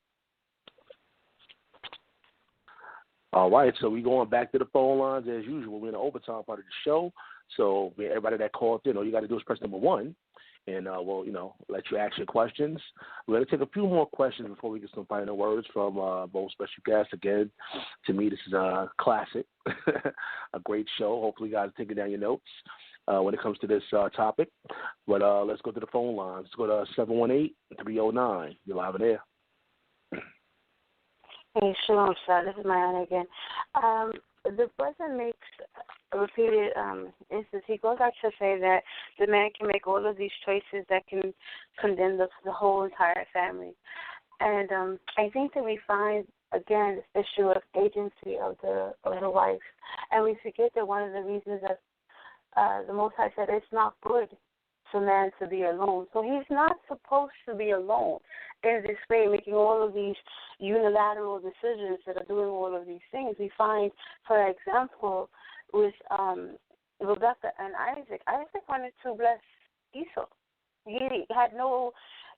All right, so we're going back to the phone lines as usual. We're in the overtime part of the show. So everybody that called in, all you got to do is press number 1, and we'll, you know, let you ask your questions. We're going to take a few more questions before we get some final words from both special guests. Again, to me, this is a classic, a great show. Hopefully, you guys are taking down your notes when it comes to this topic. But let's go to the phone lines. Let's go to 718-309. You're live in there. Hey, shalom, sir. This is Mariana again. The brother makes repeated instances. He goes out to say that the man can make all of these choices that can condemn the whole entire family. And I think that we find, again, this issue of agency of the wife. And we forget that one of the reasons that the Most High said it's not good for man to be alone. So he's not supposed to be alone in this way, making all of these unilateral decisions that are doing all of these things. We find, for example, with Rebecca and Isaac, Isaac wanted to bless Esau. He had no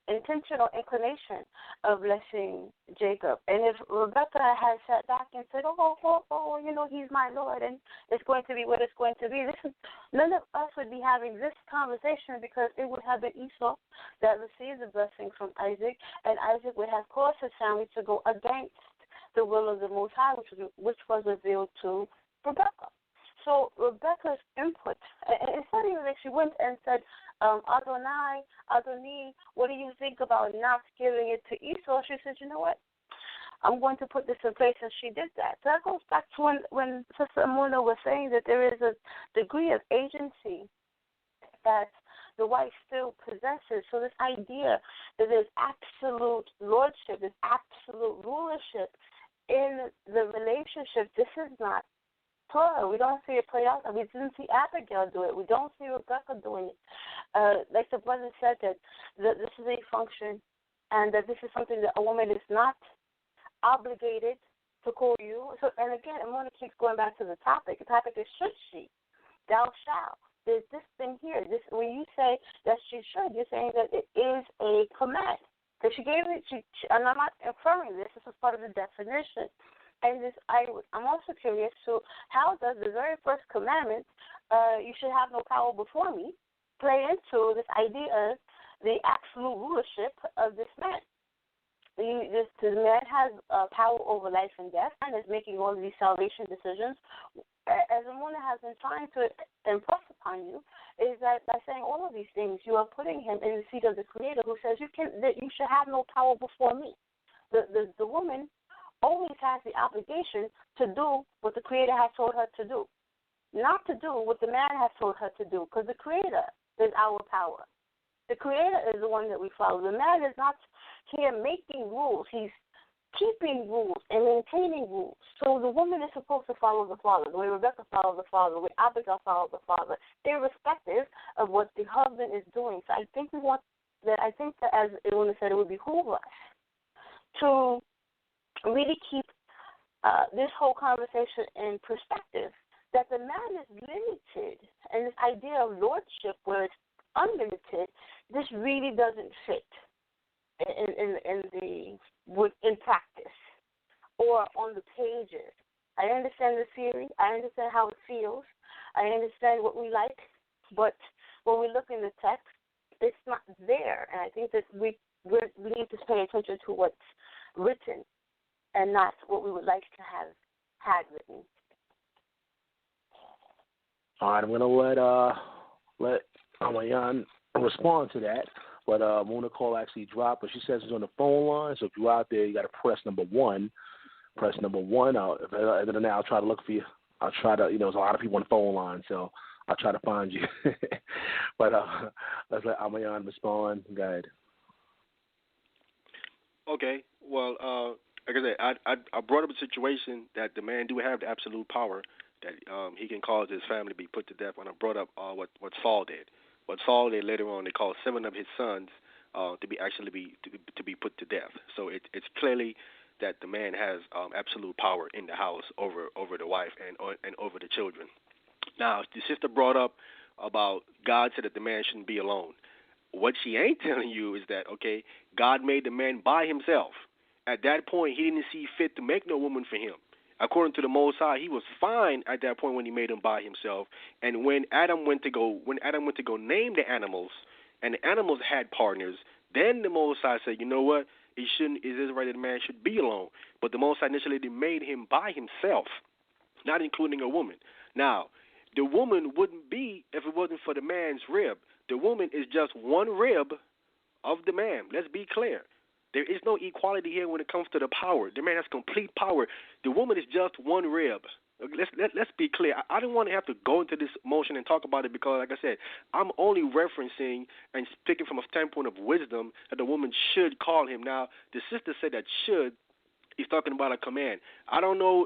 intention or inclination of blessing Jacob. And if Rebecca had sat back and said, oh, you know, he's my Lord, and it's going to be what it's going to be, none of us would be having this conversation, because it would have been Esau that received the blessing from Isaac, and Isaac would have caused his family to go against the will of the Most High, which was revealed to Rebecca. So Rebecca's input, and it's not even like she went and said, Adonai, what do you think about not giving it to Esau? She said, you know what? I'm going to put this in place, and she did that. So that goes back to when Sister Emunah was saying that there is a degree of agency that the wife still possesses. So this idea that there's absolute lordship, there's absolute rulership in the relationship, this is not Torah. We don't see it play out. We didn't see Abigail do it. We don't see Rebecca doing it. Like the brother said, that this is a function, and that this is something that a woman is not obligated to call you. So, and again, I'm going to keep going back to the topic. The topic is should she? Thou shalt. There's this thing here. This, when you say that she should, you're saying that it is a command. Because she gave it, and I'm not inferring this. This is part of the definition. And I'm also curious to how does the very first commandment, you should have no power before me, play into this idea the absolute rulership of this man. The man has power over life and death and is making all of these salvation decisions. As Emunah has been trying to impress upon you, is that by saying all of these things, you are putting him in the seat of the Creator, who says that you should have no power before me. The woman always has the obligation to do what the Creator has told her to do, not to do what the man has told her to do, because the Creator is our power. The Creator is the one that we follow. The man is not here making rules. He's keeping rules and maintaining rules. So the woman is supposed to follow the Father, the way Rebecca followed the Father, the way Abigail followed the Father, irrespective of what the husband is doing. So I think that, as Emunah said, it would behoove us to really keep this whole conversation in perspective, that the man is limited, and this idea of lordship where it's unlimited, this really doesn't fit in practice or on the pages. I understand the theory. I understand how it feels. I understand what we like, but when we look in the text, it's not there. And I think that we need to pay attention to what's written and not what we would like to have had written. All right, I'm going to let Ahmayan respond to that. But Emunah call actually dropped, but she says it's on the phone line. So if you're out there, you got to press number one. Press number one. Other than that, I'll try to look for you. I'll try to, there's a lot of people on the phone line, so I'll try to find you. But let's let Ahmayan respond. Go ahead. Okay. Well, like I said, I brought up a situation that the man do have the absolute power that he can cause his family to be put to death. When I brought up what Saul did. What Saul did later on, they called 7 of his sons to be put to death. So it's clearly that the man has absolute power in the house over the wife and over the children. Now, the sister brought up about God said that the man shouldn't be alone. What she ain't telling you is that, okay, God made the man by himself. At that point, he didn't see fit to make no woman for him. According to the Most High, he was fine at that point when he made him by himself. And when Adam went to go name the animals, and the animals had partners, then the Most High said, you know what, it is right that the man should be alone. But the Most High initially made him by himself, not including a woman. Now, the woman wouldn't be if it wasn't for the man's rib. The woman is just one rib of the man. Let's be clear. There is no equality here when it comes to the power. The man has complete power. The woman is just one rib. Let's be clear. I don't want to have to go into this motion and talk about it because, like I said, I'm only referencing and speaking from a standpoint of wisdom that the woman should call him. Now, the sister said that should. He's talking about a command. I don't know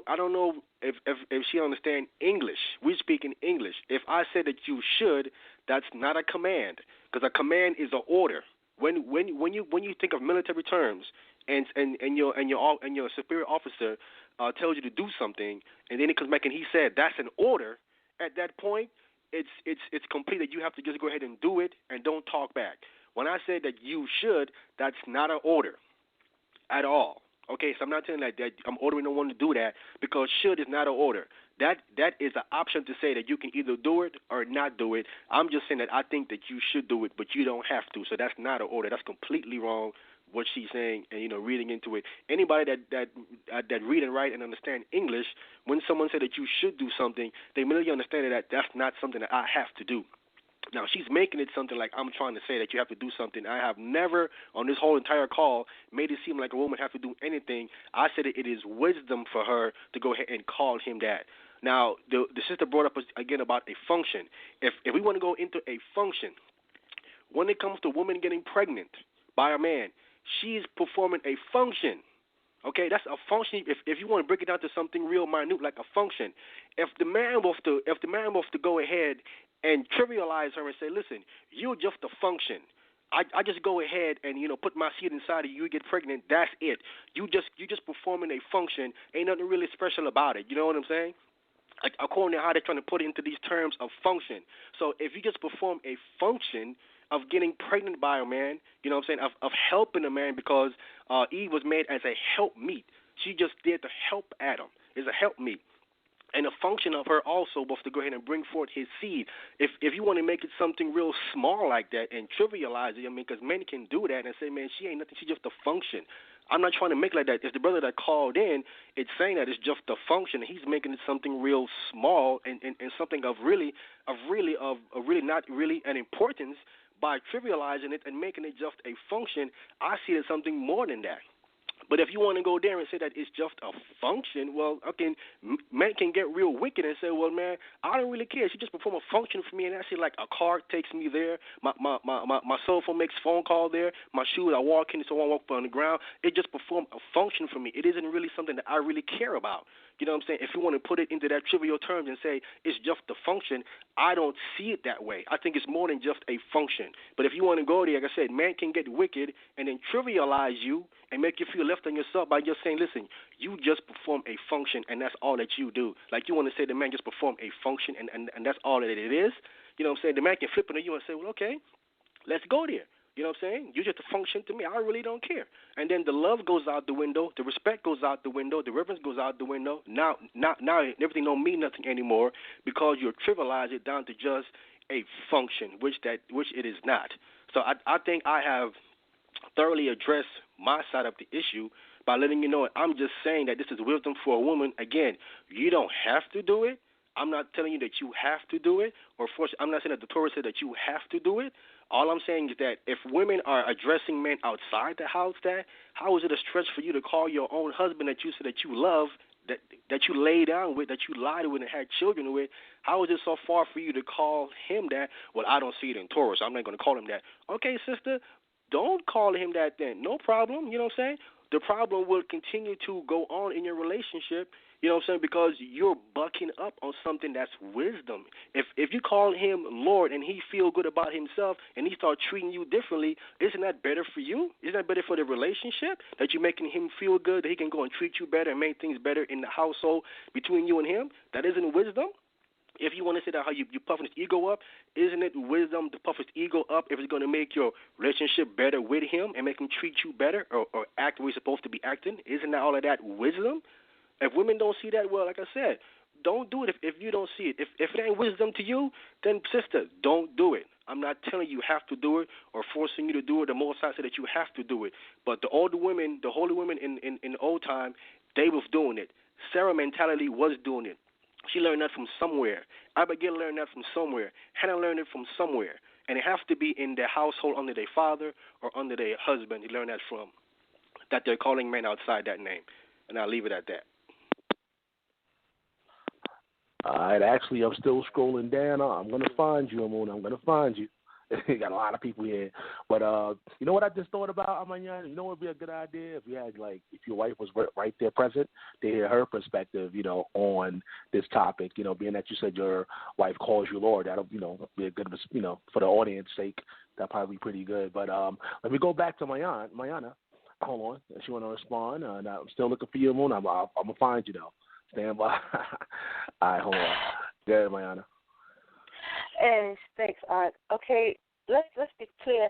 if she understands English. We speak in English. If I say that you should, that's not a command because a command is an order. When you think of military terms and your superior officer tells you to do something and then he comes back and he said that's an order, at that point it's complete that you have to just go ahead and do it and don't talk back. When I say that you should, that's not an order at all. Okay, so I'm not telling that I'm ordering no one to do that because should is not an order. That is an option to say that you can either do it or not do it. I'm just saying that I think that you should do it, but you don't have to. So that's not an order. That's completely wrong what she's saying and, reading into it. Anybody that read and write and understand English, when someone said that you should do something, they immediately understand that that's not something that I have to do. Now, she's making it something like I'm trying to say that you have to do something. I have never, on this whole entire call, made it seem like a woman have to do anything. I said it is wisdom for her to go ahead and call him that. Now, the sister brought up again about a function. If we want to go into a function, when it comes to women getting pregnant by a man, she's performing a function. Okay, that's a function. If you want to break it down to something real minute, like a function, if the man was to go ahead and trivialize her and say, listen, you're just a function. I just go ahead and put my seed inside of you, you get pregnant. That's it. You just performing a function. Ain't nothing really special about it. You know what I'm saying? Like, according to how they're trying to put it into these terms of function. So if you just perform a function of getting pregnant by a man, you know what I'm saying, of helping a man because Eve was made as a helpmeet. She just did to help Adam. It's a helpmeet. and a function of her also was to go ahead and bring forth his seed. If you want to make it something real small like that and trivialize it, I mean, because men can do that and say, man, she ain't nothing, she's just a function. I'm not trying to make it like that. It's the brother that called in, it's saying that it's just a function. He's making it something real small and something of really not really an importance by trivializing it and making it just a function. I see it as something more than that. But if you want to go there and say that it's just a function, well, okay, men can get real wicked and say, well, man, I don't really care. She just perform a function for me, and actually, like a car takes me there. My cell phone makes phone call there. My shoes, I walk in, so I walk on the ground. It just perform a function for me. It isn't really something that I really care about. You know what I'm saying? If you want to put it into that trivial terms and say it's just a function, I don't see it that way. I think it's more than just a function. But if you want to go there, like I said, man can get wicked and then trivialize you and make you feel left on yourself by just saying, listen, you just perform a function and that's all that you do. Like you want to say the man just perform a function and that's all that it is. You know what I'm saying? The man can flip it on you and say, well, okay, let's go there. You know what I'm saying? You're just a function to me. I really don't care. And then the love goes out the window. The respect goes out the window. The reverence goes out the window. Now everything don't mean nothing anymore because you trivialize it down to just a function, which it is not. So I think I have thoroughly addressed my side of the issue by letting you know I'm just saying that this is wisdom for a woman. Again, you don't have to do it. I'm not telling you that you have to do it, or force. I'm not saying that the Torah said that you have to do it. All I'm saying is that if women are addressing men outside the house, how is it a stretch for you to call your own husband that you said that you love, that you lay down with, that you lied with and had children with? How is it so far for you to call him that? Well, I don't see it in Torah, so I'm not going to call him that. Okay, sister, don't call him that then. No problem. You know what I'm saying? The problem will continue to go on in your relationship. You know what I'm saying? Because you're bucking up on something that's wisdom. If you call him Lord and he feel good about himself and he start treating you differently, isn't that better for you? Isn't that better for the relationship? That you're making him feel good, that he can go and treat you better and make things better in the household between you and him? That isn't wisdom? If you want to say that how you puffing his ego up, isn't it wisdom to puff his ego up if it's going to make your relationship better with him and make him treat you better or act the way he's supposed to be acting? Isn't that all of that wisdom? If women don't see that, well, like I said, don't do it if you don't see it. If it ain't wisdom to you, then, sister, don't do it. I'm not telling you have to do it or forcing you to do it. The Most High said that you have to do it. But the older women, the holy women in the old time, they was doing it. Sarah mentality was doing it. She learned that from somewhere. Abigail learned that from somewhere. Hannah learned it from somewhere. And it has to be in their household under their father or under their husband. You learn that from, that they're calling men outside that name. And I'll leave it at that. All right, actually, I'm still scrolling down. I'm going to find you, Emunah. I'm going to find you. You got a lot of people here. But you know what I just thought about, Ahmayan? You know what would be a good idea if you had, like, if your wife was right there present to hear her perspective, you know, on this topic. You know, being that you said your wife calls you Lord, that'll, you know, be a good, you know, for the audience sake, that'll probably be pretty good. But let me go back to Mayana. Hold on. If she want to respond. I'm still looking for you, Emunah. I'm going to find you, though. Stand by. All right, hold on. Go ahead, Mayana. Thanks, Art. Okay, let's be clear.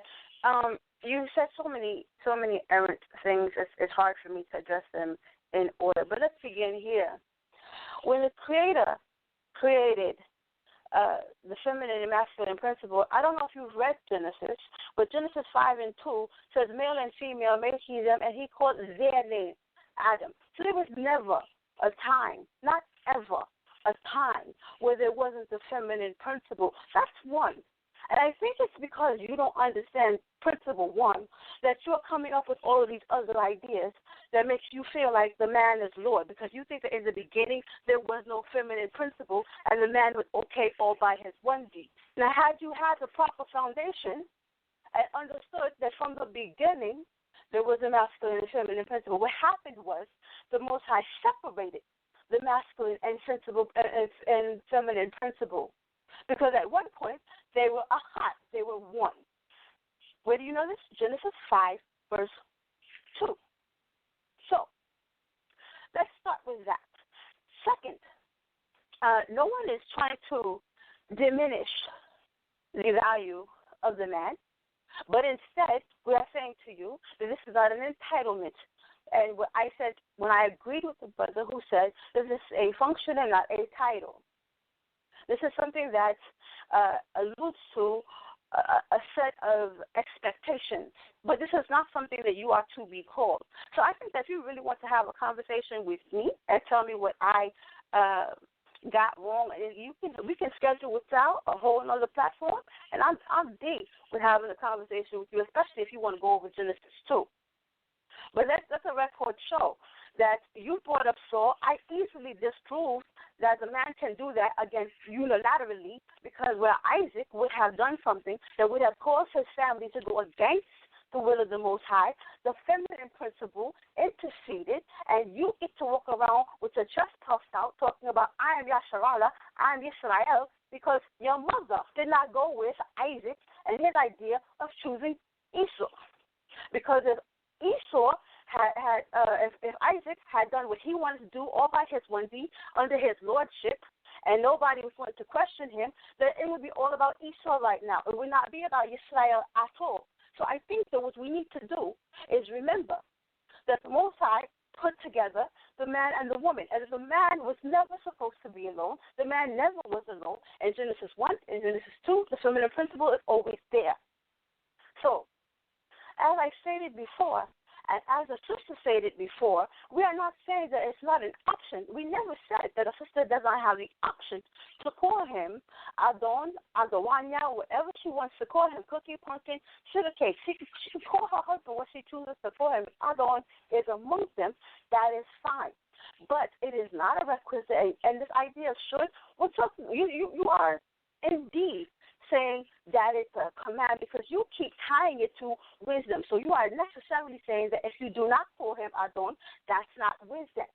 You said so many errant things. It's hard for me to address them in order. But let's begin here. When the Creator created the feminine and masculine principle, I don't know if you've read Genesis, but Genesis 5:2 says male and female made he them, and he called their name Adam. So there was never a time, not ever, a time where there wasn't the feminine principle. That's one. And I think it's because you don't understand principle one that you're coming up with all of these other ideas that makes you feel like the man is Lord, because you think that in the beginning there was no feminine principle and the man was okay all by his onesie. Now, had you had the proper foundation and understood that from the beginning there was a masculine and feminine principle, what happened was the Most High separated the masculine and feminine principle, because at one point they were ahad, they were one. Where do you know this? Genesis 5:2. So let's start with that. Second, no one is trying to diminish the value of the man, but instead we are saying to you that this is not an entitlement And what I said, when I agreed with the brother who said, this is a function and not a title. This is something that alludes to a set of expectations, but this is not something that you are to be called. So I think that if you really want to have a conversation with me and tell me what I got wrong, and we can schedule without a whole another platform, and I'm deep with having a conversation with you, especially if you want to go over Genesis 2. But that's a record show that you brought up, Saul. I easily disproved that the man can do that against unilaterally, because where Isaac would have done something that would have caused his family to go against the will of the Most High, the feminine principle interceded, and you get to walk around with your chest puffed out talking about, I am Yasharala, I am Israel, because your mother did not go with Isaac and his idea of choosing Esau. Because if Esau if Isaac had done what he wanted to do all by his onesie under his lordship, and nobody was going to question him, then it would be all about Esau right now. It would not be about Israel at all. So I think that what we need to do is remember that the Most High put together the man and the woman. And the man was never supposed to be alone. The man never was alone. In Genesis 1, in Genesis 2, the feminine principle is always there. So, as I stated before, and as the sister stated before, we are not saying that it's not an option. We never said that a sister does not have the option to call him Adon, Adawanya, whatever she wants to call him, cookie, pumpkin, sugar cake. She can call her husband what she chooses to call him. Adon is amongst them. That is fine. But it is not a requisite. And this idea of should, we're talking, you are indeed saying that it's a command because you keep tying it to wisdom. So you are necessarily saying that if you do not call him Adon, that's not wisdom.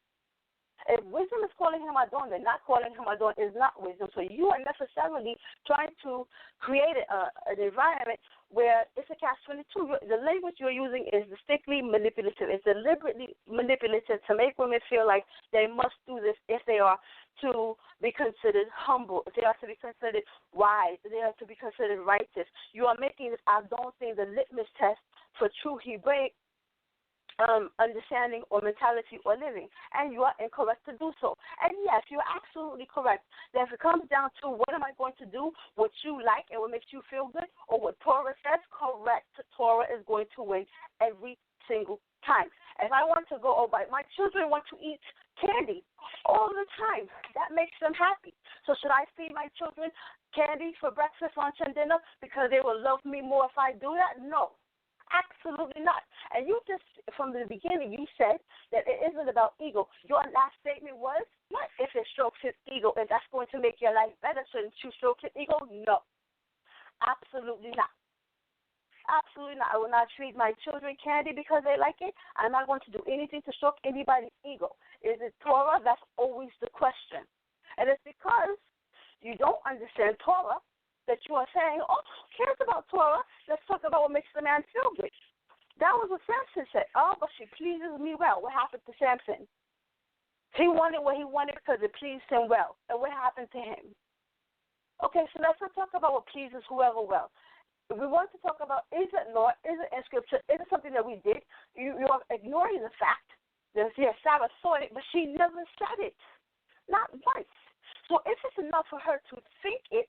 If wisdom is calling him Adon, then not calling him Adon is not wisdom. So you are necessarily trying to create an environment where it's a catch-22. The language you're using is distinctly manipulative. It's deliberately manipulative to make women feel like they must do this if they are to be considered humble, if they are to be considered wise, if they are to be considered righteous. You are making this Adon thing the litmus test for true Hebraic understanding or mentality or living, and you are incorrect to do so. And yes, you're absolutely correct that if it comes down to what am I going to do, what you like and what makes you feel good, or what Torah says, correct, Torah is going to win every single time. If I want to go, my children want to eat candy all the time. That makes them happy. So should I feed my children candy for breakfast, lunch, and dinner because they will love me more if I do that? No. Absolutely not. And you just, from the beginning, you said that it isn't about ego. Your last statement was, what if it strokes his ego and that's going to make your life better? Shouldn't you stroke his ego? No. Absolutely not. Absolutely not. I will not feed my children candy because they like it. I'm not going to do anything to stroke anybody's ego. Is it Torah? That's always the question. And it's because you don't understand Torah that you are saying, oh, who cares about Torah? Let's talk about what makes the man feel good. That was what Samson said. Oh, but she pleases me well. What happened to Samson? He wanted what he wanted because it pleased him well. And what happened to him? Okay, so let's not talk about what pleases whoever well. If we want to talk about, is it law, is it in Scripture, is it something that we did? You are ignoring the fact that, yes, Sarah saw it, but she never said it. Not once. So if it's enough for her to think it,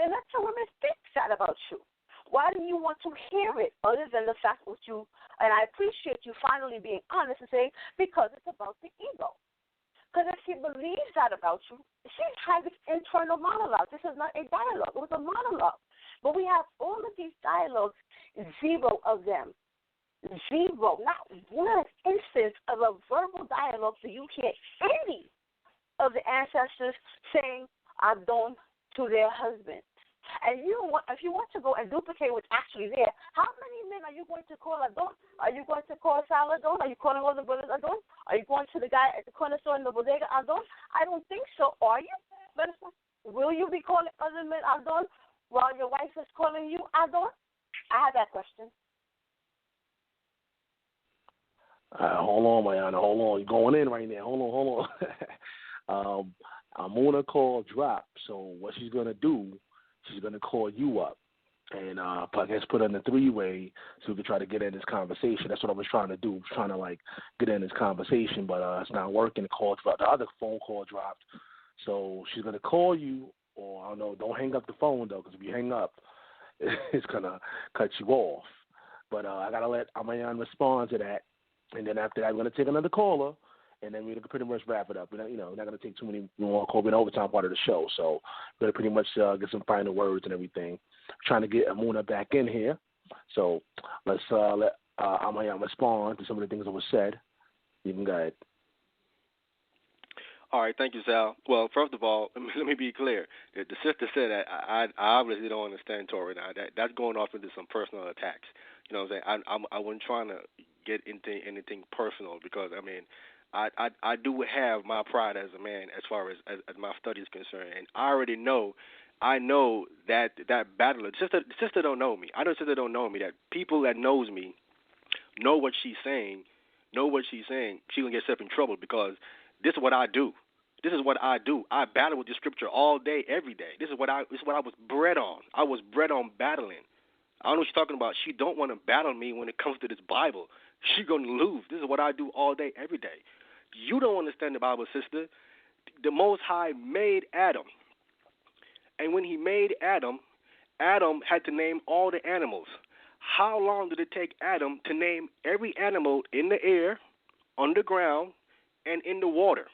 then let the women think that about you. Why do you want to hear it other than the fact that you, and I appreciate you finally being honest and saying, because it's about the ego. Because if she believes that about you, she has an internal monologue. This is not a dialogue. It was a monologue. But we have all of these dialogues, zero of them. Zero. Not one instance of a verbal dialogue that you hear any of the ancestors saying Adon to their husbands. And if you want to go and duplicate what's actually there, how many men are you going to call Adon? Are you going to call Sal Adon? Are you calling all the brothers Adon? Are you going to the guy at the corner store in the bodega Adon? I don't think so. Are you? But will you be calling other men Adon while your wife is calling you Adon? I have that question. Hold on, Mayana. Hold on. You're going in right now. Hold on. Emunah call drop. So what she's going to do, she's going to call you up. and I guess put in a three-way so we could try to get in this conversation. That's what I was trying to do, trying to like get in this conversation, but it's not working. The other phone call dropped, so she's gonna call you, or I don't know. Don't hang up the phone though, because if you hang up, it's gonna cut you off. But I gotta let Ahmayan respond to that, and then after that, I'm gonna take another caller. And then we're going to pretty much wrap it up. We're not going to take too many more call an overtime part of the show. So we're going to pretty much get some final words and everything. Trying to get Emunah back in here. So let's let Ahmayan respond to some of the things that were said. You can go ahead. All right, thank you, Sal. Well, first of all, let me be clear. The sister said that I obviously don't understand Torah now. That's going off into some personal attacks. You know what I'm saying? I wasn't trying to get into anything personal because, I mean, I do have my pride as a man as far as my study is concerned, and I know that battle. The sister don't know me. I know the sister don't know me. That people that knows me know what she's saying. She's gonna get herself in trouble because this is what I do. I battle with the scripture all day, every day. This is what I was bred on. I was bred on battling. I don't know what she's talking about. She don't want to battle me when it comes to this Bible. She's gonna lose. This is what I do all day, every day. You don't understand the Bible, sister. The Most High made Adam. And when he made Adam, Adam had to name all the animals. How long did it take Adam to name every animal in the air, on the ground, and in the water?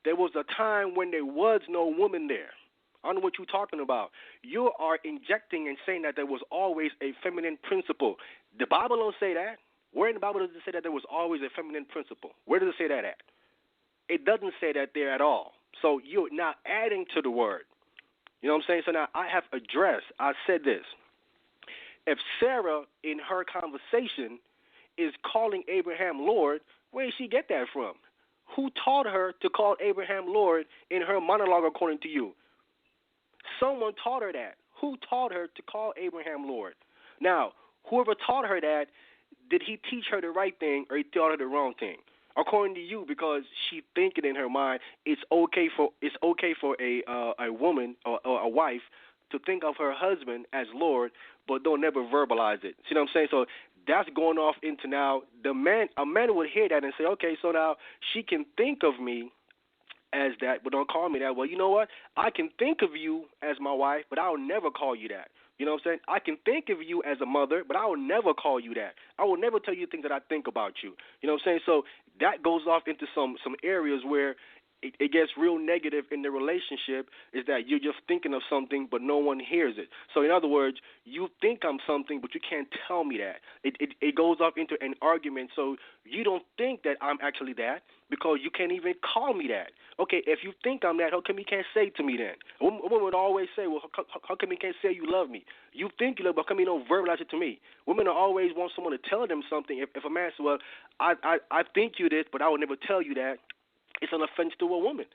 There was a time when there was no woman there. I don't know what you're talking about. You are injecting and saying that there was always a feminine principle. The Bible don't say that. Where in the Bible does it say that there was always a feminine principle? Where does it say that at? It doesn't say that there at all. So you're now adding to the word. You know what I'm saying? So now I have addressed, I said this. If Sarah, in her conversation, is calling Abraham Lord, where did she get that from? Who taught her to call Abraham Lord in her monologue, according to you? Someone taught her that. Who taught her to call Abraham Lord? Now, whoever taught her that, did he teach her the right thing or he taught her the wrong thing? According to you, because she thinking in her mind it's okay for a woman or a wife to think of her husband as Lord, but don't never verbalize it. See what I'm saying? So that's going off into now a man would hear that and say, okay, so now she can think of me as that, but don't call me that. Well, you know what? I can think of you as my wife, but I'll never call you that. You know what I'm saying? I can think of you as a mother, but I will never call you that. I will never tell you things that I think about you. You know what I'm saying? So that goes off into some areas where it gets real negative in the relationship, is that you're just thinking of something, but no one hears it. So in other words, you think I'm something, but you can't tell me that. It goes off into an argument. So you don't think that I'm actually that because you can't even call me that. Okay, if you think I'm that, how come you can't say to me then? A woman would always say, well, how come you can't say you love me? You think you love me, but how come you don't verbalize it to me? Women always want someone to tell them something. If a man says, well, I think you this, but I would never tell you that, it's an offense to a woman.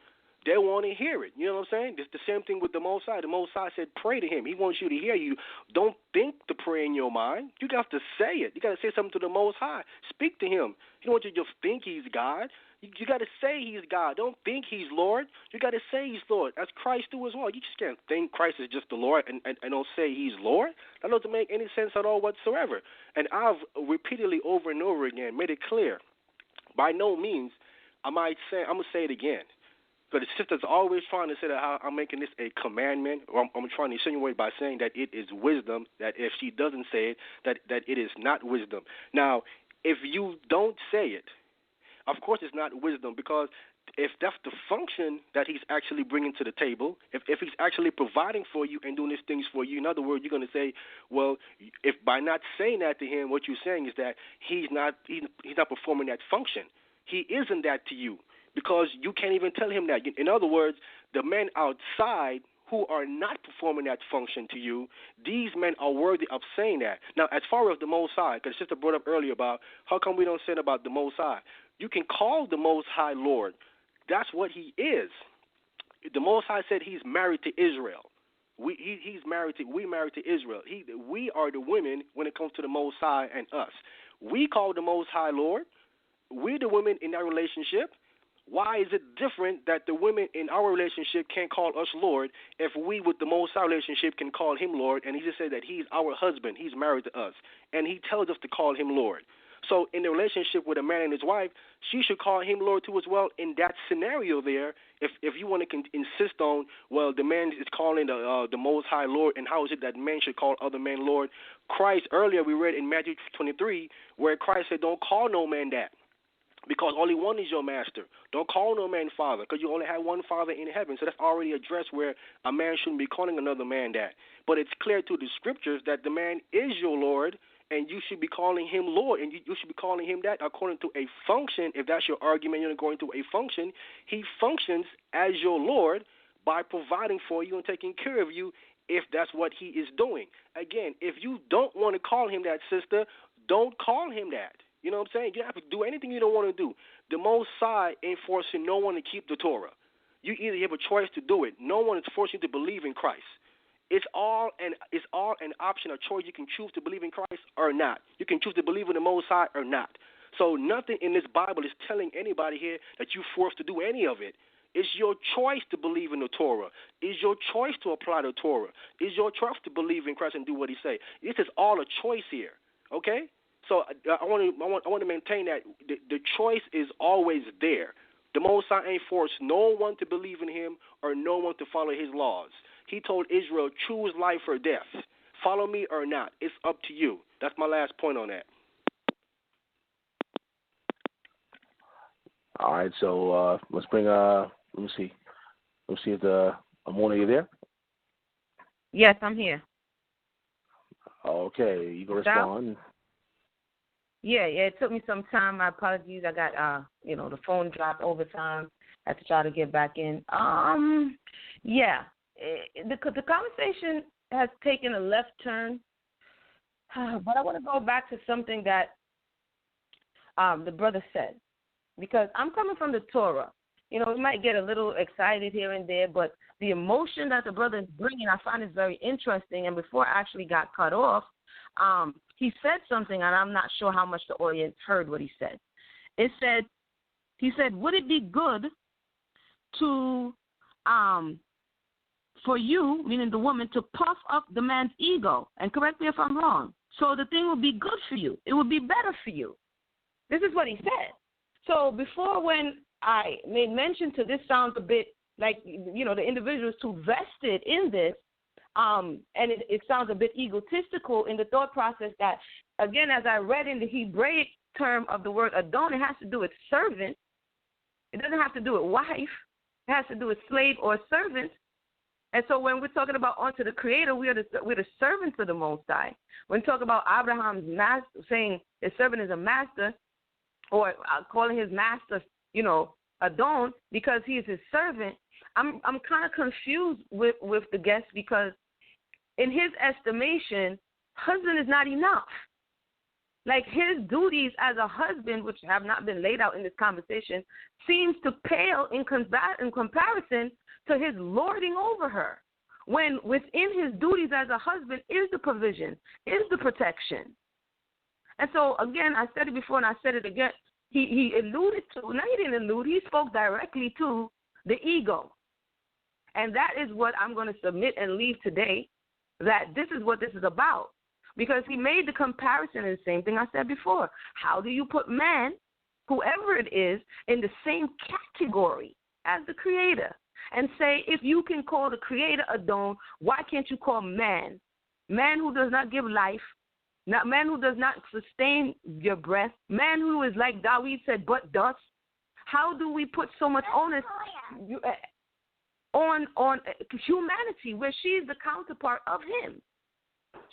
They want to hear it. You know what I'm saying? It's the same thing with the Most High. The Most High said, pray to him. He wants you to hear you. Don't think to pray in your mind. You got to say it. You got to say something to the Most High. Speak to him. He don't want you to just think he's God. You got to say he's God. Don't think he's Lord. You got to say he's Lord. As Christ do as well. You just can't think Christ is just the Lord and don't say he's Lord. That doesn't make any sense at all whatsoever. And I've repeatedly over and over again made it clear. By no means I'm going to say it again. But the sister's always trying to say that I'm making this a commandment, or I'm trying to insinuate by saying that it is wisdom, that if she doesn't say it, that it is not wisdom. Now, if you don't say it, of course it's not wisdom, because if that's the function that he's actually bringing to the table, if he's actually providing for you and doing these things for you, in other words, you're going to say, well, if by not saying that to him, what you're saying is that he's not performing that function. He isn't that to you because you can't even tell him that. In other words, the men outside who are not performing that function to you, these men are worthy of saying that. Now, as far as the Most High, because sister brought up earlier about how come we don't say it about the Most High. You can call the Most High Lord. That's what he is. The Most High said he's married to Israel. We married to Israel. We are the women when it comes to the Most High and us. We call the Most High Lord. We're the women in that relationship. Why is it different that the women in our relationship can't call us Lord if we with the Most High relationship can call him Lord? And he just said that he's our husband. He's married to us. And he tells us to call him Lord. So in the relationship with a man and his wife, she should call him Lord too as well. In that scenario there, if you want to insist on, well, the man is calling the Most High Lord, and how is it that men should call other men Lord? Christ, earlier we read in Matthew 23, where Christ said, don't call no man that, because only one is your master. Don't call no man father, because you only have one father in heaven. So that's already addressed where a man shouldn't be calling another man that. But it's clear through the scriptures that the man is your Lord, and you should be calling him Lord, and you should be calling him that according to a function. If that's your argument, you're going to a function. He functions as your Lord by providing for you and taking care of you, if that's what he is doing. Again, if you don't want to call him that, sister, don't call him that. You know what I'm saying? You don't have to do anything you don't want to do. The Most High ain't forcing no one to keep the Torah. You either have a choice to do it. No one is forcing you to believe in Christ. It's all an option, a choice. You can choose to believe in Christ or not. You can choose to believe in the Most High or not. So nothing in this Bible is telling anybody here that you're forced to do any of it. It's your choice to believe in the Torah. It's your choice to apply the Torah. It's your choice to believe in Christ and do what he say. This is all a choice here. Okay? So I want to maintain that the choice is always there. The Most High ain't forced no one to believe in him or no one to follow his laws. He told Israel, choose life or death. Follow me or not. It's up to you. That's my last point on that. All right, so let's bring let me see if Emunah, you there? Yes, I'm here. Okay, you can respond. Yeah, it took me some time. My apologies. I got the phone dropped over time. I had to try to get back in. The conversation has taken a left turn, but I want to go back to something that the brother said, because I'm coming from the Torah. We might get a little excited here and there, but the emotion that the brother is bringing, I find is very interesting. And before I actually got cut off, he said something, and I'm not sure how much the audience heard what he said. He said, would it be good to, for you, meaning the woman, to puff up the man's ego? And correct me if I'm wrong. So the thing would be good for you. It would be better for you. This is what he said. So before, when I made mention to this, sounds a bit like, the individual is too vested in this, and it sounds a bit egotistical in the thought process that, again, as I read in the Hebraic term of the word adon, it has to do with servant. It doesn't have to do with wife. It has to do with slave or servant. And so when we're talking about unto the Creator, we're the servants of the Most High. When we talk about Abraham's master, saying his servant is a master, or calling his master, adon, because he is his servant, I'm kind of confused with the guest, because in his estimation, husband is not enough. Like, his duties as a husband, which have not been laid out in this conversation, seems to pale in comparison to his lording over her, when within his duties as a husband is the provision, is the protection. And so, again, I said it before and I said it again, he alluded to, no, he didn't allude, he spoke directly to the ego. And that is what I'm going to submit and leave today, that this is what this is about. Because he made the comparison, and the same thing I said before. How do you put man, whoever it is, in the same category as the Creator? And say, if you can call the Creator Adon, why can't you call man? Man who does not give life, not man who does not sustain your breath, man who is, like Dawid said, but dust. How do we put so much onus on humanity, where she is the counterpart of him?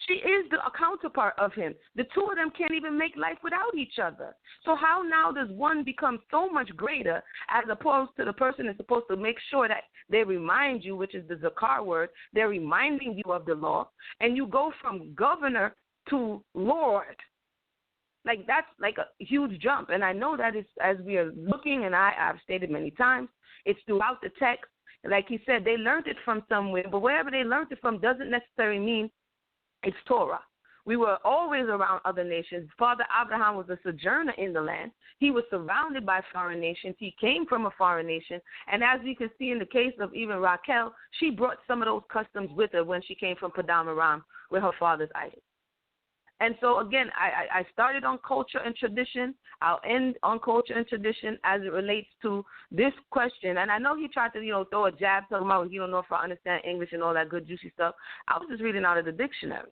She is the counterpart of him. The two of them can't even make life without each other. So how now does one become so much greater, as opposed to the person is supposed to make sure that they remind you, which is the Zakar word, they're reminding you of the law, and you go from governor to Lord. Like, that's like a huge jump. And I know that is, as we are looking, and I've stated many times, it's throughout the text. Like he said, they learned it from somewhere, but wherever they learned it from doesn't necessarily mean it's Torah. We were always around other nations. Father Abraham was a sojourner in the land. He was surrounded by foreign nations. He came from a foreign nation. And as we can see in the case of even Raquel, she brought some of those customs with her when she came from Padam Aram with her father's idols. And so, again, I started on culture and tradition. I'll end on culture and tradition as it relates to this question. And I know he tried to, throw a jab, talking about he don't know if I understand English and all that good, juicy stuff. I was just reading out of the dictionary.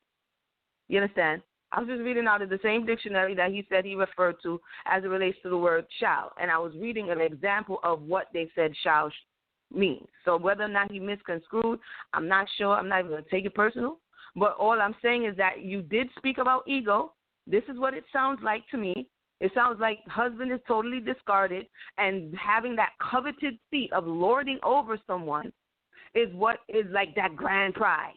You understand? I was just reading out of the same dictionary that he said he referred to as it relates to the word shall. And I was reading an example of what they said shall means. So whether or not he misconstrued, I'm not sure. I'm not even going to take it personal. But all I'm saying is that you did speak about ego. This is what it sounds like to me. It sounds like husband is totally discarded, and having that coveted seat of lording over someone is what is like that grand prize.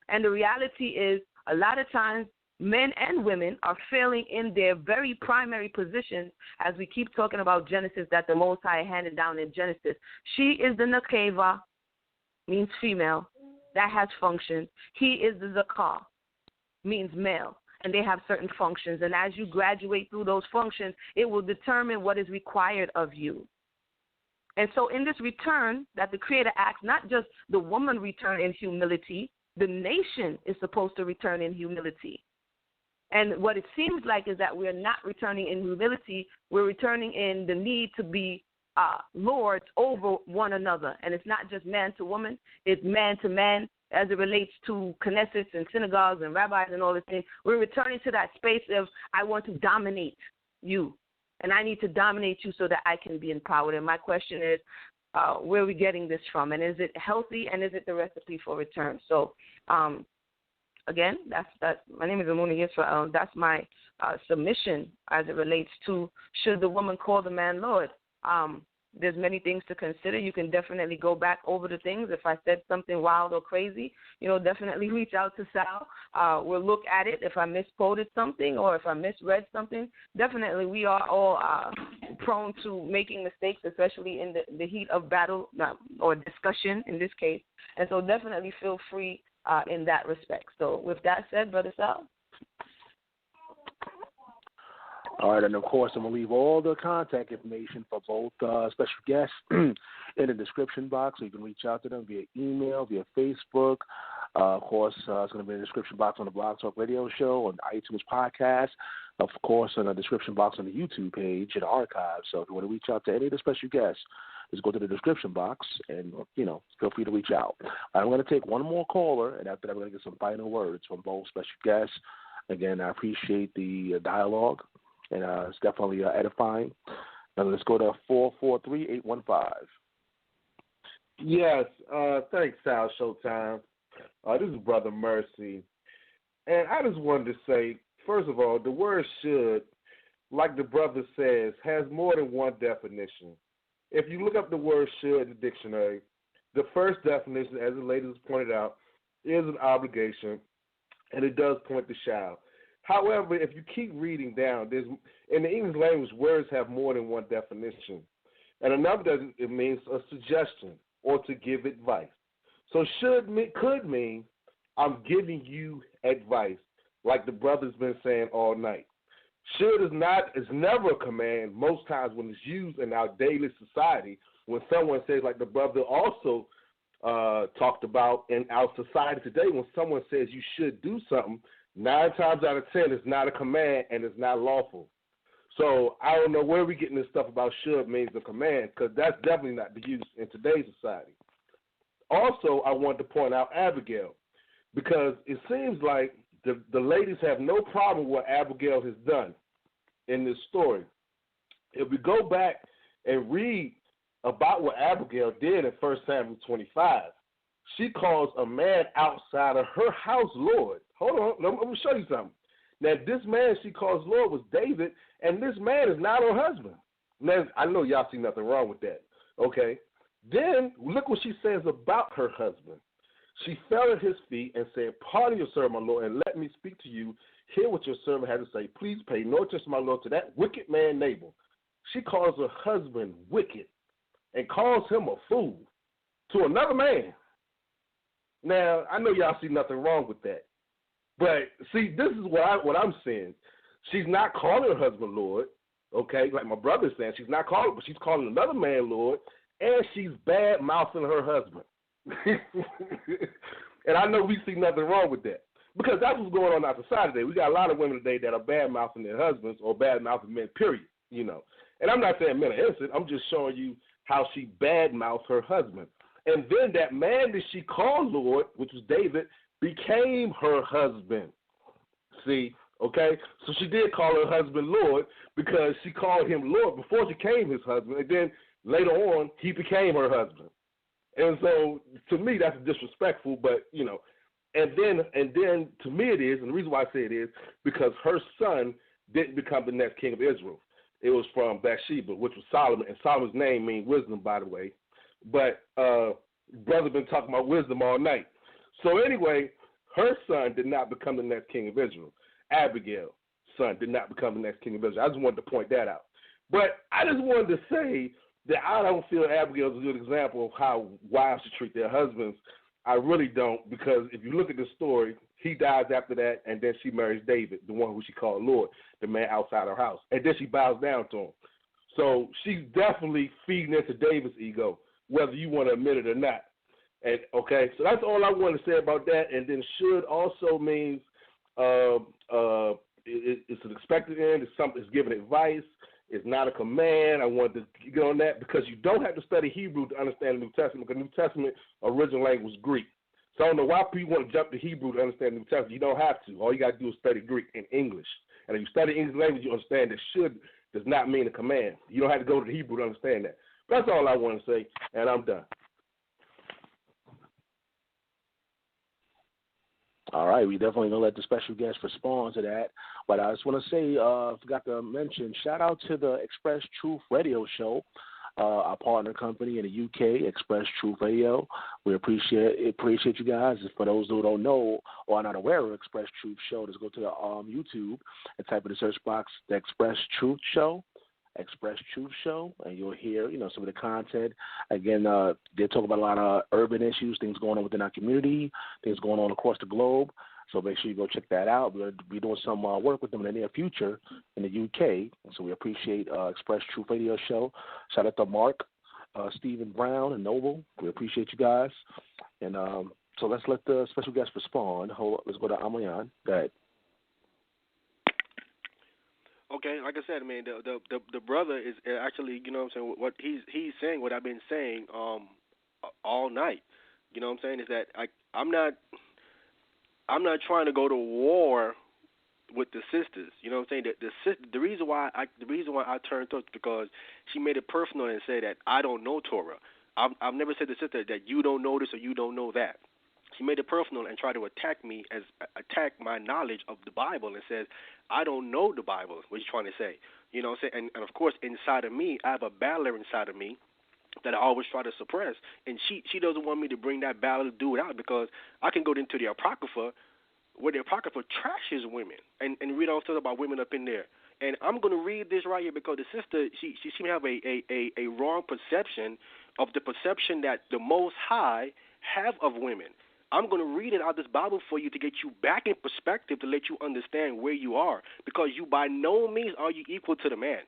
And the reality is a lot of times men and women are failing in their very primary positions, as we keep talking about Genesis, that the Most High handed down in Genesis. She is the Nakeva, means female. That has functions. He is the Zakar, means male, and they have certain functions. And as you graduate through those functions, it will determine what is required of you. And so in this return that the Creator asks, not just the woman return in humility, the nation is supposed to return in humility. And what it seems like is that we're not returning in humility. We're returning in the need to be lords over one another. And it's not just man to woman, it's man to man as it relates to Knessets and synagogues and rabbis and all this thing. We're returning to that space of I want to dominate you, and I need to dominate you so that I can be empowered. And my question is, where are we getting this from? And is it healthy, and is it the recipe for return? So, again, that's my name is Emunah Yisrael. That's my submission as it relates to should the woman call the man Lord. There's many things to consider. You can definitely go back over the things. If I said something wild or crazy, definitely reach out to Sal. We'll look at it. If I misquoted something or if I misread something, definitely we are all prone to making mistakes, especially in the heat of battle or discussion in this case. And so definitely feel free in that respect. So with that said, Brother Sal. All right, and of course, I'm going to leave all the contact information for both special guests in the description box, so you can reach out to them via email, via Facebook. Of course, it's going to be in the description box on the Blog Talk Radio Show, on the iTunes podcast, of course, in the description box on the YouTube page in the archive. So if you want to reach out to any of the special guests, just go to the description box and, feel free to reach out. I'm going to take one more caller, and after that, I'm going to get some final words from both special guests. Again, I appreciate the dialogue. And it's definitely edifying. Now let's go to 443-815. Yes, thanks, Sal Showtime. This is Brother Mercy. And I just wanted to say, first of all, the word should, like the brother says, has more than one definition. If you look up the word should in the dictionary, the first definition, as the ladies pointed out, is an obligation, and it does point to shall. However, if you keep reading down, in the English language, words have more than one definition. And another, it means a suggestion or to give advice. So could mean I'm giving you advice, like the brother's been saying all night. Should is never a command most times when it's used in our daily society. When someone says, like the brother also talked about in our society today, when someone says you should do something, 9 times out of 10, it's not a command and it's not lawful. So I don't know where we're getting this stuff about should means a command, because that's definitely not the use in today's society. Also, I want to point out Abigail, because it seems like the ladies have no problem with what Abigail has done in this story. If we go back and read about what Abigail did in 1 Samuel 25, she calls a man outside of her house Lord. Hold on, I'm going to show you something. Now, this man she calls Lord was David, and this man is not her husband. Now, I know y'all see nothing wrong with that, okay? Then, look what she says about her husband. She fell at his feet and said, "Pardon your servant, my Lord, and let me speak to you. Hear what your servant had to say. Please pay no attention, my Lord, to that wicked man Nabal." She calls her husband wicked and calls him a fool to another man. Now, I know y'all see nothing wrong with that. But see, this is what I'm saying. She's not calling her husband Lord, okay? Like my brother's saying, she's not calling, but she's calling another man Lord, and she's bad mouthing her husband. And I know we see nothing wrong with that, because that's what's going on in our society today. We got a lot of women today that are bad mouthing their husbands or bad mouthing men. Period. And I'm not saying men are innocent. I'm just showing you how she bad mouthed her husband. And then that man that she called Lord, which was David, became her husband. See, okay? So she did call her husband Lord because she called him Lord before she became his husband. And then later on, he became her husband. And so to me, that's disrespectful, but, and then to me it is, and the reason why I say it is because her son didn't become the next king of Israel. It was from Bathsheba, which was Solomon, and Solomon's name means wisdom, by the way. But brother been talking about wisdom all night. So anyway, her son did not become the next king of Israel. Abigail's son did not become the next king of Israel. I just wanted to point that out. But I just wanted to say that I don't feel Abigail is a good example of how wives should treat their husbands. I really don't, because if you look at the story, he dies after that, and then she marries David, the one who she called Lord, the man outside her house. And then she bows down to him. So she's definitely feeding into David's ego, whether you want to admit it or not. And okay, so that's all I want to say about that. And then should also means it's an expected end. It's something. It's giving advice. It's not a command. I wanted to get on that because you don't have to study Hebrew to understand the New Testament, because the New Testament original language was Greek. So I don't know why people want to jump to Hebrew to understand the New Testament. You don't have to. All you got to do is study Greek and English. And if you study English language, you understand that should does not mean a command. You don't have to go to the Hebrew to understand that. But that's all I want to say, and I'm done. All right, we definitely going to let the special guest respond to that. But I just want to say, forgot to mention, shout out to the Express Truth Radio Show, our partner company in the UK, Express Truth Radio. We appreciate you guys. For those who don't know or are not aware of Express Truth Show, just go to the YouTube and type in the search box, the Express Truth Show. Express Truth Show, and you'll hear, some of the content. Again, they talk about a lot of urban issues, things going on within our community, things going on across the globe. So make sure you go check that out. We're going to be doing some work with them in the near future in the UK. So we appreciate Express Truth Radio Show. Shout out to Mark, Stephen Brown, and Noble. We appreciate you guys. And so let's let the special guest respond. Let's go to Ahmayan. Go ahead. Okay, like I said, man, the brother is actually, what he's saying, what I've been saying all night. You know what I'm saying, is that I'm not trying to go to war with the sisters. You know what I'm saying? The reason why I turned to it is because she made it personal and said that I don't know Torah. I've never said to the sister that you don't know this or you don't know that. She made it personal and tried to attack my knowledge of the Bible, and says, I don't know the Bible, what she's trying to say. You know what I'm saying? And of course, inside of me, I have a battler inside of me that I always try to suppress. And she doesn't want me to bring that battler dude out, because I can go into the Apocrypha, where the Apocrypha trashes women and read all stuff about women up in there. And I'm going to read this right here, because the sister, she seems to have a wrong perception of the perception that the Most High have of women. I'm going to read it out of this Bible for you to get you back in perspective, to let you understand where you are, because you by no means are you equal to the man.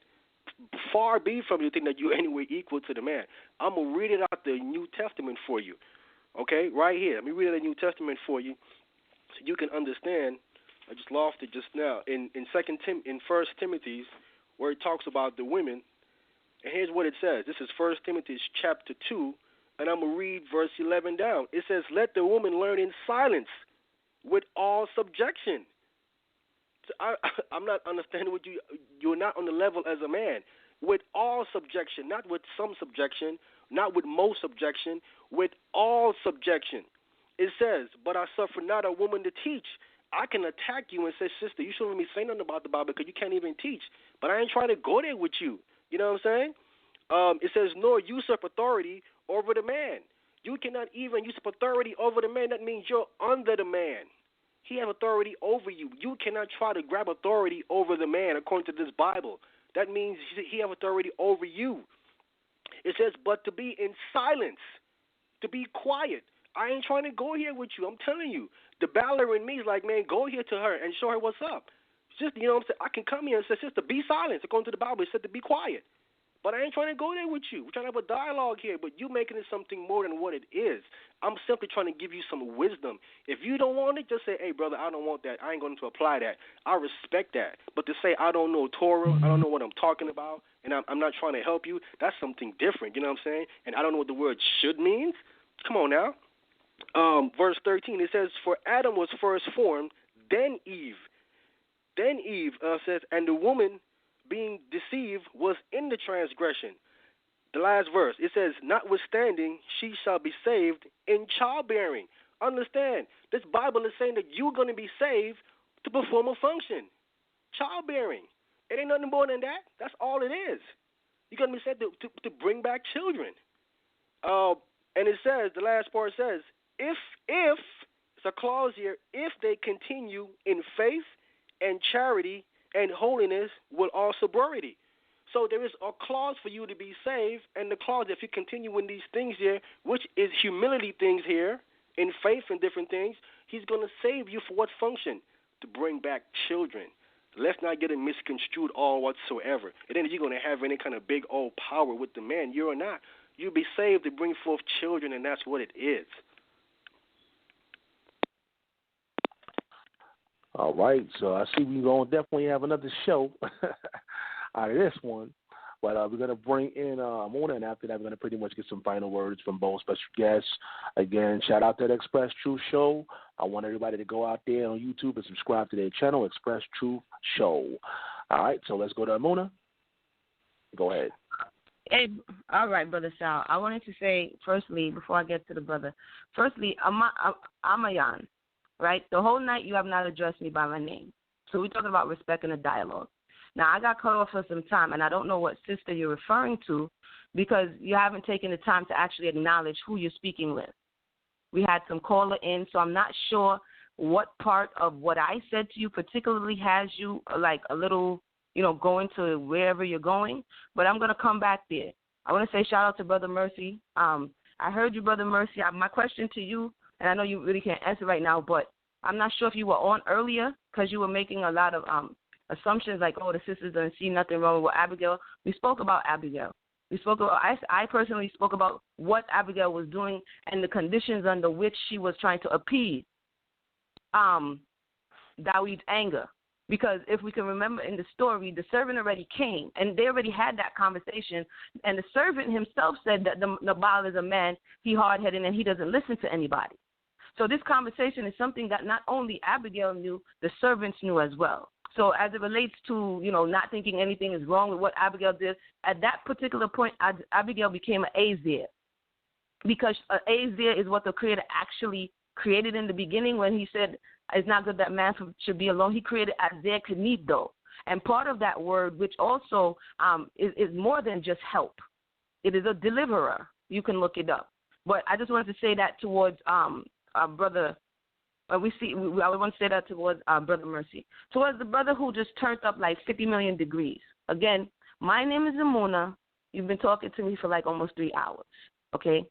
Far be from you think that you're anywhere equal to the man. I'm going to read it out the New Testament for you, okay, right here. Let me read it the New Testament for you so you can understand. I just lost it just now. In 1 Timothy, where it talks about the women, and here's what it says. This is 1 Timothy chapter 2, and I'm going to read verse 11 down. It says, let the woman learn in silence with all subjection. So I'm not understanding what you're not on the level as a man. With all subjection, not with some subjection, not with most subjection, with all subjection. It says, but I suffer not a woman to teach. I can attack you and say, sister, you shouldn't be saying nothing about the Bible because you can't even teach. But I ain't trying to go there with you. You know what I'm saying? It says, nor usurp authority over the man. You cannot even usurp authority over the man. That means you're under the man. He has authority over you. You cannot try to grab authority over the man according to this Bible. That means he has authority over you. It says, but to be in silence, to be quiet. I ain't trying to go here with you. I'm telling you, The battler in me is like, man, go here to her and show her what's up. Just, you know what I'm saying? I can come here and say, sister, be silent. According to the Bible, it said to be quiet. But I ain't trying to go there with you. We're trying to have a dialogue here, but you making it something more than what it is. I'm simply trying to give you some wisdom. If you don't want it, just say, hey, brother, I don't want that. I ain't going to apply that. I respect that. But to say I don't know Torah, I don't know what I'm talking about, and I'm not trying to help you, that's something different. You know what I'm saying? And I don't know what the word should means. Come on now. Verse 13, it says, for Adam was first formed, then Eve. Then Eve says, and the woman being deceived was in the transgression. The last verse, it says, notwithstanding, she shall be saved in childbearing. Understand, this Bible is saying that you're going to be saved to perform a function. Childbearing. It ain't nothing more than that. That's all it is. You're going to be saved to bring back children. And it says, the last part says, if, it's a clause here, if they continue in faith and charity and holiness with all sobriety. So there is a clause for you to be saved, and the clause, if you continue in these things here, which is humility things here, in faith and different things, he's going to save you for what function? To bring back children. Let's not get it misconstrued all whatsoever. And then you're going to have any kind of big old power with the man. You're not. You'll be saved to bring forth children, and that's what it is. All right, so I see we're going to definitely have another show out of this one. But we're going to bring in Emunah, and after that, we're going to pretty much get some final words from both special guests. Again, shout out to the Express Truth Show. I want everybody to go out there on YouTube and subscribe to their channel, Express Truth Show. All right, so let's go to Emunah. Go ahead. Hey, all right, Brother Sal. I wanted to say, firstly, before I get to the brother, Ahmayan, right? The whole night you have not addressed me by my name. So we're talking about respect and a dialogue. Now, I got cut off for some time, and I don't know what sister you're referring to because you haven't taken the time to actually acknowledge who you're speaking with. We had some caller in, so I'm not sure what part of what I said to you particularly has you like a little, going to wherever you're going, but I'm going to come back there. I want to say shout out to Brother Mercy. I heard you, Brother Mercy. My question to you, and I know you really can't answer right now, but I'm not sure if you were on earlier because you were making a lot of assumptions like, oh, the sisters don't see nothing wrong with Abigail. We spoke about Abigail. I personally spoke about what Abigail was doing and the conditions under which she was trying to appease David's anger. Because if we can remember in the story, the servant already came, and they already had that conversation, and the servant himself said that Nabal is a man, he hard-headed, and he doesn't listen to anybody. So this conversation is something that not only Abigail knew, the servants knew as well. So as it relates to, not thinking anything is wrong with what Abigail did, at that particular point, Abigail became an Azir. Because Azir is what the Creator actually created in the beginning when he said, it's not good that man should be alone. He created Azir Kenido. And part of that word, which also is more than just help. It is a deliverer. You can look it up. But I just wanted to say that towards Brother I want to say that towards Brother Mercy. Towards the brother who just turned up like 50 million degrees. Again, my name is Emunah. You've been talking to me for like almost 3 hours. Okay?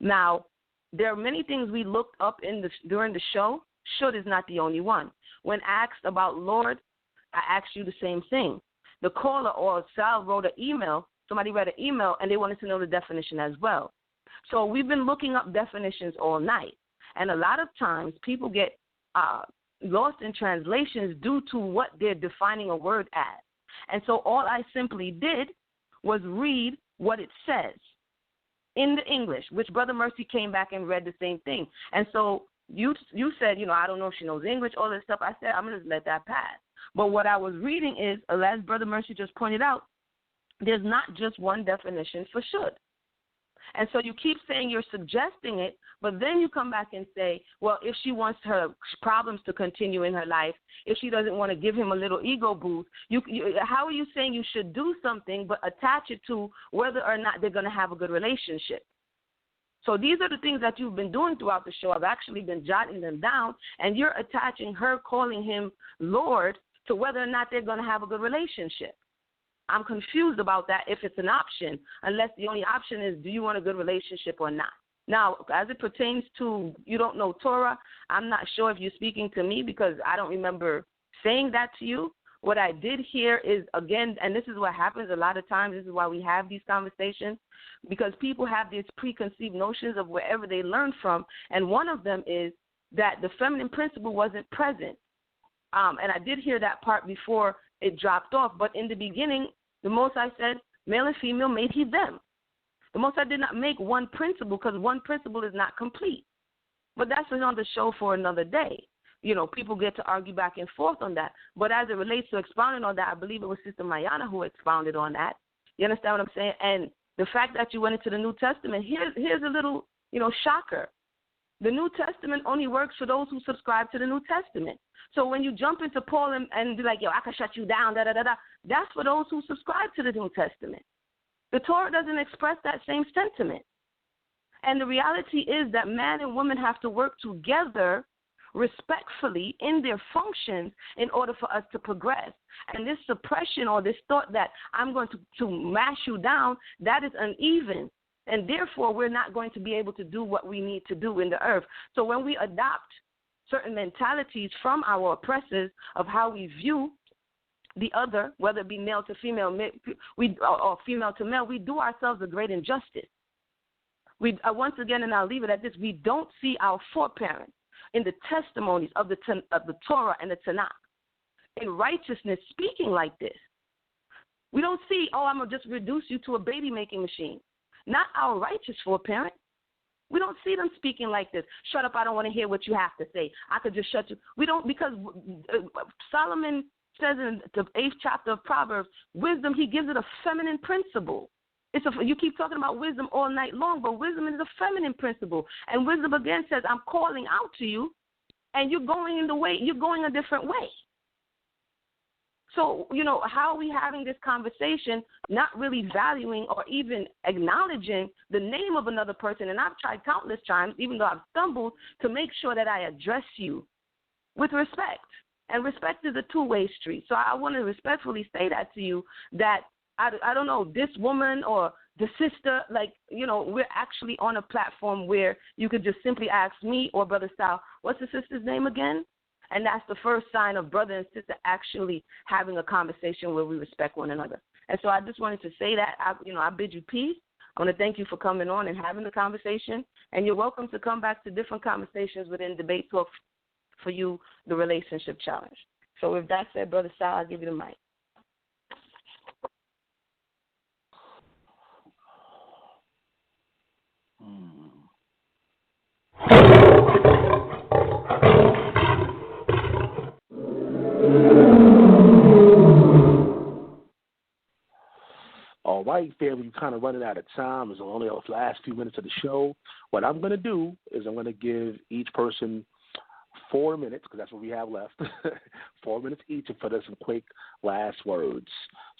Now, there are many things we looked up during the show. Should is not the only one. When asked about Lord, I asked you the same thing. The caller or Sal wrote an email. Somebody read an email, and they wanted to know the definition as well. So we've been looking up definitions all night. And a lot of times people get lost in translations due to what they're defining a word as. And so all I simply did was read what it says in the English, which Brother Mercy came back and read the same thing. And so you said, I don't know if she knows English, all this stuff. I said, I'm going to let that pass. But what I was reading is, as Brother Mercy just pointed out, there's not just one definition for should. And so you keep saying you're suggesting it, but then you come back and say, well, if she wants her problems to continue in her life, if she doesn't want to give him a little ego boost, how are you saying you should do something but attach it to whether or not they're going to have a good relationship? So these are the things that you've been doing throughout the show. I've actually been jotting them down, and you're attaching her calling him Lord to whether or not they're going to have a good relationship. I'm confused about that if it's an option, unless the only option is do you want a good relationship or not. Now, as it pertains to you don't know Torah, I'm not sure if you're speaking to me because I don't remember saying that to you. What I did hear is, again, and this is what happens a lot of times, this is why we have these conversations, because people have these preconceived notions of wherever they learn from, and one of them is that the feminine principle wasn't present. And I did hear that part before it dropped off, but in the beginning, the Most High said, male and female made he them. The Most High did not make one principle because one principle is not complete. But that's another show for another day. You know, people get to argue back and forth on that. But as it relates to expounding on that, I believe it was Sister Mayana who expounded on that. You understand what I'm saying? And the fact that you went into the New Testament, here's a little, shocker. The New Testament only works for those who subscribe to the New Testament. So when you jump into Paul and be like, yo, I can shut you down, that's for those who subscribe to the New Testament. The Torah doesn't express that same sentiment. And the reality is that man and woman have to work together respectfully in their functions in order for us to progress. And this suppression or this thought that I'm going to mash you down, that is uneven. And therefore, we're not going to be able to do what we need to do in the earth. So when we adopt certain mentalities from our oppressors of how we view the other, whether it be male to female or female to male, we do ourselves a great injustice. Once again, and I'll leave it at this, we don't see our foreparents in the testimonies of the Torah and the Tanakh in righteousness speaking like this. We don't see, I'm going to just reduce you to a baby-making machine. Not our righteous foreparent. We don't see them speaking like this. Shut up, I don't want to hear what you have to say. I could just shut you. We don't, because Solomon says in the 8th chapter of Proverbs, wisdom, he gives it a feminine principle. You keep talking about wisdom all night long, but wisdom is a feminine principle. And wisdom again says, I'm calling out to you, and you're going a different way. So, how are we having this conversation, not really valuing or even acknowledging the name of another person? And I've tried countless times, even though I've stumbled, to make sure that I address you with respect. And respect is a two-way street. So I want to respectfully say that to you, that I don't know, this woman or the sister, we're actually on a platform where you could just simply ask me or Brother Sal, what's the sister's name again? And that's the first sign of brother and sister actually having a conversation where we respect one another. And so I just wanted to say that, I bid you peace. I want to thank you for coming on and having the conversation. And you're welcome to come back to different conversations within Debate Talk for you, the Relationship Challenge. So with that said, Brother Sal, I'll give you the mic. All right, family, we're kind of running out of time. It's only the last few minutes of the show. What I'm going to do is I'm going to give each person 4 minutes, because that's what we have left, 4 minutes each, and for them some quick last words.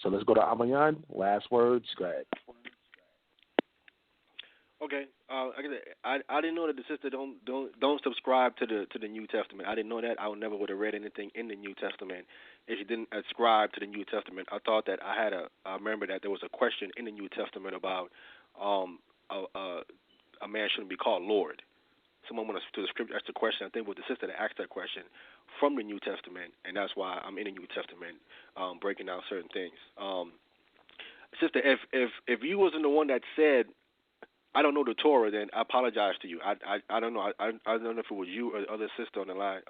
So let's go to Ahmayan. Last words. Go ahead. Okay, I didn't know that the sister don't subscribe to the New Testament. I didn't know that. I never would have read anything in the New Testament if she didn't ascribe to the New Testament. I thought that I remember that there was a question in the New Testament about a man shouldn't be called Lord. Someone went to the scripture asked the question. I think it was the sister that asked that question from the New Testament, and that's why I'm in the New Testament breaking down certain things. Sister, if you wasn't the one that said, I don't know the Torah, then I apologize to you. I don't know. I don't know if it was you or the other sister on the line.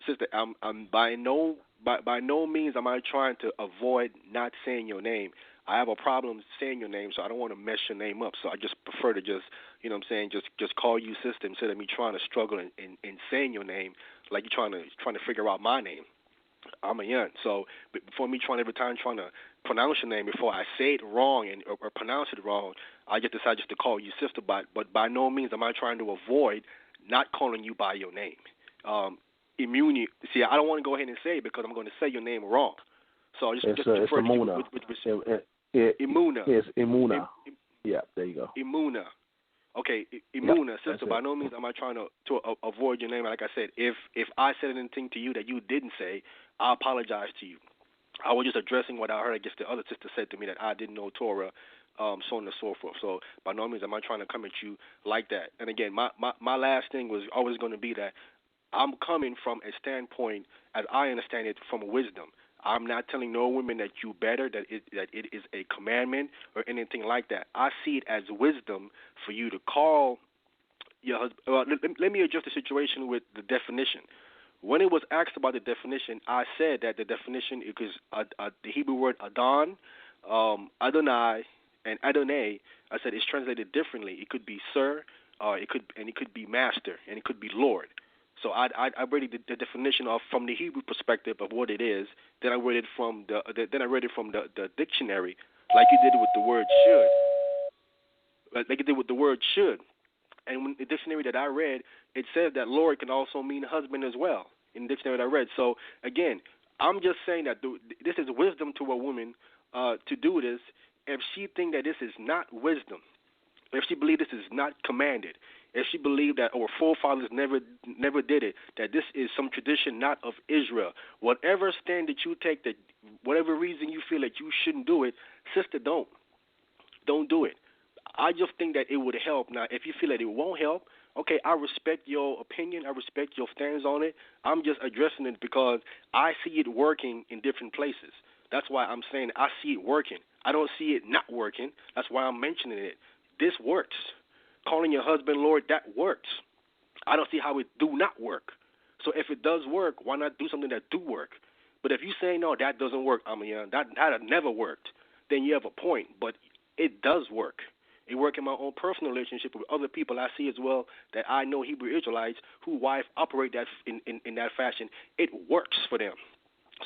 Sister, I'm by no means am I trying to avoid not saying your name. I have a problem saying your name, so I don't want to mess your name up. So I just prefer to just call you sister instead of me trying to struggle in saying your name like you're trying to figure out my name. I'm a young, so before me trying to pronounce your name before I say it wrong or pronounce it wrong, I just decide just to call you sister. But by no means am I trying to avoid not calling you by your name. Emunah. See, I don't want to go ahead and say it because I'm going to say your name wrong. So just refer to you with Emunah. It's Emunah. Yeah, there you go. Emunah. Okay, Emunah, yep, sister, by no means am I trying to avoid your name. Like I said, if I said anything to you that you didn't say, I apologize to you. I was just addressing what I heard. I guess the other sister said to me that I didn't know Torah. so on and so forth. So by no means am I trying to come at you like that. And again, my last thing was always going to be that I'm coming from a standpoint, as I understand it, from wisdom. I'm not telling no women that you better, that it is a commandment or anything like that. I see it as wisdom for you to call your husband. Well, let me address the situation with the definition. When it was asked about the definition, I said that the definition is the Hebrew word Adon, Adonai, and Adonai. I said it's translated differently. It could be sir, it could be master, and it could be Lord. So I read the definition of from the Hebrew perspective of what it is. Then I read it from the dictionary, like you did with the word should, like you did with the word should. And when the dictionary that I read, it says that Lord can also mean husband as well in the dictionary that I read. So again, I'm just saying that this is wisdom to a woman to do this. If she think that this is not wisdom, if she believe this is not commanded, if she believe that our forefathers never did it, that this is some tradition not of Israel, whatever stand that you take, that whatever reason you feel that you shouldn't do it, sister, don't do it. I just think that it would help. Now, if you feel that it won't help, okay, I respect your opinion. I respect your stance on it. I'm just addressing it because I see it working in different places. That's why I'm saying I see it working. I don't see it not working. That's why I'm mentioning it. This works. Calling your husband Lord, that works. I don't see how it do not work. So if it does work, why not do something that do work? But if you say, no, that doesn't work, Ahmayan, that had never worked, then you have a point. But it does work. It works in my own personal relationship with other people I see as well that I know Hebrew Israelites who wife operate that in that fashion. It works for them.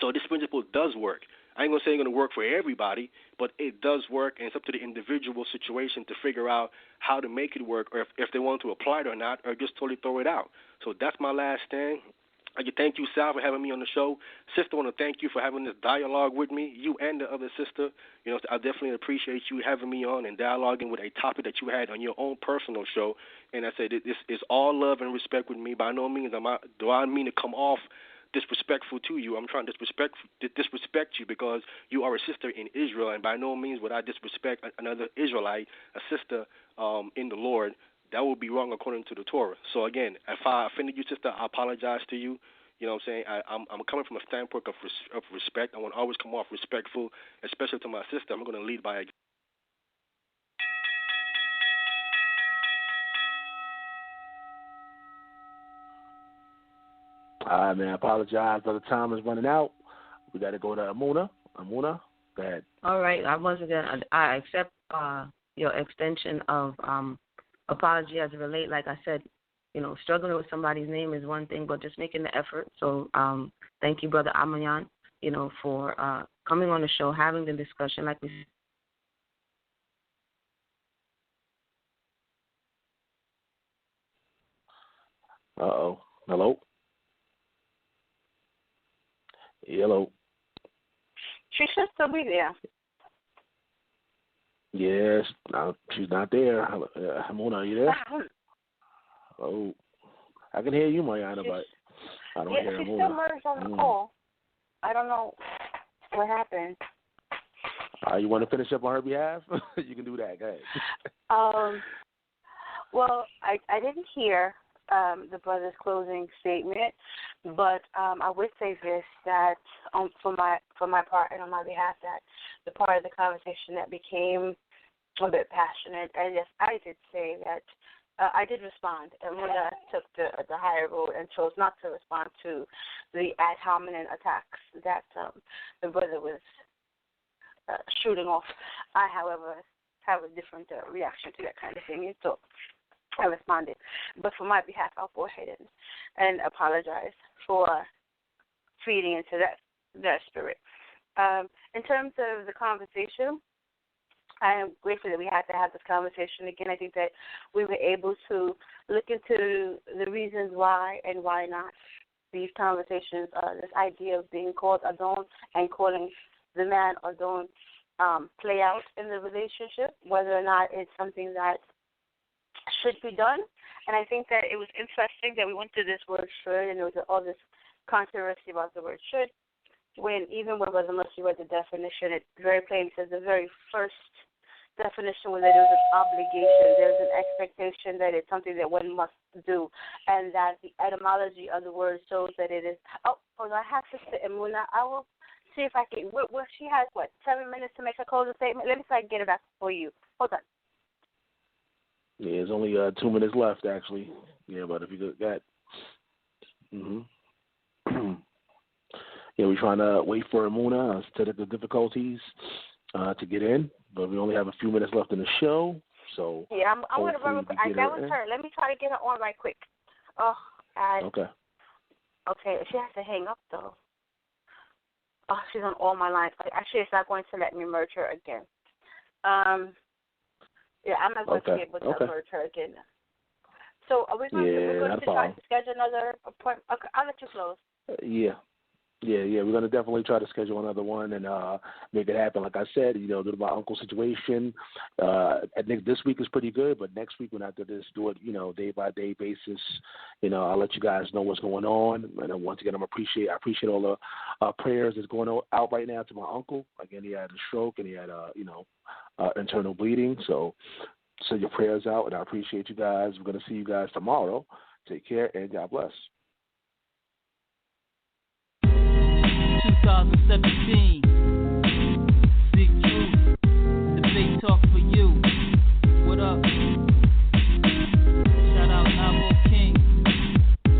So this principle does work. I ain't going to say it's going to work for everybody, but it does work, and it's up to the individual situation to figure out how to make it work, or if they want to apply it or not, or just totally throw it out. So that's my last stand. I thank you, Sal, for having me on the show. Sister, I want to thank you for having this dialogue with me, you and the other sister. You know, I definitely appreciate you having me on and dialoguing with a topic that you had on your own personal show. And I said this is all love and respect with me. By no means do I mean to come off disrespectful to you. I'm trying to disrespect you because you are a sister in Israel, and by no means would I disrespect another Israelite, a sister in the Lord. That would be wrong according to the Torah. So again, if I offended you, sister, I apologize to you. You know what I'm saying? I'm coming from a standpoint of respect. I want to always come off respectful, especially to my sister. I'm going to lead by example. All right, man. I apologize. The time is running out. We got to go to Emunah. Emunah, go ahead. All right. I accept your extension of apology as it relates. Like I said, you know, struggling with somebody's name is one thing, but just making the effort. So thank you, Brother Ahmayan, you know, for coming on the show, having the discussion. Like we said. Uh-oh. Hello? Hello. She should still be there. Yes, no, she's not there. Emunah, are you there? Oh, I can hear you, Mariana, but I don't hear Emunah. She's still merged on the call. I don't know what happened. You want to finish up on her behalf? You can do that. Go ahead. Well, I didn't hear the brother's closing statement, but I would say this, that for my part and on my behalf, that the part of the conversation that became a bit passionate, and yes, I did say that I did respond, and when I took the higher road and chose not to respond to the ad hominem attacks that the brother was shooting off. I, however, have a different reaction to that kind of thing, and so I responded. But for my behalf, I'll go ahead and apologize for feeding into that spirit. In terms of the conversation, I am grateful that we had to have this conversation again. I think that we were able to look into the reasons why and why not these conversations, this idea of being called Adon and calling the man Adon play out in the relationship, whether or not it's something that should be done. And I think that it was interesting that we went to this word should, and there was all this controversy about the word should, when even when Brother Mercy read the definition, it very plainly says the very first definition where there's an obligation, there's an expectation that it's something that one must do, and that the etymology of the word shows that it is. Oh, hold on, I have Sister Emunah. I will see if I can. Well, she has 7 minutes to make a closing statement. Let me try to get it back for you. Hold on. Yeah, there's only 2 minutes left, actually. Yeah, but if you got that. Yeah, we're trying to wait for Emunah to the difficulties to get in, but we only have a few minutes left in the show. So yeah, I'm going to run. That was her. Let me try to get her on right quick. Okay. Okay, she has to hang up though. Oh, she's on all my lines. Actually, it's not going to let me merge her again. Yeah, I'm not going to be able to merge her again. So are we going to try to schedule another appointment? Okay, I'll let you close. Yeah. We're going to definitely try to schedule another one and make it happen. Like I said, due to my uncle's situation, I think this week is pretty good, but next week we're going to have to just do it, day-by-day basis. I'll let you guys know what's going on. And once again, I appreciate all the prayers that's going out right now to my uncle. Again, he had a stroke and he had, internal bleeding. So send your prayers out, and I appreciate you guys. We're going to see you guys tomorrow. Take care, and God bless. 2017, Big Truth, the big talk for you. What up? Shout out Navo King,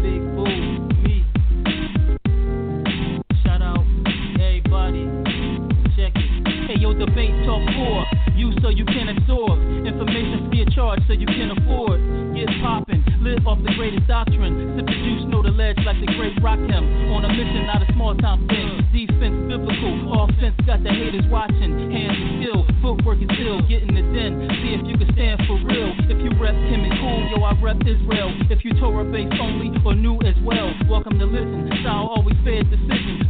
Big Boo, me. Shout out everybody. Check it. Hey yo, debate talk 4. You so you can absorb information free of charge so you can afford. Get poppin', live off the greatest doctrine. Sip the juice, know the ledge like the great Rakim. On a mission, not a small time thing. Defense biblical, offense got the haters watching. Hands are skill, footwork is ill. Get in the den, see if you can stand for real. If you rep Kim and Cool, yo I rep Israel. If you Torah based only or new as well, welcome to listen. Style always fair decision.